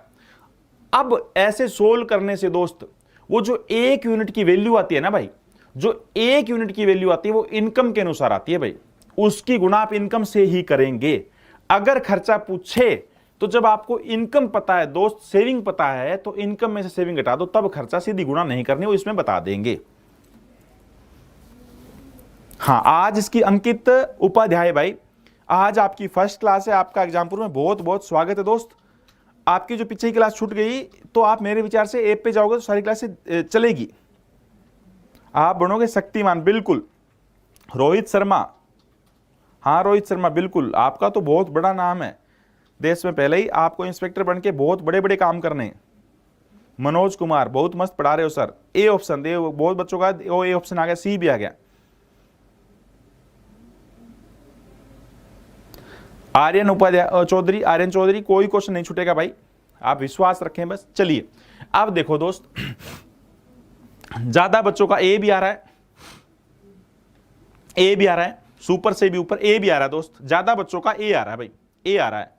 S1: अब ऐसे सोल्व करने से दोस्त वो जो एक यूनिट की वैल्यू आती है ना भाई, जो एक यूनिट की वैल्यू आती है वो इनकम के अनुसार आती है भाई, उसकी गुणा आप इनकम से ही करेंगे। अगर खर्चा पूछे तो जब आपको इनकम पता है दोस्त, सेविंग पता है, तो इनकम में से सेविंग घटा दो, तब खर्चा सीधी गुणा नहीं करनी, वो इसमें बता देंगे। हाँ आज इसकी अंकित उपाध्याय भाई, आज आपकी फर्स्ट क्लास है, आपका एग्जामपुर में बहुत बहुत स्वागत है दोस्त। आपकी जो पीछे की क्लास छूट गई तो आप मेरे विचार से ऐप पे जाओगे तो सारी क्लासें चलेगी, आप बनोगे शक्तिमान। बिल्कुल रोहित शर्मा, हाँ रोहित शर्मा बिल्कुल, आपका तो बहुत बड़ा नाम है देश में, पहले ही आपको इंस्पेक्टर बन के बहुत बड़े बड़े काम करने। मनोज कुमार बहुत मस्त पढ़ा रहे हो सर। ए ऑप्शन दे, बहुत बच्चों का ए ऑप्शन आ गया, सी भी आ गया। आर्यन उपाध्याय चौधरी, आर्यन चौधरी कोई क्वेश्चन नहीं छूटेगा भाई, आप विश्वास रखें बस। चलिए अब देखो दोस्त, ज्यादा बच्चों का ए भी आ रहा है, ए भी आ रहा है, सुपर से भी ऊपर ए भी आ रहा है दोस्त, ज्यादा बच्चों का ए आ रहा है भाई, ए आ रहा है।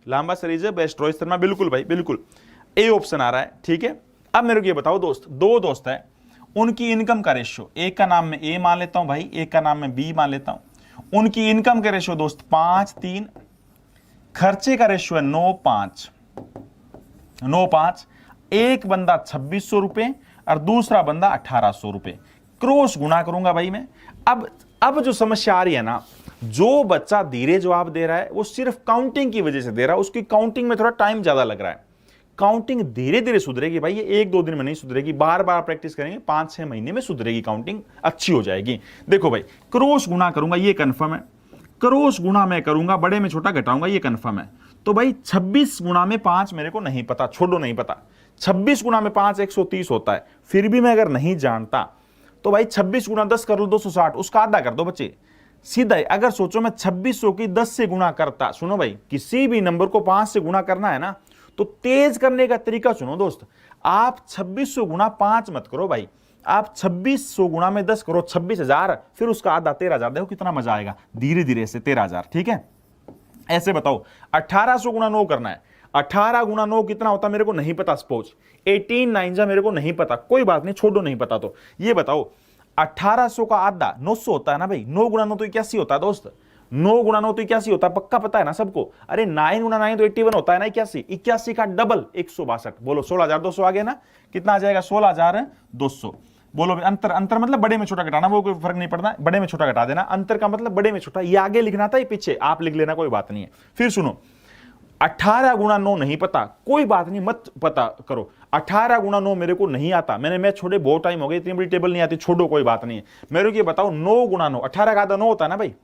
S1: लांबा सीरीज बेस्ट रोहित शर्मा, बिल्कुल भाई बिल्कुल ए ऑप्शन आ रहा है, ठीक है। अब मेरे को ये बताओ दोस्त, दो दोस्त है, उनकी इनकम का रेशियो, एक का नाम मैं ए मान लेता हूं भाई, एक का नाम मैं बी मान लेता हूं, उनकी इनकम का रेशियो दोस्त 5:3, खर्चे का रेशियो है 9:5, 9:5। एक बंदा 2600 रुपए और दूसरा बंदा 1800 रुपए, क्रॉस गुना करूंगा भाई मैं। अब जो समस्या आ रही है ना, जो बच्चा धीरे जवाब दे रहा है वो सिर्फ काउंटिंग की वजह से दे रहा है, उसकी काउंटिंग में थोड़ा टाइम ज्यादा लग रहा है। काउंटिंग धीरे धीरे सुधरेगी भाई, ये 1-2 दिन में नहीं सुधरेगी, बार बार प्रैक्टिस करेंगे, 5-6 महीने में सुधरेगी, काउंटिंग अच्छी हो जाएगी। देखो भाई, क्रॉस गुना करूंगा ये कंफर्म है, क्रॉस गुना मैं करूंगा, बड़े में छोटा घटाऊंगा ये कंफर्म है। तो भाई 26 गुना में 5 मेरे को नहीं पता, छोड़ो नहीं पता। 26 गुना में 5 130 होता है, फिर भी मैं अगर नहीं जानता तो भाई 26 गुना 10 कर लो 260, उसका आधा कर दो बच्चे सीधा ही। अगर सोचो मैं 2600 की 10 से गुना करता, सुनो भाई, किसी भी नंबर को 5 से गुना करना है ना, तो तेज करने का तरीका सुनो दोस्त। आप 2600 गुना 5 मत करो भाई, आप 2600 गुना में 10 करो, 26,000, फिर उसका आधा 13,000। देखो कितना मजा आएगा, धीरे धीरे से 13,000, ठीक है। ऐसे बताओ 1800 गुना 9 करना है, 18 गुना 9 कितना होता मेरे को नहीं पता, सपोज 18 9 मेरे को नहीं पता, कोई बात नहीं, छोड़ो नहीं पता। तो ये बताओ 1800 का आधा 900 होता है ना भाई, 9 गुना 9 तो 81 होता है दोस्त, 9 गुना 9 तो 81 होता है, पक्का पता है ना सबको। अरे 9 गुना 9 तो 81 होता है ना, 81, 81 का डबल 162। बोलो 16,200 आ गया ना, कितना आ जाएगा 16,200। बोलो भाई, अंतर मतलब बड़े में छोटा घटाना, वो कोई फर्क नहीं पड़ता, बड़े में छोटा घटा देना, अंतर का मतलब बड़े में छोटा, ये आगे लिखना था, ये पीछे आप लिख लेना, कोई बात नहीं है। फिर सुनो 18 गुना 9 नहीं पता, कोई बात नहीं, मत पता करो। 18 गुना 9 मेरे को नहीं आता, मैंने मैथ छोड़े बहुत टाइम हो गया, इतनी बड़ी टेबल नहीं आती, छोड़ो कोई बात नहीं है। मेरे को ये बताओ 9 गुना 9, 18 का आधा 9 होता है ना भाई,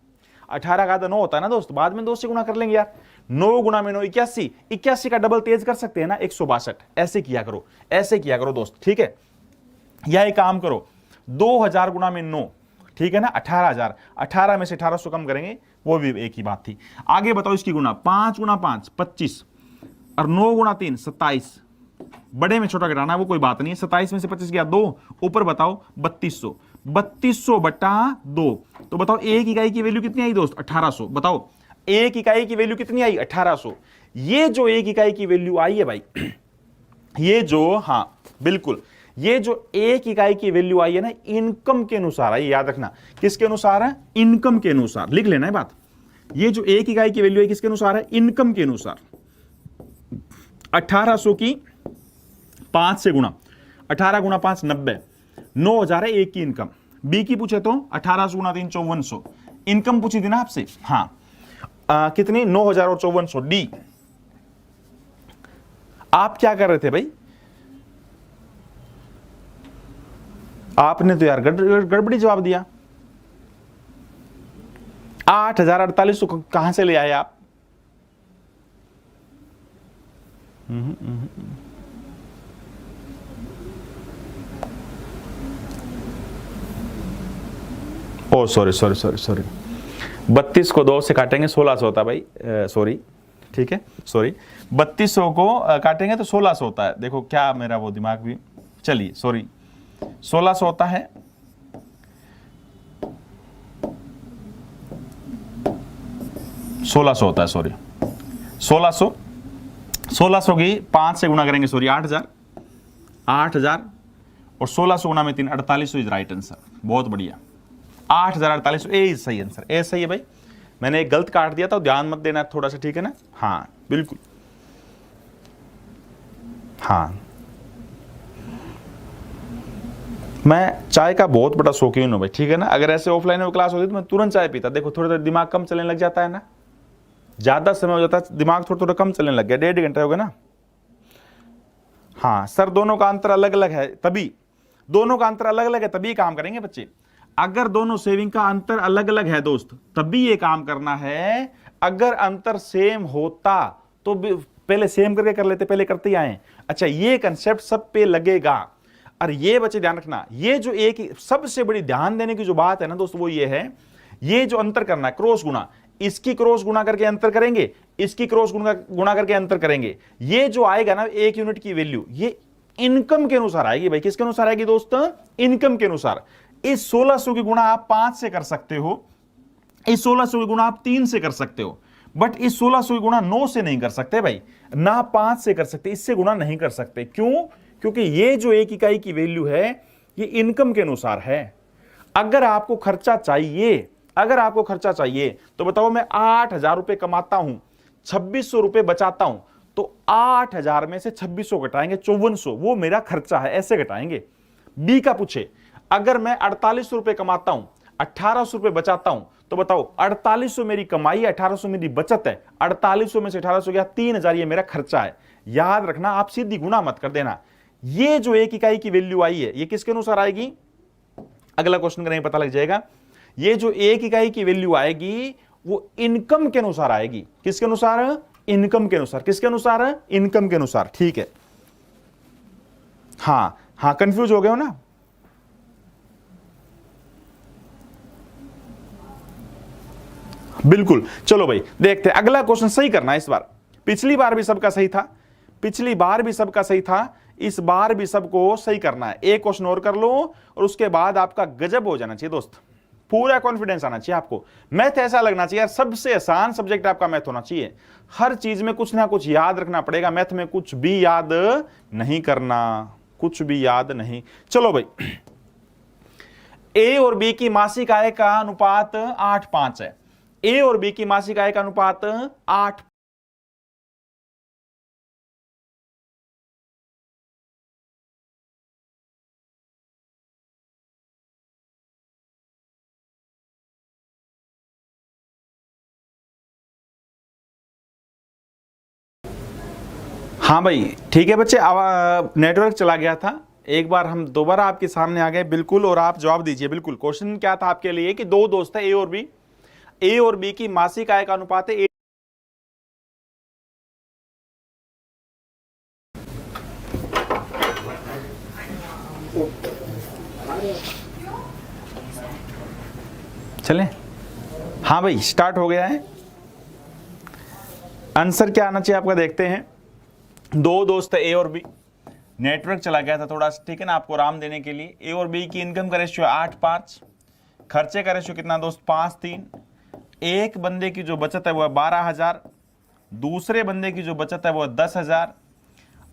S1: 18 का आधा 9 होता है ना दोस्त, बाद में 2 से गुना कर लेंगे यार। 9 गुना में 9 81, 81 का डबल तेज कर सकते हैं ना 162। ऐसे किया करो, ऐसे किया करो दोस्त, ठीक है। या एक काम करो 2000 गुना में 9, ठीक है ना, 18,000, 18 में से 1800 कम करेंगे, वो भी एक ही बात थी। आगे बताओ इसकी गुना, 5 गुना 5 25 और 9 गुना 3 27, बड़े में छोटा घटाना वो कोई बात नहीं है। 27 में से 25 गया 2, ऊपर बताओ 3200, 3200 बटा 2, तो बताओ एक इकाई की वैल्यू कितनी आई दोस्त, 1800। बताओ एक इकाई की वैल्यू कितनी आई, 1800। ये जो एक इकाई की वैल्यू आई है भाई, ये जो, हाँ बिल्कुल, ये जो एक इकाई की वैल्यू आई है ना, इनकम के अनुसार आई, याद रखना किसके अनुसार है, इनकम के अनुसार, लिख लेना है बात। ये जो एक इकाई की वैल्यू है किसके अनुसार है, इनकम के अनुसार। 1800 की 5 से गुणा, 18 गुणा 5 90, 9,000 है एक की इनकम। बी की पूछे तो 1800 गुणा 3 5400, इनकम पूछी थी ना आपसे, हाँ कितनी 9,000 और 5400। डी आप क्या कर रहे थे भाई, आपने तो यार गड़बड़ी जवाब दिया। 8,048 कहां से ले आए आप, ओ सॉरी 32 को 2 से काटेंगे 1600 होता है भाई, सॉरी, ठीक है सॉरी, 3200 को काटेंगे तो 1600 होता है। देखो क्या मेरा वो दिमाग भी, चलिए सॉरी 1600 होता है, 1600 होता है, सॉरी 1600 की 5 से गुना करेंगे, सॉरी 8,000 और 1600 गुना में 3 4800 इज राइट आंसर। बहुत बढ़िया, 8,048 ए इज सही आंसर, ए सही है भाई। मैंने एक गलत काट दिया था, ध्यान मत देना थोड़ा सा, ठीक है ना, हाँ बिल्कुल, हाँ। मैं चाय का बहुत बड़ा शौकीन हूं भाई, ठीक है ना। अगर ऐसे ऑफलाइन में क्लास होती तो मैं तुरंत चाय पीता। देखो थोड़ा थोड़ा दिमाग कम चलने लग जाता है ना, ज्यादा समय हो जाता है, दिमाग थोड़ा थोड़ा कम चलने लग गया, 1.5 घंटे हो गए ना। हाँ सर, दोनों का अंतर अलग अलग है, तभी दोनों का अंतर अलग अलग है तभी काम करेंगे बच्चे। अगर दोनों सेविंग का अंतर अलग अलग है दोस्त, तभी ये काम करना है। अगर अंतर सेम होता तो पहले सेम करके कर लेते, पहले करते ही आए। अच्छा, ये कंसेप्ट सब पे लगेगा। और ये बच्चे ध्यान रखना, ये जो एक सबसे बड़ी ध्यान देने की जो बात है ना दोस्त, वो ये है, ये जो अंतर करना है क्रॉस गुना, इसकी क्रॉस गुना करके अंतर करेंगे, इसकी क्रॉस गुना करके अंतर करेंगे। ये जो आएगा ना एक यूनिट की वैल्यू, ये इनकम के अनुसार आएगी भाई। किसके अनुसार आएगी दोस्त, इनकम के अनुसार। इस 1600 की गुणा आप 5 से कर सकते हो, इस 1600 की गुणा आप 3 से कर सकते हो, बट इस 1600 की गुणा 9 से नहीं कर सकते भाई, ना 5 से कर सकते, इससे गुणा नहीं कर सकते। क्यों? क्योंकि ये जो एक इकाई की वैल्यू है ये इनकम के अनुसार है। अगर आपको खर्चा चाहिए अगर आपको खर्चा चाहिए तो बताओ, मैं 8,000 रुपए कमाता हूं, 2,600 रुपए बचाता हूं, तो 8,000 में से 2,600 घटाएंगे, 5,400, वो मेरा खर्चा है, ऐसे घटाएंगे। बी का पूछे, अगर मैं 48 रुपए कमाता हूं, 1,800 रुपए बचाता हूं, तो बताओ 4800 मेरी कमाई है, 1,800 मेरी बचत है, 4800 में से 1,800 गया, 3,000 ये मेरा खर्चा है। याद रखना, आप सीधी गुना मत कर देना। ये जो 1 इकाई की वैल्यू आई है, ये किसके अनुसार आएगी, अगला क्वेश्चन करेंगे पता लग जाएगा। ये जो 1 इकाई की वैल्यू आएगी वो इनकम के अनुसार आएगी। किसके अनुसार, इनकम के अनुसार। किसके अनुसार, इनकम के अनुसार। ठीक है, हाँ हाँ, कंफ्यूज हो गए हो ना। बिल्कुल, चलो भाई देखते हैं अगला क्वेश्चन। सही करना इस बार, पिछली बार भी सबका सही था, पिछली बार भी सबका सही था, इस बार भी सबको सही करना है। एक क्वेश्चन और कर लो और उसके बाद आपका गजब हो जाना चाहिए दोस्त, पूरा कॉन्फिडेंस आना चाहिए आपको। मैथ ऐसा लगना चाहिए यार, सबसे आसान सब्जेक्ट आपका मैथ होना चाहिए। हर चीज में कुछ ना कुछ याद रखना पड़ेगा, मैथ में कुछ भी याद नहीं करना, कुछ भी याद नहीं। चलो भाई, ए और बी की मासिक आय का अनुपात 8:5 है। ए और बी की मासिक आय का अनुपात 8। हाँ भाई ठीक है बच्चे, नेटवर्क चला गया था, एक बार हम दोबारा आपके सामने आ गए। बिल्कुल, और आप जवाब दीजिए। बिल्कुल, क्वेश्चन क्या था आपके लिए कि दो दोस्त है ए और बी की मासिक आय का अनुपात है। चले, हाँ भाई स्टार्ट हो गया है। आंसर क्या आना चाहिए आपका, देखते हैं। दो दोस्त है ए और बी, नेटवर्क चला गया था थोड़ा, ठीक है ना, आपको आराम देने के लिए। ए और बी की इनकम का रेशियो 8:5, खर्चे का रेशियो कितना दोस्त, 5:3। एक बंदे की जो बचत है वो है 12,000, दूसरे बंदे की जो बचत है वो है 10,000।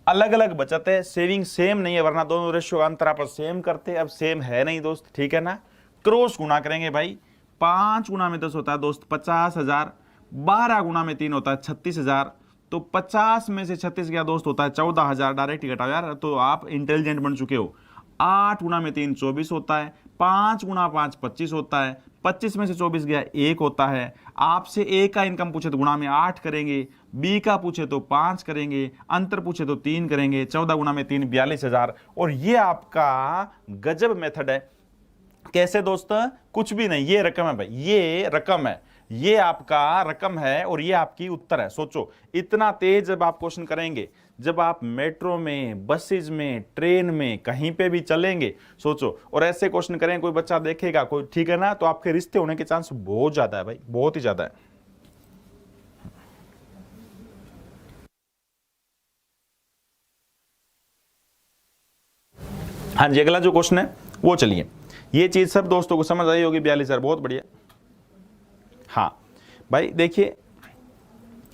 S1: अलग अलग बचत है, सेविंग सेम नहीं है, वरना दोनों रेशियो का अंतर आप सेम करते। अब सेम है नहीं दोस्त, ठीक है ना, क्रॉस गुना करेंगे भाई। 5 गुना में 10 होता है दोस्त 50,000, 12 गुना में 3 होता है 36,000, तो 50 में से 36 क्या दोस्त होता है 14,000। डायरेक्ट ही घटाओ यार, तो आप इंटेलिजेंट बन चुके हो। 8 गुना में 3 24 होता है, 5 गुना 5 25 होता है, 25 में से 24 गया 1 होता है। आपसे ए का इनकम पूछे तो गुणा में 8 करेंगे, बी का पूछे तो 5 करेंगे, अंतर पूछे तो 3 करेंगे। 14 गुना में 3 42,000। और ये आपका गजब मेथड है। कैसे दोस्त, कुछ भी नहीं, ये रकम है भाई, ये रकम है, ये आपका रकम है और ये आपकी उत्तर है। सोचो, इतना तेज जब आप क्वेश्चन करेंगे, जब आप मेट्रो में, बसेज में, ट्रेन में, कहीं पे भी चलेंगे, सोचो, और ऐसे क्वेश्चन करें, कोई बच्चा देखेगा कोई, ठीक है ना, तो आपके रिश्ते होने के चांस बहुत ज्यादा है भाई, बहुत ही ज्यादा है। हाँ जी, अगला जो क्वेश्चन है वो चलिए। ये चीज सब दोस्तों को समझ आई होगी। 42,000, बहुत बढ़िया। हाँ भाई देखिए,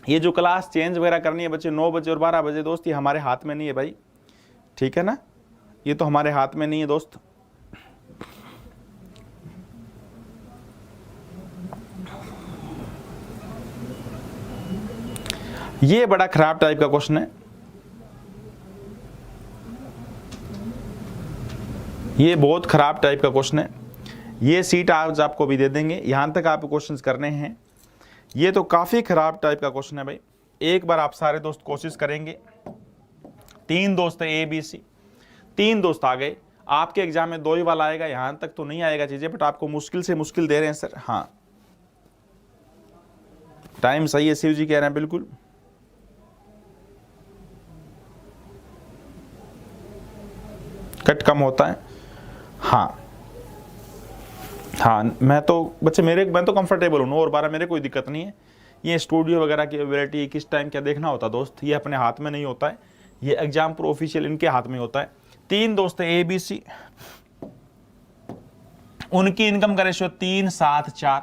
S1: ये जो क्लास चेंज वगैरह करनी है बच्चे 9 बजे और 12 बजे दोस्त, ये हमारे हाथ में नहीं है भाई, ठीक है ना, ये तो हमारे हाथ में नहीं है दोस्त। ये बड़ा खराब टाइप का क्वेश्चन है, ये बहुत खराब टाइप का क्वेश्चन है। ये सीट आज आपको भी दे देंगे, यहां तक आपको क्वेश्चंस करने हैं। ये तो काफी खराब टाइप का क्वेश्चन है भाई। एक बार आप सारे दोस्त कोशिश करेंगे। 3 दोस्त है ए बी सी, 3 दोस्त आ गए। आपके एग्जाम में 2 ही वाला आएगा, यहां तक तो नहीं आएगा चीजें, बट आपको मुश्किल से मुश्किल दे रहे हैं सर। हाँ टाइम सही है, शिव जी कह रहे हैं, बिल्कुल। कट कम होता है। हाँ हाँ, मैं तो बच्चे मैं तो कंफर्टेबल हूँ, 9 और 12 मेरे कोई दिक्कत नहीं है। ये स्टूडियो वगैरह की वैरायटी किस टाइम क्या देखना होता है दोस्त, ये अपने हाथ में नहीं होता है, ये एग्जाम प्रो ऑफिशियल इनके हाथ में होता है। 3 दोस्त है ए बी सी, उनकी इनकम का रेशियो 3 7 4,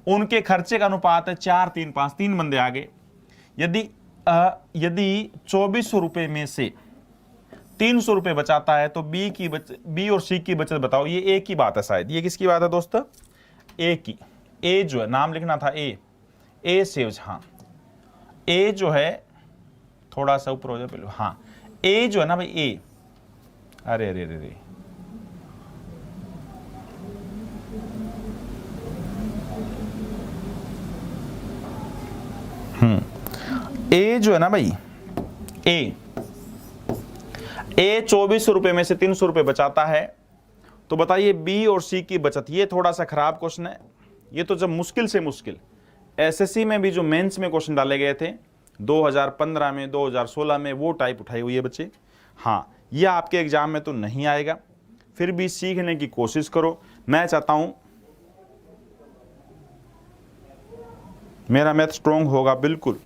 S1: उनके खर्चे का अनुपात है 4 3 5। 3 बंदे आ गए। यदि 2400 रुपए में से 300 रुपए बचाता है तो बी और सी की बचत बताओ। ये ए की बात है शायद, ये किसकी बात है दोस्त, ए की, ए जो है नाम लिखना था ए सेव्स, हाँ ए जो है थोड़ा सा ऊपर हो जाए पहले, हाँ ए जो है ना भाई ए, अरे अरे अरे अरे ए जो है ना भाई ए 2400 रुपए में से 300 रुपए बचाता है। तो बताइए बी और सी की बचत, ये थोड़ा सा खराब क्वेश्चन है। ये तो जब मुश्किल से मुश्किल एसएससी में भी जो मेंस में क्वेश्चन डाले गए थे 2015 में 2016 में, वो टाइप उठाई हुई है बच्चे। हाँ ये आपके एग्जाम में तो नहीं आएगा, फिर भी सीखने की कोशिश करो। मैं चाहता हूं मेरा मैथ स्ट्रॉन्ग होगा, बिल्कुल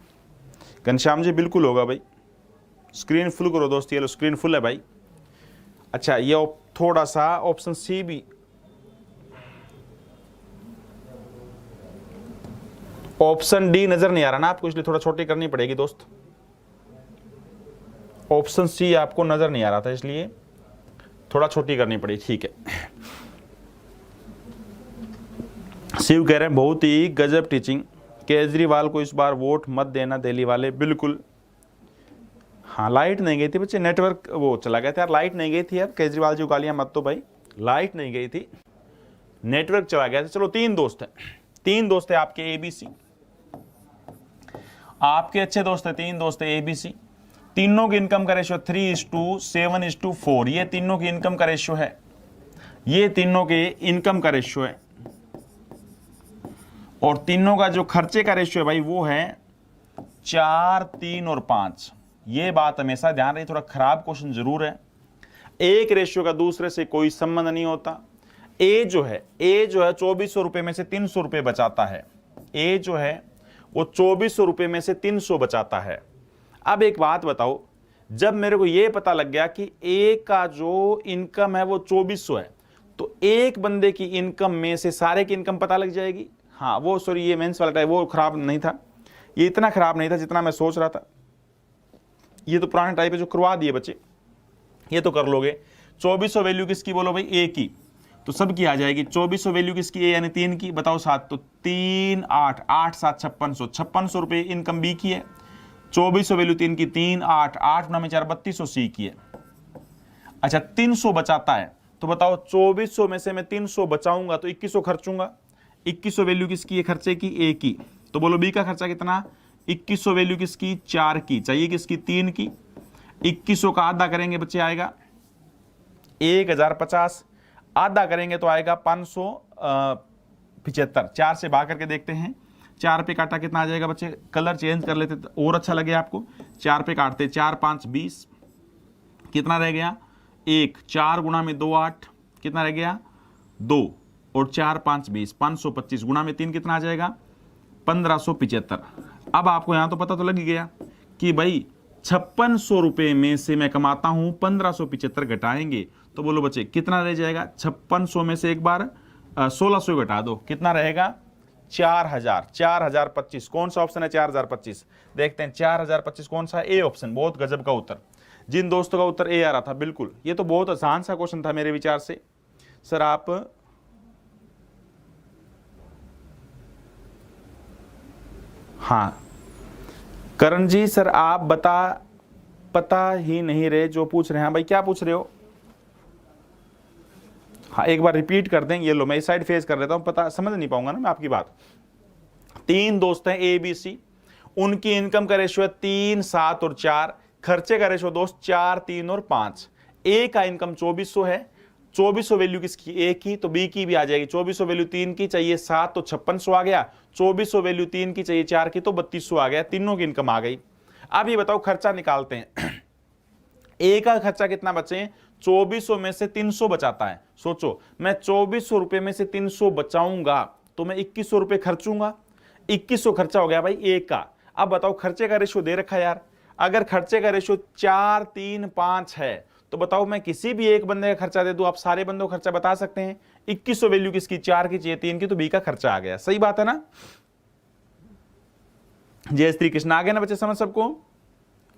S1: घनश्याम जी बिल्कुल होगा भाई। स्क्रीन फुल करो दोस्त, ये लो स्क्रीन फुल है भाई। अच्छा ये थोड़ा सा ऑप्शन सी भी, ऑप्शन डी नजर नहीं आ रहा ना आपको, इसलिए थोड़ा छोटी करनी पड़ेगी दोस्त। ऑप्शन सी आपको नजर नहीं आ रहा था इसलिए थोड़ा छोटी करनी पड़ी, ठीक है। शिव कह रहे हैं बहुत ही गजब टीचिंग, केजरीवाल को इस बार वोट मत देना दिल्ली वाले, बिल्कुल। हाँ लाइट नहीं गई थी बच्चे, नेटवर्क वो चला गया था यार, लाइट नहीं गई थी यार, केजरीवाल जी गालियां मत तो भाई, लाइट नहीं गई थी, नेटवर्क चला गया था। चलो तीन दोस्त है आपके एबीसी, आपके अच्छे दोस्त है, तीन दोस्त है एबीसी। तीनों की इनकम का रेशियो 3:7:4, ये तीनों की इनकम का रेशियो है, ये तीनों के इनकम का रेशियो है। और तीनों का जो खर्चे का रेशियो है भाई वो है 4, 3 और 5। ये बात हमेशा ध्यान रही, थोड़ा खराब क्वेश्चन जरूर है। एक रेशियो का दूसरे से कोई संबंध नहीं होता। ए जो है 2400 रुपए में से 300 रुपए बचाता है, ए जो है वो 2400 रुपए में से 300 बचाता है। अब एक बात बताओ, जब मेरे को ये पता लग गया कि ए का जो इनकम है वो 2400 है, तो एक बंदे की इनकम में से सारे की इनकम पता लग जाएगी। हाँ वो सॉरी ये मेंस वाला टाइप वो खराब नहीं था, ये इतना खराब नहीं था जितना मैं सोच रहा था। ये तो पुराना टाइप है जो करवा दिए बच्चे, ये तो कर लोगे। 2400 वैल्यू किसकी बोलो भाई, ए की, तो सबकी आ जाएगी। 2400 वैल्यू किसकी, ए यानी 3 की, बताओ 7, तो 3 8 8 7 5600, 5600 रुपए इनकम बी की है। 2400 वैल्यू 3 की, 3 8 8 9 4 3200 सी की है। अच्छा 300 बचाता है, तो बताओ 2400 में से मैं 300 बचाऊंगा तो 2100 खर्चूंगा। 2100 वैल्यू किसकी है खर्चे की, ए की, तो बोलो बी का खर्चा कितना, 2100 वैल्यू किसकी, 4 की, चाहिए किसकी, 3 की। 2100 का आधा करेंगे बच्चे आएगा 1050, आधा करेंगे तो आएगा 575। 4 से भाग करके देखते हैं, 4 पे काटा कितना आ जाएगा बच्चे, कलर चेंज कर लेते और अच्छा लगे आपको। 4 पे काटते, 4 5 20, कितना रह गया 1, 4 गुणा में 2 8, कितना रह गया 2, और 4 5 20, 525 गुणा में 3 कितना आ जाएगा 1575। अब आपको यहां तो पता तो लग ही गया कि भाई 5600 रुपए में से मैं कमाता हूं 1575 घटाएंगे, तो बोलो बच्चे कितना रह जाएगा, 5600 में से एक बार 1600 घटा दो, कितना रहेगा 4000, 4025। कौन सा ऑप्शन है 4025, देखते हैं 4025 कौन सा, ए ऑप्शन, बहुत गजब का उत्तर। जिन दोस्तों का उत्तर ए आ रहा था, बिल्कुल ये तो बहुत आसान सा क्वेश्चन था मेरे विचार से। सर आप हाँ करण जी, सर आप पता ही नहीं रहे जो पूछ रहे हैं। भाई क्या पूछ रहे हो, हाँ एक बार रिपीट कर दें। ये लो मैं इस साइड फेस कर लेता हूं, पता समझ नहीं पाऊंगा ना मैं आपकी बात। 3 दोस्त हैं ए बी सी, उनकी इनकम का रेशियो है 3 7 और 4, खर्चे का रेशियो दोस्त 4 3 और 5। ए का इनकम 2400 है, 2400 वैल्यू किसकी, ए की, तो बी की भी आ जाएगी। 2400 वैल्यू 3 की चाहिए 7 तो 5600 आ गया, 2400 वैल्यू 3 की चाहिए 4 की तो 3200 आ गया, तीनों की इनकम आ गई। अब ये बताओ खर्चा निकालते हैं। ए का खर्चा कितना बचे, 2400 में से 300 बचाता है। सोचो मैं 2400 रुपए में से 300 बचाऊंगा तो मैं 2100 रुपए खर्चूंगा, 2100 खर्चा हो गया भाई ए का। अब बताओ खर्चे का रेशियो दे रखा है यार, अगर खर्चे का रेशियो 4 3 5 है तो बताओ मैं किसी भी एक बंदे का खर्चा दे दूं, आप सारे बंदों का खर्चा बता सकते हैं। 2100 वैल्यू किसकी, 4 की चाहिए 3 की, तो बी का खर्चा आ गया। सही बात है ना, जय श्री कृष्ण। आ गया ना बच्चे समझ सबको,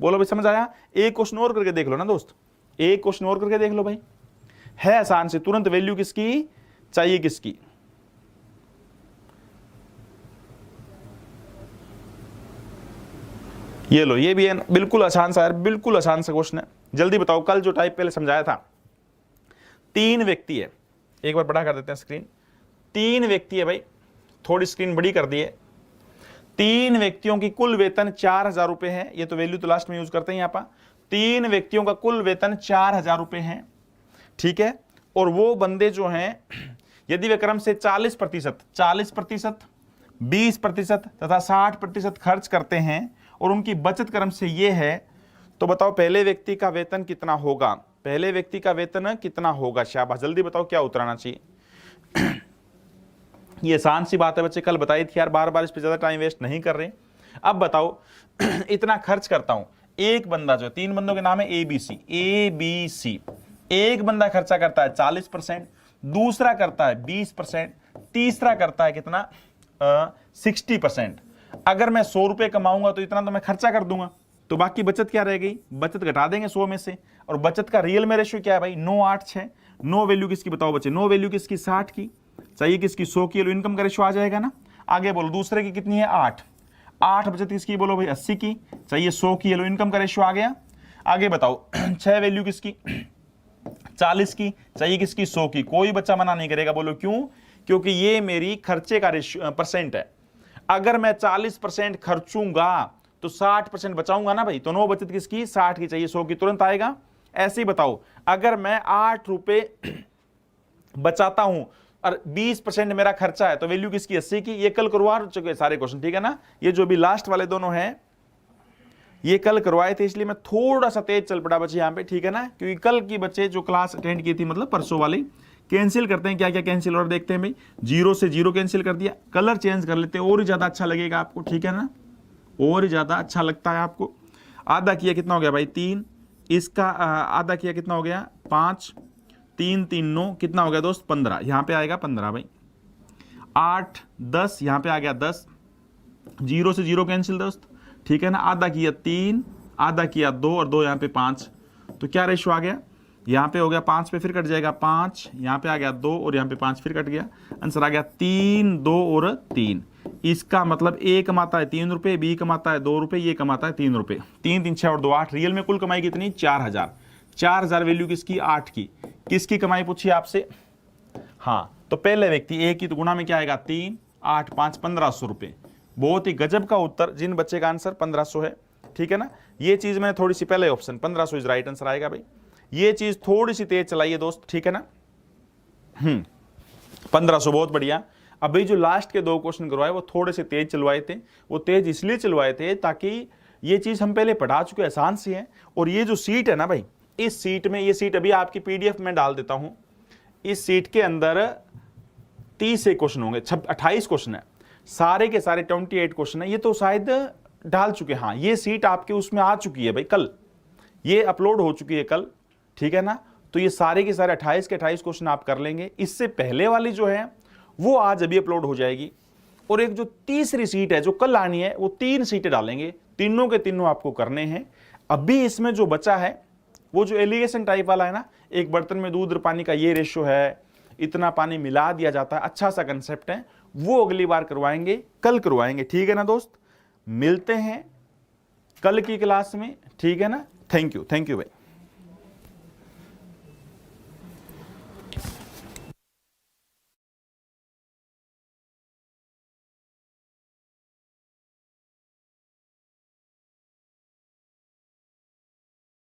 S1: बोलो भाई समझ आया। एक क्वेश्चन और करके देख लो ना दोस्त, एक क्वेश्चन और करके देख लो भाई, है आसान से, तुरंत वैल्यू किसकी चाहिए किसकी, ये लो, ये भी है बिल्कुल आसान सा यार, बिल्कुल आसान सा क्वेश्चन है। जल्दी बताओ, कल जो टाइप पहले समझाया था, 3 व्यक्ति है, एक बार बड़ा कर देते हैं स्क्रीन। 3 व्यक्ति है भाई, थोड़ी स्क्रीन बड़ी कर दी है। 3 व्यक्तियों की कुल वेतन 4,000 रुपए है। ये तो वैल्यू तो लास्ट में यूज करते हैं यहाँ पर। 3 व्यक्तियों का कुल वेतन 4,000 रुपए है, ठीक है। और वो बंदे जो हैं, यदि वे क्रम से 40%, 20% तथा 60% खर्च करते हैं और उनकी बचत क्रम से ये है, तो बताओ पहले व्यक्ति का वेतन कितना होगा? पहले व्यक्ति का वेतन कितना होगा? शाबाश, जल्दी बताओ क्या उत्तर आना चाहिए। ये आसान सी बात है बच्चे, कल बताई थी यार, बार बार इस पे ज्यादा टाइम वेस्ट नहीं कर रहे। अब बताओ इतना खर्च करता हूं, एक बंदा जो 3 बंदों के नाम है ABC, एक बंदा खर्चा करता है 40%, दूसरा करता है 20%, तीसरा करता है कितना 60%। अगर मैं 100 रुपए कमाऊंगा तो इतना तो मैं खर्चा कर दूंगा, तो बाकी बचत क्या रह गई? बचत घटा देंगे 100 में से। और बचत का रियल में रेशियो क्या है भाई? 9, 8, 6। 9 वैल्यू किसकी बताओ बच्चे? 9 वैल्यू किसकी? 60 की। चाहिए किसकी? 100 की। इनकम का रेशियो आ जाएगा ना। आगे बोलो, दूसरे की कितनी है? 8। 8 बचत किसकी बोलो भाई? 80 की। चाहिए 100 की। इनकम का रेशियो आ गया। आगे बताओ 6 वैल्यू किसकी? 40 की। चाहिए किसकी? 100 की। कोई बच्चा मना नहीं करेगा, बोलो क्यों? क्योंकि ये मेरी खर्चे का परसेंट है। अगर मैं 40% खर्चूंगा तो 60% बचाऊंगा ना भाई, तो 9 बचत किसकी? 60 की। चाहिए 100 की। तुरंत आएगा। ऐसे ही बताओ, अगर मैं 8 रुपए बचाता हूं और 20% मेरा खर्चा है, तो वैल्यू किसकी? 80 की। ये कल करवा चुके सारे क्वेश्चन, ठीक है ना। ये जो भी लास्ट वाले दोनों हैं ये कल करवाए थे, इसलिए मैं थोड़ा सा तेज चल पड़ा बच्चे यहाँ पे, ठीक है ना। क्योंकि कल की बच्चे जो क्लास अटेंड की थी, मतलब परसों वाली, कैंसिल करते हैं। क्या क्या कैंसिल और देखते हैं भाई। 0 से 0 कैंसिल कर दिया। कलर चेंज कर लेते हैं, और ही ज्यादा अच्छा लगेगा आपको, ठीक है ना। और ही ज्यादा अच्छा लगता है आपको। आधा किया कितना हो गया भाई? 3। इसका आधा किया कितना हो गया? 5। 3 3 9 कितना हो गया दोस्त? 15। यहाँ पे आएगा 15 भाई। 8 10 यहाँ पे आ गया 10। 0 से 0 कैंसिल दोस्त, ठीक है ना। आधा किया 3, आधा किया 2 और 2 यहाँ पे 5। तो क्या रेशियो आ गया? यहाँ पे हो गया 5 पे फिर कट जाएगा 5, यहाँ पे आ गया 2 और यहाँ पे 5 फिर कट गया। आंसर आ गया 3, 2 और 3। इसका मतलब ए कमाता है 3 रुपए, बी कमाता है 2 रुपए, ये कमाता है 3 रुपए। 3 3 6 और 2 8। रियल में कुल कमाई कितनी? 4,000। 4,000 वैल्यू किसकी? 8 की। किसकी कमाई पूछी आपसे? हाँ, तो पहले व्यक्ति ए की, तो गुणा में क्या आएगा? 3 8 5 1500 रुपए। बहुत ही गजब का उत्तर। जिन बच्चे का आंसर 1500 है, ठीक है ना। ये चीज मैंने थोड़ी सी पहले ऑप्शन 1500 इज राइट आंसर आएगा भाई। ये चीज थोड़ी सी तेज चलाइए दोस्त, ठीक है ना। 1500 बहुत बढ़िया। अभी जो लास्ट के 2 क्वेश्चन करवाए वो थोड़े से तेज चलवाए थे। वो तेज इसलिए चलवाए थे ताकि ये चीज हम पहले पढ़ा चुके, आसान सी है। और ये जो सीट है ना भाई, इस सीट में, ये सीट अभी आपकी पीडीएफ में डाल देता हूं। इस सीट के अंदर 30 से क्वेश्चन होंगे, 28 क्वेश्चन है, सारे के सारे 28 क्वेश्चन है। ये तो शायद डाल चुके, हाँ ये सीट आपके उसमें आ चुकी है भाई, कल ये अपलोड हो चुकी है कल, ठीक है ना। तो ये सारे के सारे 28 के 28 क्वेश्चन आप कर लेंगे। इससे पहले वाली जो है वो आज अभी अपलोड हो जाएगी। और एक जो तीसरी सीट है जो कल आनी है, वो 3 सीटें डालेंगे, तीनों के तीनों आपको करने हैं। अभी इसमें जो बचा है वो जो एलिगेशन टाइप वाला है ना, एक बर्तन में दूध और पानी का ये रेशियो है, इतना पानी मिला दिया जाता है, अच्छा सा कंसेप्ट है, वो अगली बार करवाएंगे, कल करवाएंगे, ठीक है ना दोस्त। मिलते हैं कल की क्लास में, ठीक है ना। थैंक यू भाई।